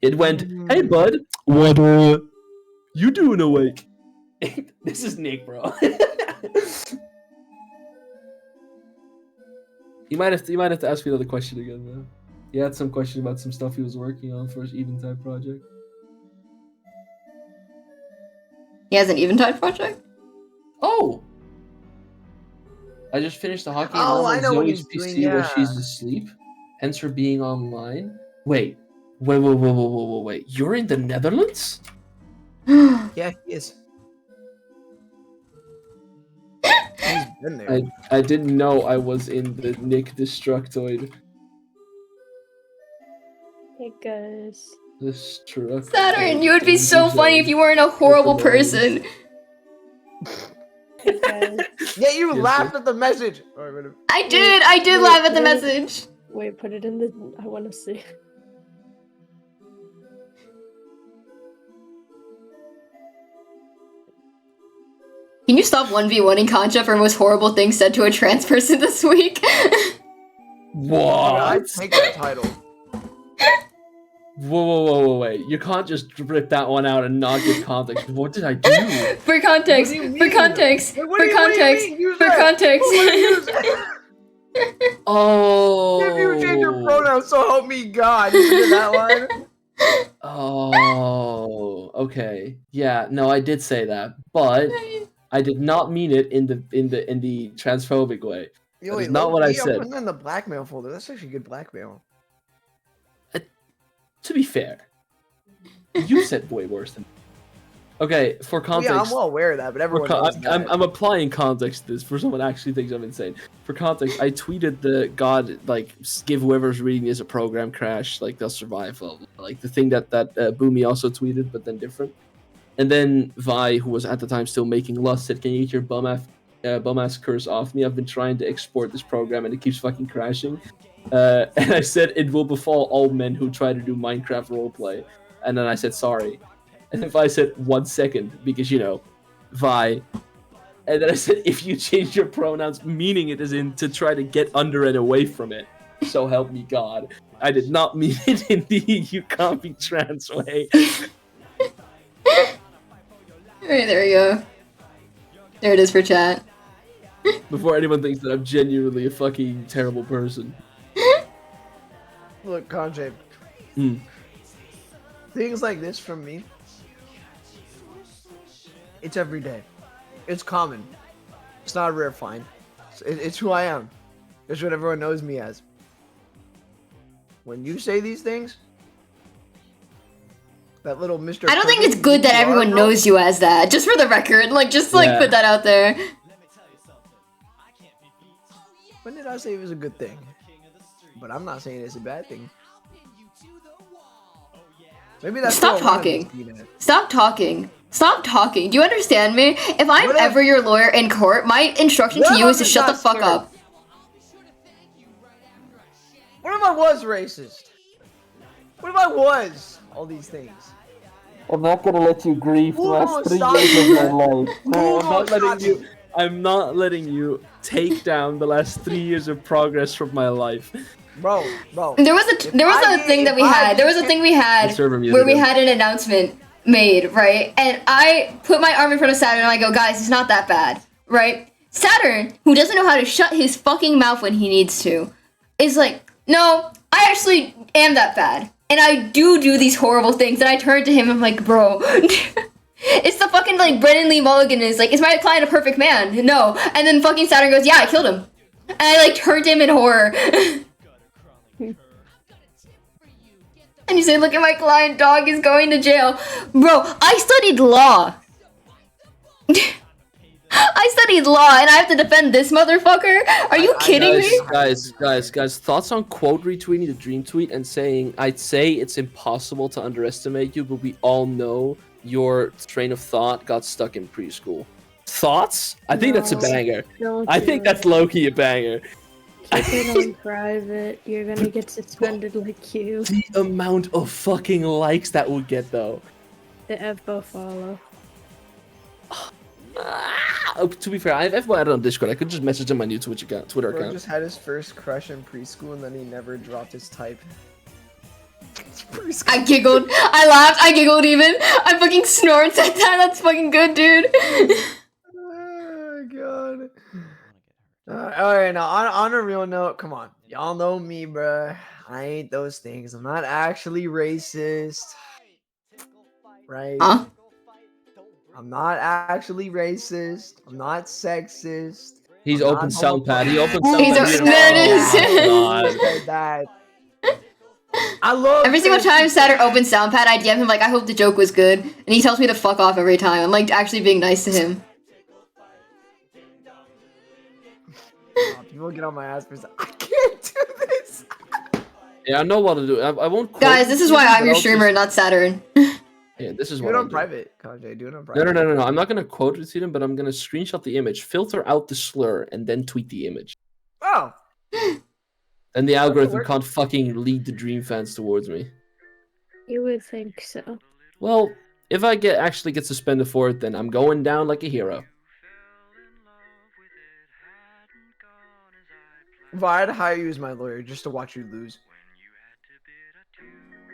It went, "Hey bud, what you doing awake?" This is Nick, bro. You might have to ask me another question again, though. He had some question about some stuff he was working on for his Eventide project. He has an Eventide project? Oh! I just finished the hockey Oh, on I know what Zoe's he's PC doing, while yeah. she's asleep, hence her being online. Wait. You're in the Netherlands? Yeah, he is. He's been there. I didn't know I was in the Nick Destructoid. Hey guys. Destructoid. Saturn, you would be so funny if you weren't a horrible person. Hey guys. Yeah, you Yes, laughed sir. at the message. I did laugh at the message. Wait, put it in the. I want to see. Can you stop 1v1ing Concha for most horrible things said to a trans person this week? What? I'd take that title. Whoa, wait. You can't just rip that one out and not give context. What did I do? For context, What do you for mean? context, Wait, for context, for context. Oh. If you change your pronouns, so help me God. You did that line? Oh, okay. Yeah, no, I did say that, but I did not mean it in the transphobic way. Yo, That wait, is not what I I'm said. putting that in the blackmail folder. That's actually good blackmail. To be fair, you said way worse than. Okay, for Well, context. yeah, I'm well aware of that, but everyone knows that. I'm applying context to this for someone actually thinks I'm insane. For context, I tweeted the God like give whoever's reading this a program crash, like they'll survive. Like the thing that Boomy also tweeted, but then different. And then Vi, who was at the time still making Lust, said, "Can you get your bum ass curse off me? I've been trying to export this program and it keeps fucking crashing." And I said, "It will befall all men who try to do Minecraft roleplay." And then I said, "Sorry." And then Vi said, "1 second," because, you know, Vi. And then I said, "If you change your pronouns, meaning it is in to try to get under and away from it. So help me God." I did not mean it in the you can't be trans way. Alright, there we go. There it is for chat. Before anyone thinks that I'm genuinely a fucking terrible person. Look, Conjay. Mm. Things like this from me. It's every day. It's common. It's not a rare find. It's who I am. It's what everyone knows me as. When you say these things, that little Mr. I don't think Perfect it's good that PR everyone bro- knows you as that. Just for the record, like, just like Yeah. put that out there. When did I say it was a good thing? But I'm not saying it's a bad thing. Maybe that's Stop what I wanted talking. to be at. Stop talking. Stop talking. Do you understand me? If I'm What if- ever your lawyer in court, my instruction What to if you I'm is to just shut the not fuck scared? up. What if I was racist? What if I was all these things? I'm not gonna let you grieve the last Google, 3 stop years of your life. Google, stop it. I'm not letting you take down the last 3 years of progress from my life. Bro. There was a thing that we had. There was a thing we had The server muted where we him. had an announcement made, right? And I put my arm in front of Saturn and I go, guys, it's not that bad, right? Saturn, who doesn't know how to shut his fucking mouth when he needs to, is like, no, I actually am that bad. And I do these horrible things. And I turn to him and I'm like, bro, it's the fucking like Brennan Lee Mulligan is like, is my client a perfect man? No. And then fucking Saturn goes, yeah, I killed him. And I like turned to him in horror. And you say, look at my client, dog is going to jail. Bro, I studied law. I studied law and I have to defend this motherfucker? Are you kidding me? Guys, thoughts on quote retweeting the dream tweet and saying, "I'd say it's impossible to underestimate you, but we all know your train of thought got stuck in preschool." Thoughts? I think that's a No, banger. Don't I do think it. that's low-key a banger. Keep it on private. You're gonna get suspended like you. The amount of fucking likes that would get, though. The Evo follow. To be fair, I have everyone added on Discord. I could just message him my new Twitter Bro account. just had his first crush in preschool and then he never dropped his type. I giggled. I laughed. I giggled even. I fucking snored at that. That's fucking good, dude. Oh god. Alright, now on a real note, come on. Y'all know me, bruh. I ain't those things. I'm not actually racist. Right? Huh? I'm not actually racist. I'm not sexist. He's I'm open not soundpad. He homophobic. opened He's soundpad. a- there it is. Oh, Said that. I love Every single trans time Saturn opens SoundPad, I DM him like, I hope the joke was good. And he tells me to fuck off every time. I'm like actually being nice to him. people get on my ass for I can't do this. Yeah, I know what to do. I won't. quote Guys, this is you, why I'm but your I'll streamer, just- not Saturn. Yeah, this is Do what it I'll on do. private, Kanye. Do it on private. No. I'm not gonna quote it to them, but I'm gonna screenshot the image, filter out the slur, and then tweet the image. Oh. And the algorithm work. can't fucking lead the Dream fans towards me. You would think so. Well, if I actually get suspended for it, then I'm going down like a hero. If I had to hire you as my lawyer just to watch you lose.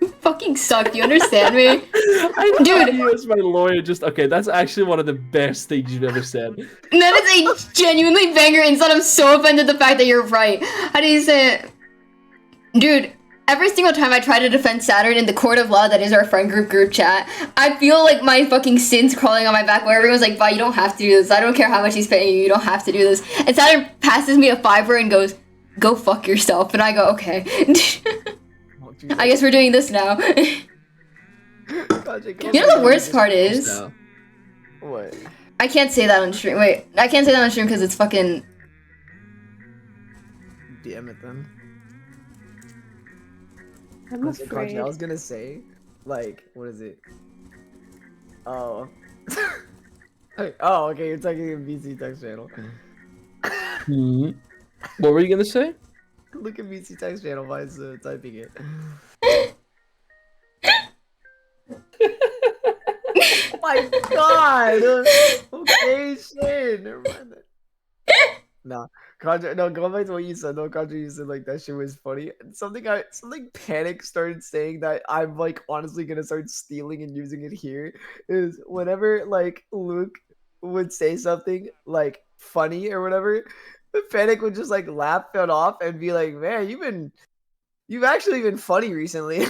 You fucking suck. Do you understand me? Dude, you as my lawyer. Just okay. That's actually one of the best things you've ever said. That is a genuinely banger insult. I'm so offended the fact that you're right. How do you say it? Dude, every single time I try to defend Saturn in the court of law that is our friend group chat, I feel like my fucking sins crawling on my back where everyone's like, "Bye, you don't have to do this. I don't care how much he's paying you. You don't have to do this." And Saturn passes me a $5 and goes, "Go fuck yourself." And I go, "Okay." I guess we're doing this now. You know the worst part is... What? I can't say that on stream. Wait, I can't say that on stream because it's fucking... DM it then. I'm afraid. I was gonna say, like, what is it? Oh. Oh, okay, you're talking a BC text channel. Hmm. What were you gonna say? Look at BC text channel by typing it. Oh my god! Okay, shit. Never mind that. Nah, Contra, no, going back to what you said though, Contra, you said like that shit was funny. Something Panic started saying that I'm like honestly gonna start stealing and using it here is whenever like Luke would say something like funny or whatever, Panic would just like laugh it off and be like, "Man, you've actually been funny recently."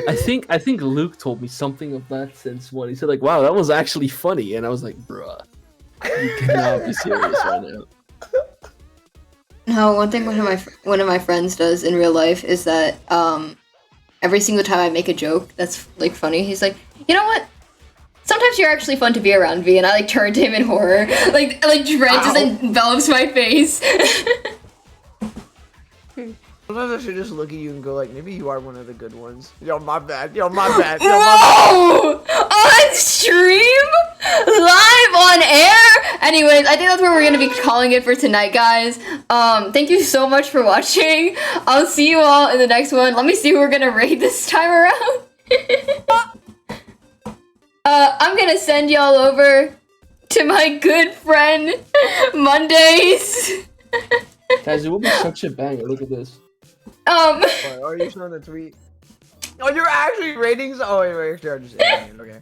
I think Luke told me something of that since when he said like, "Wow, that was actually funny," and I was like, "Bruh, you cannot be serious right now." No, one thing one of my friends does in real life is that every single time I make a joke that's like funny, he's like, "You know what? Sometimes you're actually fun to be around, V," and I like turn to him in horror, like dread just envelops my face. Sometimes I should just look at you and go like, maybe you are one of the good ones. Yo, my bad. Yo, my bad. Yo, my Whoa! On stream? Live on air? Anyways, I think that's where we're gonna be calling it for tonight, guys. Thank you so much for watching. I'll see you all in the next one. Let me see who we're gonna raid this time around. I'm gonna send y'all over to my good friend, Mondays. Guys, it will be such a banger. Look at this. Wait, are you showing the tweet? Oh, you're actually ratings? Oh, wait, actually, I'm just okay.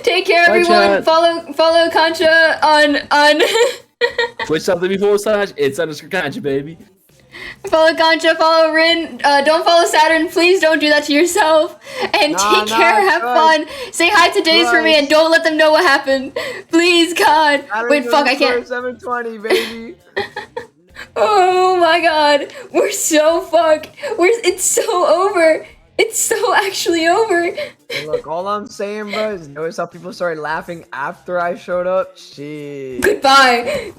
Take care, Bye, everyone. chat. Follow Concha on Twitch.tv/it's_Concha, baby. follow Concha, follow Rin. Don't follow Saturn. Please don't do that to yourself. And take care. Have fun. Say hi to Days for me, and don't let them know what happened. Please, God. Wait, fuck, I can't. 720, baby. Oh my God, we're so fucked. It's so over. It's so actually over. Hey, look, all I'm saying, bro, is notice how people started laughing after I showed up? Shit. Goodbye.